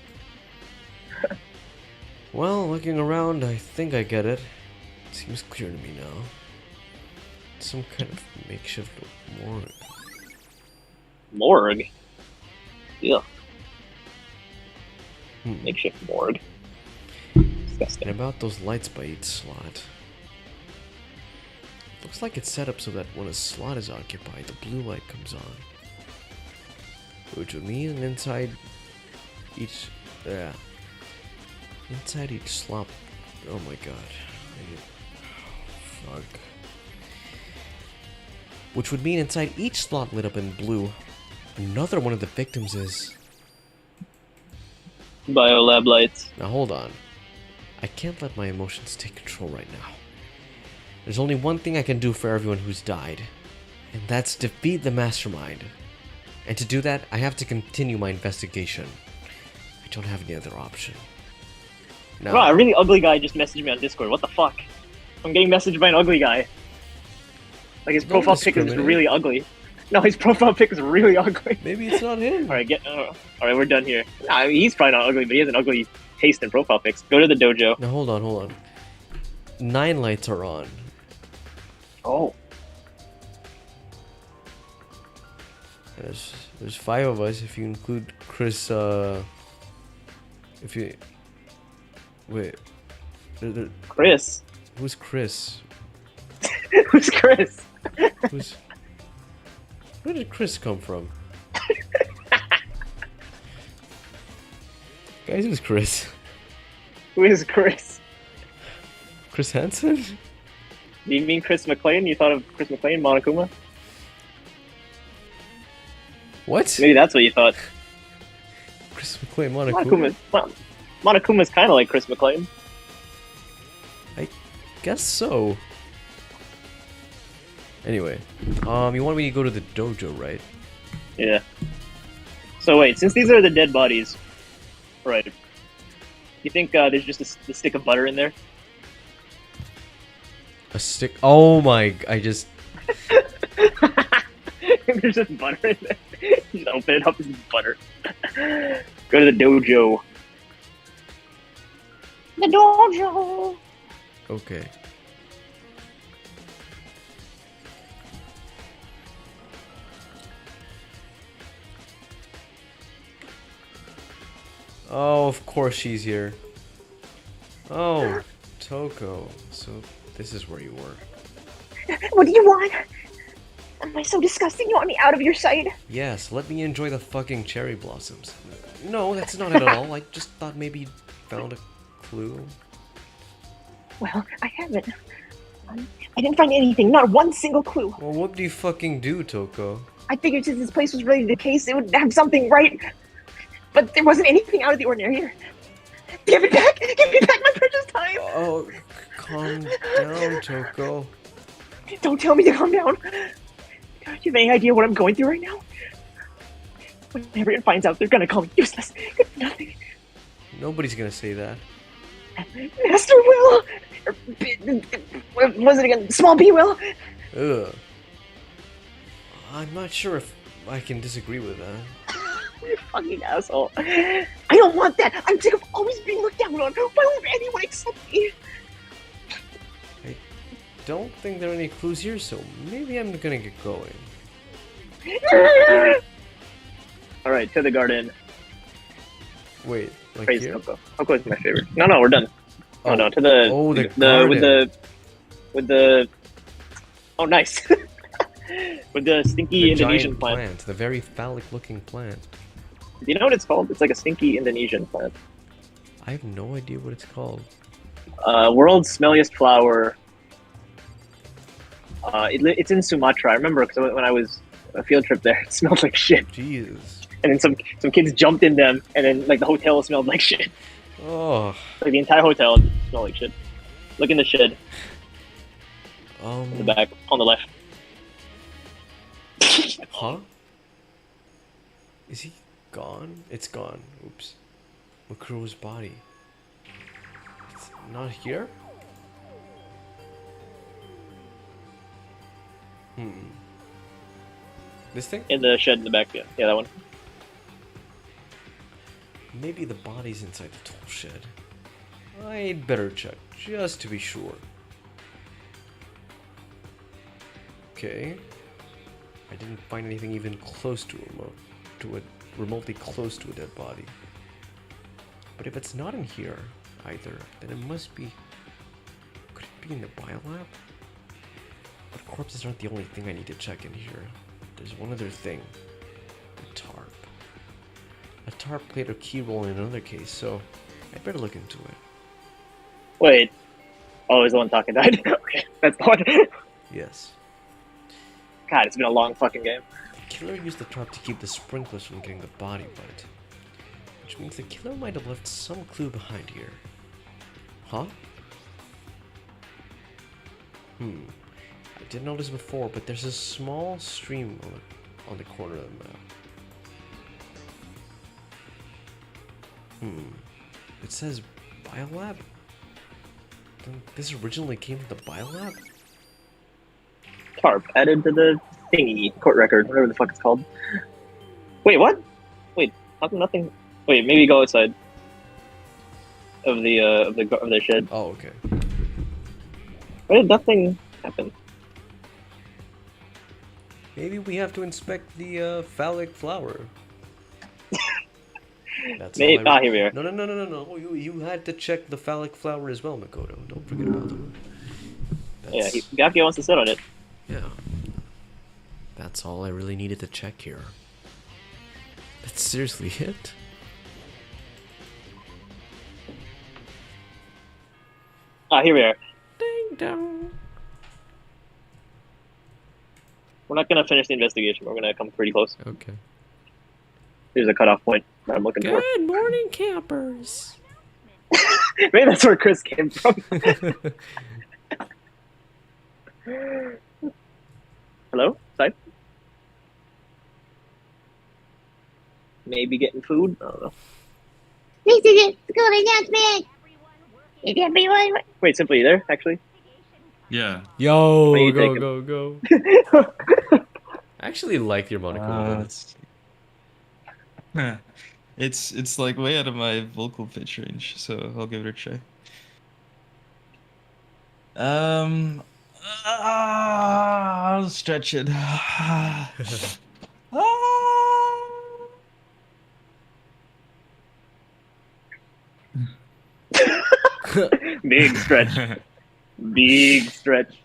Well, looking around, I think I get it. Seems clear to me now. Some kind of makeshift morgue. Morgue? Yeah. Hmm. Makeshift morgue. And Disgusting. about those lights by each slot. Looks like it's set up so that when a slot is occupied, the blue light comes on. Which would mean inside each... inside each slot... Oh my god. Fuck. Which would mean inside each slot lit up in blue, another one of the victims is... Biolab lights. Now hold on. I can't let my emotions take control right now. There's only one thing I can do for everyone who's died, and that's defeat the mastermind. And to do that, I have to continue my investigation. I don't have any other option. Now, Wow, a really ugly guy just messaged me on Discord. What the fuck? I'm getting messaged by an ugly guy. Like his Don't profile pic is discriminate. really ugly. No, his profile pic is really ugly. maybe it's not him. Alright, alright, we're done here. Nah, I mean, he's probably not ugly, but he has an ugly taste in profile pics. Go to the dojo. Now hold on. 9 lights are on. Oh. There's 5 of us if you include Chris. If you wait, Chris. who's Chris? Who's Chris? Who's where did Chris come from? Guys, who's Chris? Who is Chris? Chris Hansen? Do you mean Chris McLean? You thought of Chris McLean, Monokuma? What? Maybe that's what you thought. Chris McLean Monokuma? Monokuma's kind of like Chris McLean. Guess so. Anyway, you want me to go to the dojo, right? Yeah. So wait, since these are the dead bodies, right? You think there's just a stick of butter in there? A stick? Oh my! I just There's just butter in there. You just open it up, it's butter. Go to the dojo. The dojo! okay. Oh, of course she's here. Oh, Toko. So this is where you were. What do you want? Am I so disgusting? You want me out of your sight? Yes, let me enjoy the fucking cherry blossoms. No, that's not it at all. I just thought maybe you found a clue. Well, I haven't. I didn't find anything, not one single clue. Well, what do you fucking do, Toko? I figured since this place was really the case, it would have something right. But there wasn't anything out of the ordinary here. Give it back! Give me back my precious time! Oh, calm down, Toko. Don't tell me to calm down. Don't you have any idea what I'm going through right now? When everyone finds out, they're gonna call me useless. Good for nothing. Nobody's gonna say that. Master will! Or, what was it again? Small B will? Ugh. I'm not sure if I can disagree with that. You fucking asshole. I don't want that! I'm sick of always being looked down on! Why won't anyone accept me? Don't think there are any clues here, so maybe I'm gonna get going. Alright, to the garden. Wait, like Praise here? Coco. Coco is my favorite. No, we're done. Oh, no, to the... Oh, the garden. With the... Oh, nice. With the stinky The Indonesian giant plant. The very phallic-looking plant. Do you know what it's called? It's like a stinky Indonesian plant. I have no idea what it's called. World's smelliest flower. It's in Sumatra. I remember because when I was a field trip there, it smelled like shit. Jesus. And then some kids jumped in them, and then like the hotel smelled like shit. Oh. Like the entire hotel smelled like shit. Look in the shed. In the back, on the left. Huh? Is he gone? It's gone. Oops. Makuro's body. It's not here? This thing? In the shed in the back, yeah. Yeah, that one. Maybe the body's inside the tool shed. I'd better check, just to be sure. Okay. I didn't find anything even close to remotely close to a dead body. But if it's not in here either, then it must be... Could it be in the biolab? But corpses aren't the only thing I need to check in here. There's one other thing. The tarp. A tarp played a key role in another case, so I'd better look into it. Wait. Oh, is the one talking died? Okay, that's the one. Yes. God, it's been a long fucking game. The killer used the tarp to keep the sprinklers from getting the body wet. Which means the killer might have left some clue behind here. Huh? I did notice before, but there's a small stream on the corner of the map. It says biolab? Then this originally came from the biolab? Tarp added to the thingy, court record, whatever the fuck it's called. Wait, what? Wait, how come nothing? Wait, maybe go outside of the shed. Oh, okay. Why did nothing happen? Maybe we have to inspect the phallic flower. That's Maybe. all Here we are. No. You had to check the phallic flower as well, Makoto. Don't forget about it. Yeah, Gakio wants to sit on it. Yeah. That's all I really needed to check here. That's seriously it? Here we are. Ding dong. We're not gonna finish the investigation. We're gonna come pretty close. Okay. Here's a cutoff point that I'm looking for. Good morning, campers. Maybe that's where Chris came from. Hello? Sythe? Maybe getting food? I don't know. This is a school announcement. Is everyone? Wait, Simply, you there, actually? Yeah. Yo, What are you go. I actually like your Monokuma. It's like way out of my vocal pitch range, so I'll give it a try. I'll stretch it. Big stretch. Big stretch.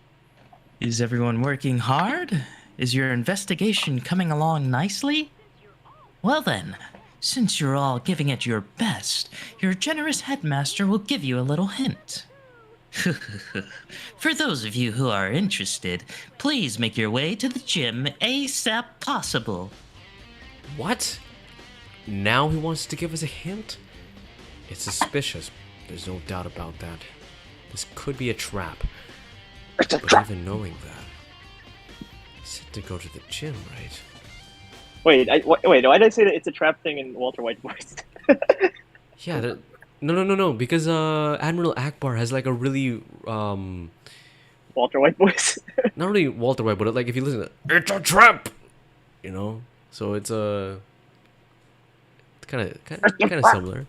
Is everyone working hard? Is your investigation coming along nicely? Well then, since you're all giving it your best, your generous headmaster will give you a little hint. For those of you who are interested, please make your way to the gym ASAP possible. What? Now he wants to give us a hint? It's suspicious. There's no doubt about that. This could be a trap. It's a But trap. even knowing that, he said to go to the gym, right? Wait, wait. Why did I say that it's a trap thing in Walter White's voice? Yeah, no. Because Admiral Akbar has like a really Walter White voice. not really Walter White, but like if you listen to it's a trap, you know. So it's a kind of similar.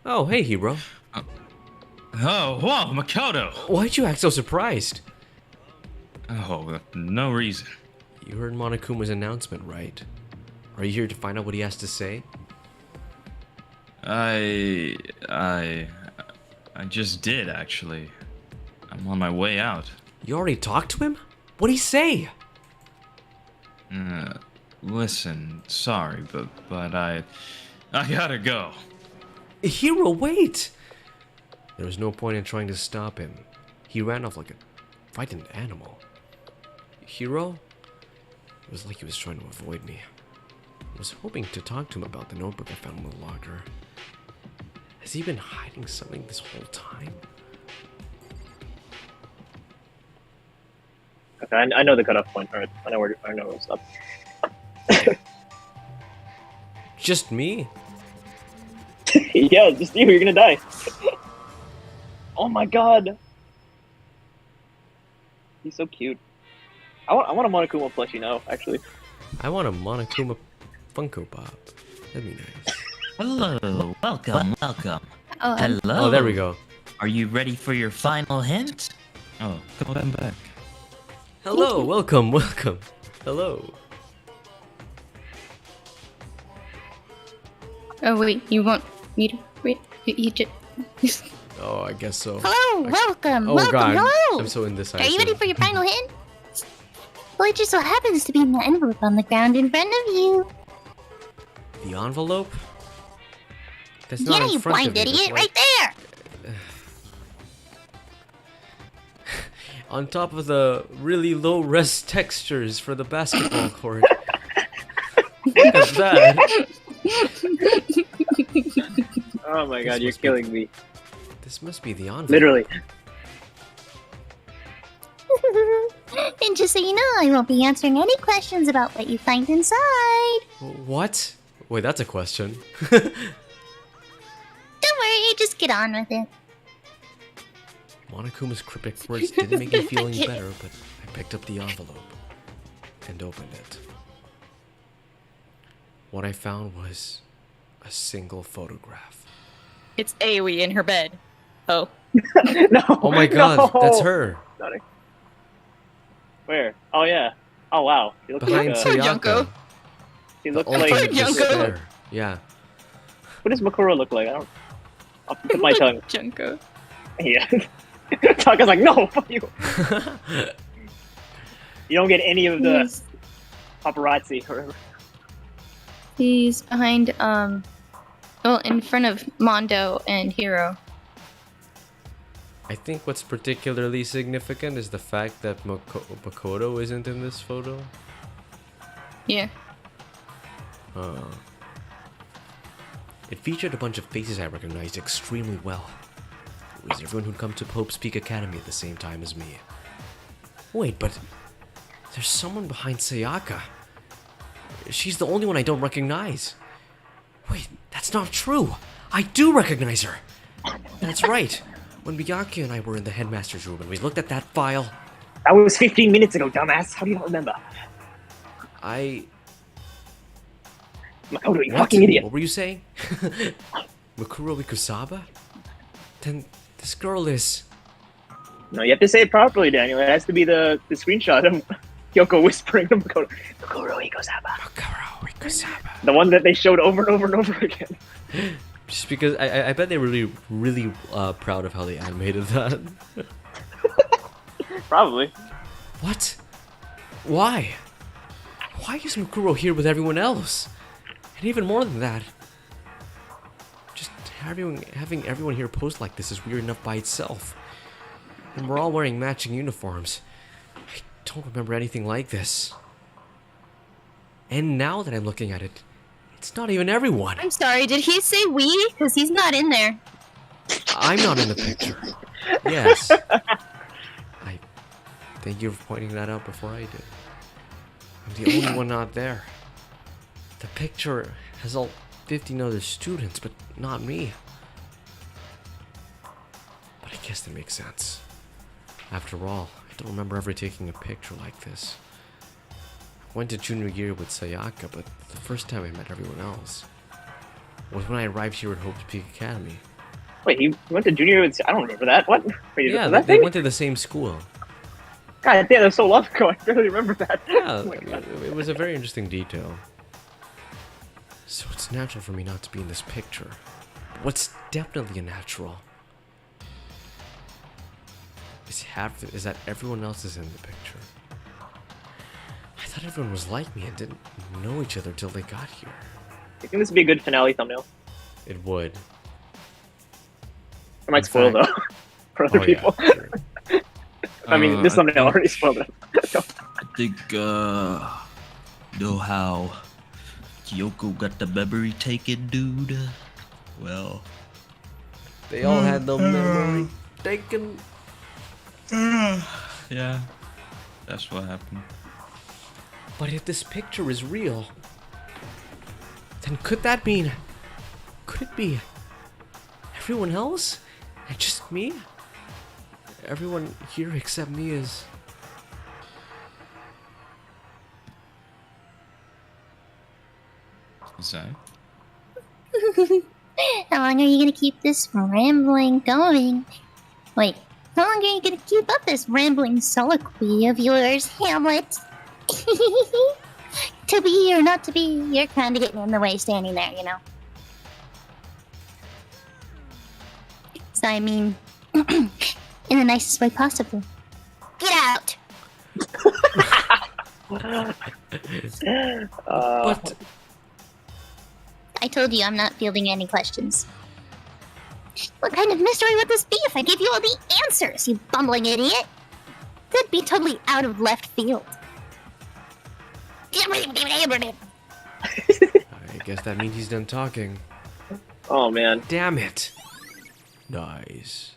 Oh, hey, Hero. Oh, whoa, Makoto! Why'd you act so surprised? Oh, no reason. You heard Monokuma's announcement, right? Are you here to find out what he has to say? I just did, actually. I'm on my way out. You already talked to him? What'd he say? Listen, sorry, but I gotta go. Hero, wait! There was no point in trying to stop him. He ran off like a frightened animal. Hero? It was like he was trying to avoid me. I was hoping to talk to him about the notebook I found in the locker. Has he been hiding something this whole time? Okay, I know the cutoff point. Alright, I know where to stop. Just me? Yeah, just you. You're gonna die. Oh my god. He's so cute. I want a Monokuma plushie now, actually. I want a Monokuma Funko Pop. That'd be nice. Hello, welcome. Oh, Hello. Oh, there we go. Are you ready for your final hint? Oh, come back. Hello, welcome. Hello. Oh wait, you want me to wait? You just. Oh, I guess so. hello, welcome, Oh welcome, god, hello. I'm so indecisive. Are you ready for your final hint? Well, it just so happens to be in the envelope on the ground in front of you. The envelope? That's Yeah, not in you front of blind me, that's idiot, like right there. on top of the really low res textures for the basketball court. Look at that. Oh my god, This you're must be- killing me. This must be the envelope. Literally. And just so you know, I won't be answering any questions about what you find inside. What? Wait, that's a question. Don't worry, just get on with it. Monokuma's cryptic words didn't make me feel any better, but I picked up the envelope and opened it. What I found was a single photograph. It's Aoi in her bed. Oh. No. Oh my god, no. that's her. Sorry. Where? Oh yeah. Oh wow. She looks Behind like Poor Sayaka. Junko. she looks Ultimate like. Junko. despair. Yeah. What does Makura look like? I don't. I'll put my tongue. Junko. Yeah. Taka's like, no, fuck you. You don't get any of the He's, paparazzi or whatever. he's behind well, in front of Mondo and Hiro. I think what's particularly significant is the fact that Makoto isn't in this photo. Yeah. It featured a bunch of faces I recognized extremely well. It was everyone who'd come to Hope's Peak Academy at the same time as me. Wait, but there's someone behind Sayaka. She's the only one I don't recognize. Wait, that's not true. I do recognize her. That's right. When Miyake and I were in the headmaster's room and we looked at that file, That was 15 minutes ago, dumbass. How do you not remember? Makoto, you What? fucking idiot. What were you saying? Makuro Ikusaba? Then this girl is... No, you have to say it properly, Daniel. It has to be the screenshot of Kyoko whispering to Makoto. Makuro Ikozaba. Makuro Ikusaba. The one that they showed over and over and over again. Just because I bet they're really proud of how they animated that. Probably. What? Why? Why is Mukuro here with everyone else? And even more than that, just having everyone here pose like this is weird enough by itself. And we're all wearing matching uniforms. I don't remember anything like this. And now that I'm looking at it, It's not even everyone. I'm sorry, did he say we? Because he's not in there. I'm not in the picture. Yes. I thank you for pointing that out before I did. I'm the only one not there. The picture has all 15 other students, but not me. But I guess that makes sense. After all, I don't remember ever taking a picture like this. I went to junior year with Sayaka, but the first time I met everyone else was when I arrived here at Hope's Peak Academy. Wait, he went to junior with... I don't remember that. What? Wait, Yeah, was that they thing? went to the same school. God damn, that was so long ago. I barely remember that. Yeah, Oh my God. it was a very interesting detail. So it's natural for me not to be in this picture. But what's definitely unnatural is that everyone else is in the picture. I thought everyone was like me and didn't know each other till they got here. You think this would be a good finale thumbnail? It would. It might In spoil, fact- though, for other Oh, people. yeah, sure. I mean, this thumbnail already spoiled it. I think, know how Kyoko got the memory taken, dude? Well, They all had the memory taken. yeah, that's what happened. But if this picture is real, then could that mean... Could it be everyone else? And just me? Everyone here except me is... Is that? How long are you gonna keep this rambling going? Wait, how long are you gonna keep up this rambling soliloquy of yours, Hamlet? To be or not to be, you're kinda getting in the way standing there, you know? So I mean, in the nicest way possible. Get out! But... I told you I'm not fielding any questions. What kind of mystery would this be if I gave you all the answers, you bumbling idiot? That'd be totally out of left field. I guess that means he's done talking. Oh, man. Damn it. Nice.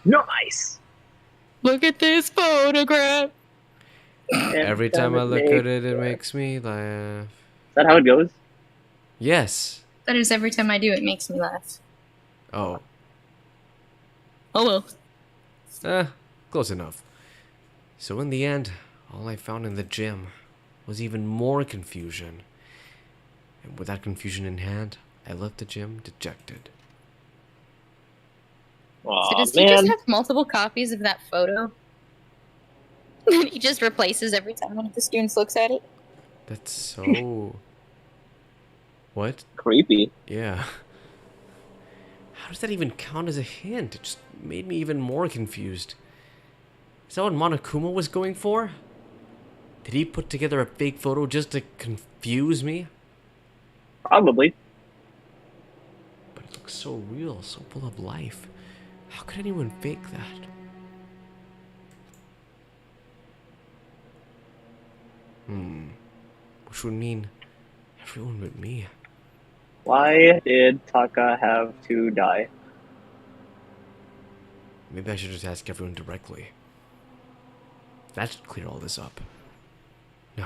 Nice! Look at this photograph. Every time I look at it, it makes me laugh. Is that how it goes? Yes. That is every time I do it makes me laugh. Oh. Oh well. Close enough. So in the end, all I found in the gym was even more confusion. And with that confusion in hand, I left the gym dejected. Aw, So does man. he just have multiple copies of that photo? That he just replaces every time one of the students looks at it? That's so... What? Creepy. Yeah. How does that even count as a hint? It just made me even more confused. Is that what Monokuma was going for? Did he put together a fake photo just to confuse me? Probably. But it looks so real, so full of life. How could anyone fake that? Which would mean everyone but me. Why did Taka have to die? Maybe I should just ask everyone directly. That should clear all this up. No.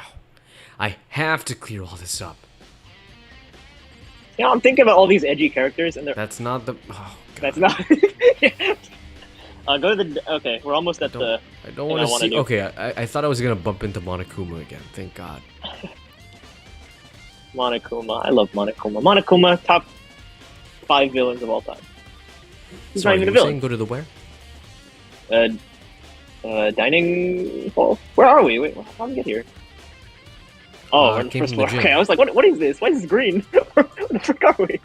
I have to clear all this up. You know, I'm thinking about all these edgy characters, and they're... That's not the... Oh, God. That's not... Go to the... Okay, we're almost at the... I don't thing want to wanna see... do. Okay, I thought I was going to bump into Monokuma again. Thank God. Monokuma. I love Monokuma. Monokuma, top 5 villains of all time. He's Sorry, not even a you were villain. saying go to the where? Dining hall? Where are we? Wait, how did we get here? Oh, we're in the came first from the floor. gym. Okay, I was like, what is this? Why is this green? Where the frick are we?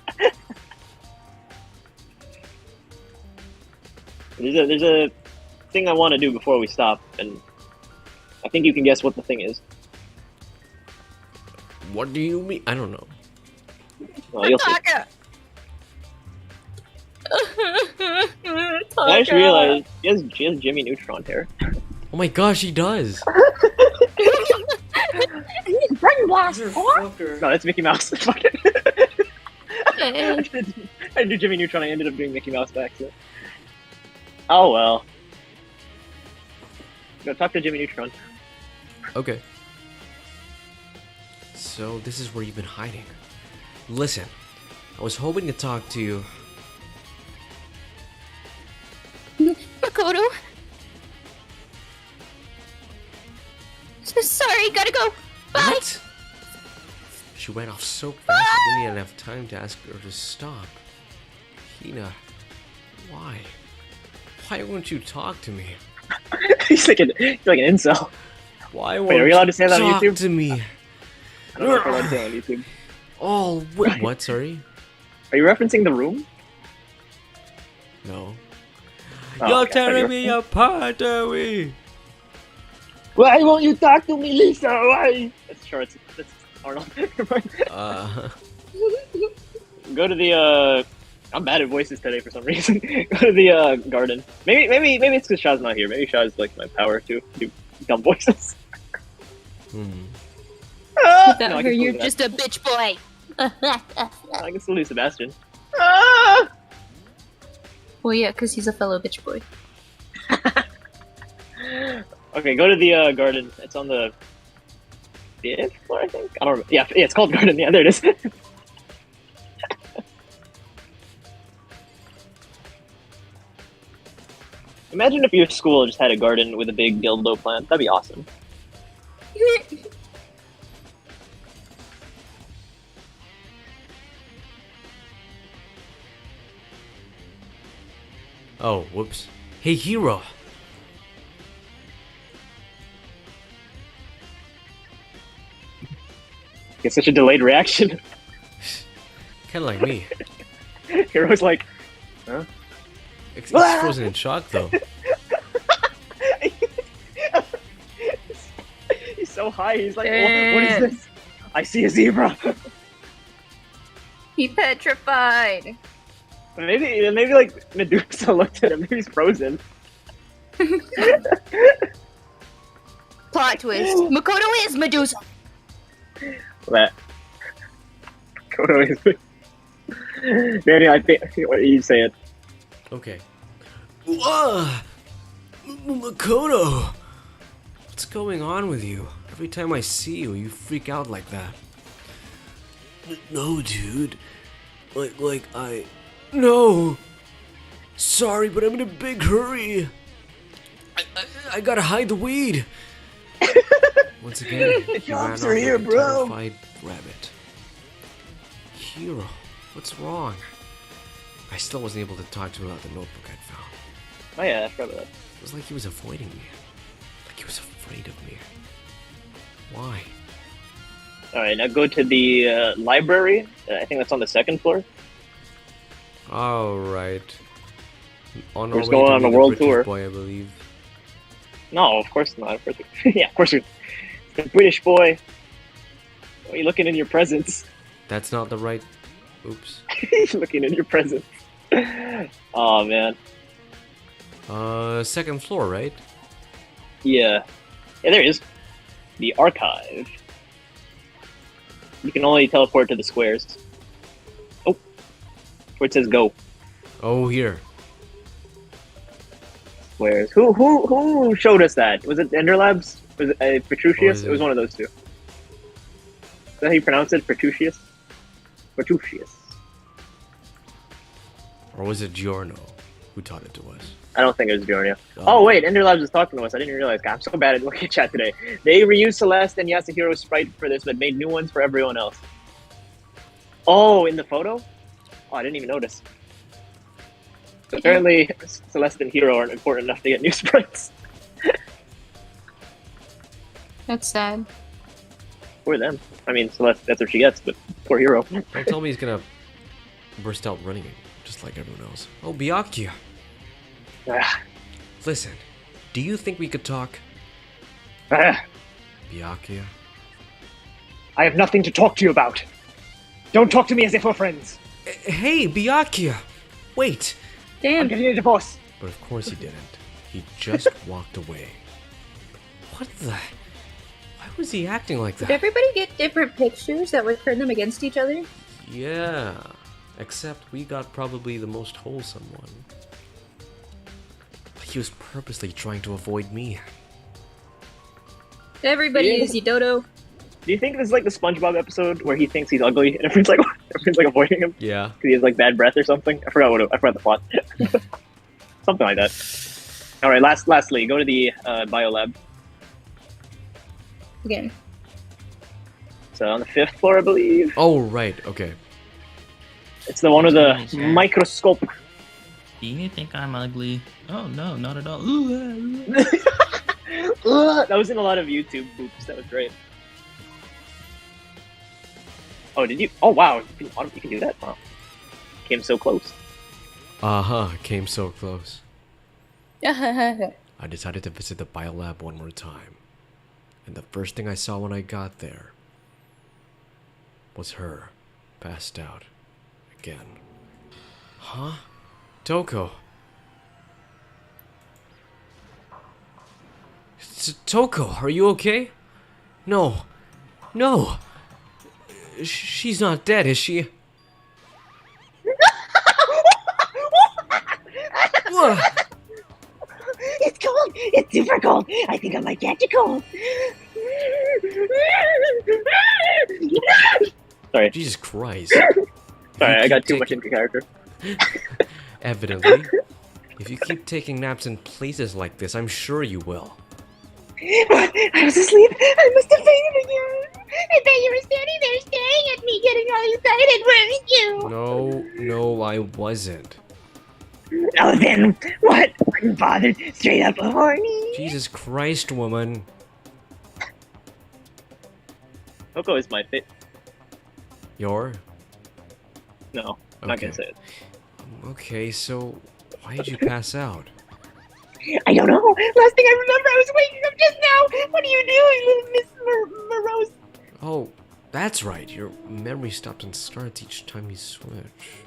there's a thing I want to do before we stop, and I think you can guess what the thing is. What do you mean? I don't know. Well, you'll see. Taka! I just realized she has Jimmy Neutron hair. Oh my gosh, he does! Brainwash! No, that's Mickey Mouse. Fuck it. I did Jimmy Neutron. I ended up doing Mickey Mouse by accident. Oh well. Go talk to Jimmy Neutron. Okay. So this is where you've been hiding. Listen, I was hoping to talk to you. Makoto. Sorry, gotta go. Bye. What? She went off so fast I didn't even have time to ask her to stop. Hina, why? Why won't you talk to me? he's like an incel. Why won't Wait, are we allowed to say that on talk YouTube? to me? I don't know if we're allowed to say that on YouTube. Oh, wait, what? Sorry? Are you referencing The Room? No. Oh, You're okay, tearing me apart, are we? Why won't you talk to me, Lisa? Why? That's sure. That's Arnold. Go to the. I'm bad at voices today for some reason. Go to the garden. Maybe it's because Shaw's not here. Maybe Shaw's like my power to do dumb voices. Without No, I her, can you're still do just a bitch boy. that. I can still do Sebastian. Well, yeah, because he's a fellow bitch boy. Okay, go to the garden. It's on the 5th floor, I think. I don't remember. Yeah, it's called garden. Yeah, there it is. Imagine if your school just had a garden with a big dildo plant. That'd be awesome. Oh, whoops. Hey, Hero. It's such a delayed reaction. Kinda like me. Hero's like, huh? It's frozen in shock, though. He's so high. He's like, what is this? I see a zebra. He petrified. Maybe like Medusa looked at him. Maybe he's frozen. Plot twist. Makoto is Medusa. That. Kodo is. Daniel, I think. What do you say it? Okay. Whoa! Makoto! What's going on with you? Every time I see you, you freak out like that. No, dude. No! Sorry, but I'm in a big hurry. I gotta hide the weed. Once again, the cops are here, bro. Terrified rabbit. Hero, what's wrong? I still wasn't able to talk to him about the notebook I'd found. Oh yeah, I forgot about that. It was like he was avoiding me. Like he was afraid of me. Why? Alright, now go to the library. I think that's on the 2nd floor. Alright. On We're our just way going to on a meet the world British tour. boy, I believe. No, of course not. Of course yeah, of course you're the British boy. Why are you looking in your presents? That's not the right... Oops. Looking in your presents. Oh man. 2nd floor, right? Yeah. Yeah, there it is. The archive. You can only teleport to the squares. Oh. Where it says go. Oh, here. Squares. Who showed us that? Was it Ender Labs? Was it Petruchius? Was It was it? one of those two. Is that how you pronounce it? Petruchius? Petruchius. Or was it Giorno who taught it to us? I don't think it was Giorno. Oh wait, Ender Labs was talking to us. I didn't realize. God, I'm so bad at looking at chat today. They reused Celeste and Yasuhiro's sprite for this, but made new ones for everyone else. Oh, in the photo? Oh, I didn't even notice. Apparently, Celeste and Hero aren't important enough to get new sprites. That's sad. Poor them. I mean, Celeste, that's what she gets, but poor Hero. Don't tell me he's gonna burst out running, just like everyone else. Oh, Byakuya. Ah, Listen, do you think we could talk? ah. Byakuya? I have nothing to talk to you about. Don't talk to me as if we're friends. Hey, Byakuya! Wait! I'm Damn. getting a divorce. But of course he didn't. He just walked away. What the? Why was he acting like Did that? everybody get different pictures that would turn them against each other? Yeah. Except we got probably the most wholesome one. He was purposely trying to avoid me. Everybody Yeah. is, you dodo. Do you think this is like the SpongeBob episode where he thinks he's ugly and everyone's like avoiding him Yeah. because he has like bad breath or something? I forgot the plot. Something like that. All right, lastly, go to the biolab. Again. So on the 5th floor, I believe. Oh, right. Okay. It's the one with the Nice, yeah. microscope. Do you think I'm ugly? Oh no, not at all. Ooh, ah, ooh. Ugh, that was in a lot of YouTube boops. That was great. Oh, did you? Oh, wow. You can do that? Wow. Came so close. Came so close. I decided to visit the biolab one more time. And the first thing I saw when I got there was her, passed out. Again. Huh? Toko. Toko, are you okay? No. No. She's not dead, is she? What? It's cold. It's super cold. I think I might catch a cold. Sorry. Jesus Christ. Sorry, I got too keep much into character. Evidently. If you keep taking naps in places like this, I'm sure you will. I was asleep. I must have fainted again. I bet you were standing there staring at me, getting all excited, weren't you? No, I wasn't. Oh, then what? Weren't bothered. Straight up horny. Jesus Christ, woman. Toko is my fit. Your? No, I'm not Okay. gonna say it. Okay, so why did you pass out? I don't know. Last thing I remember, I was waking up just now. What are you doing, Miss Morose? Oh, that's right. Your memory stops and starts each time you switch.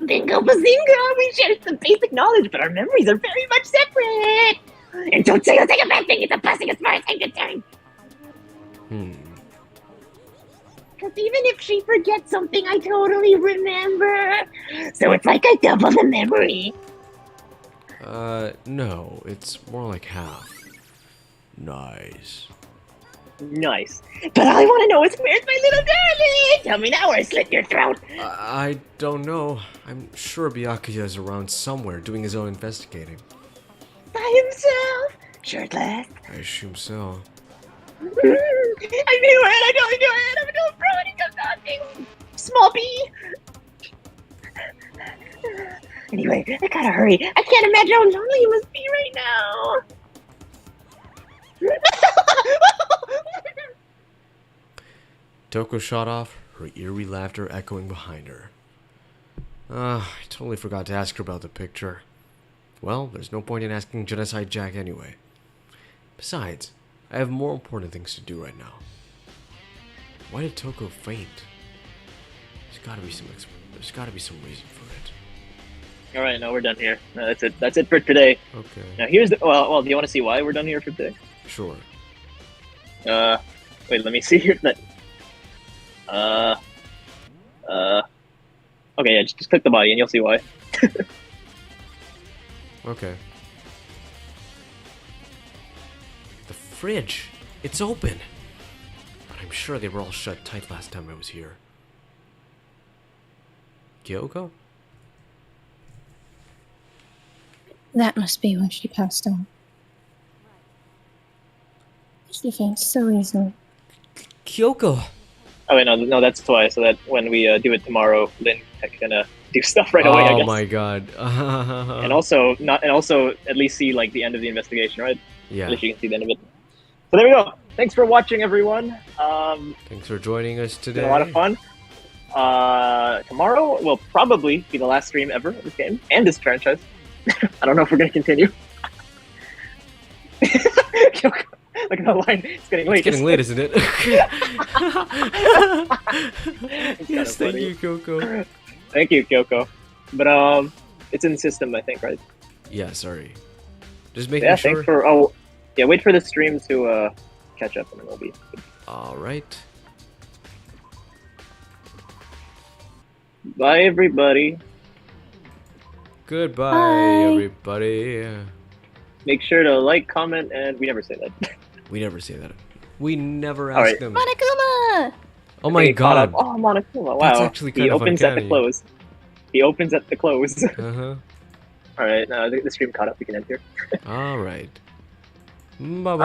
Bingo bazinga. We share some basic knowledge, but our memories are very much separate. And don't say it's like a bad thing. It's a blessing as far as I'm concerned. Because even if she forgets something, I totally remember. So it's like I double the memory. No. It's more like half. Nice. Nice. But all I want to know is where's my little darling? Tell me now or I slit your throat. I don't know. I'm sure Byakuya is around somewhere doing his own investigating. By himself. Shirtless. I assume so. I knew it. I totally knew it. I'm a little bro and he kept talking. Small bee. Anyway, I gotta hurry. I can't imagine how lonely you must be right now. Toko shot off, her eerie laughter echoing behind her. I totally forgot to ask her about the picture. Well, there's no point in asking Genocide Jack anyway. Besides, I have more important things to do right now. Why did Toko faint? There's gotta be some reason for it. All right, now we're done here. No, that's it. That's it for today. Okay. Now here's the. Well, do you want to see why we're done here for today? Sure. Wait, let me see here. That. Okay, yeah, just click the body and you'll see why. Okay. The fridge! It's open! But I'm sure they were all shut tight last time I was here. Kyoko? That must be when she passed on. She faints so easily. Kyoko! Oh wait, no, that's twice. So that when we do it tomorrow, Lynn can do stuff right away. I Oh guess. my god. And also at least see like the end of the investigation, right? At Yeah. least you can see the end of it. So there we go. Thanks for watching, everyone. Thanks for joining us It's today. been a lot of fun. Tomorrow will probably be the last stream ever of this game and this franchise. I don't know if we're gonna continue. Look at the line. It's getting late. It's getting late, isn't it? It's Yes, kinda thank you, Kyoko. Thank you, Kyoko. But it's in system, I think, right? Yeah, sorry. Just making Yeah, sure. thanks for. Wait for the stream to catch up, and then we'll be. All right. Bye, everybody. Goodbye, Bye. everybody. Make sure to like, comment, and we never say that. We never say that. We never All ask right. them. Monokuma! Oh my god. Oh, Monokuma! Wow. That's actually kind he of opens at the uncanny. close. He opens at the close. Uh-huh. All right. The stream caught up. We can end here. All right. Bye-bye.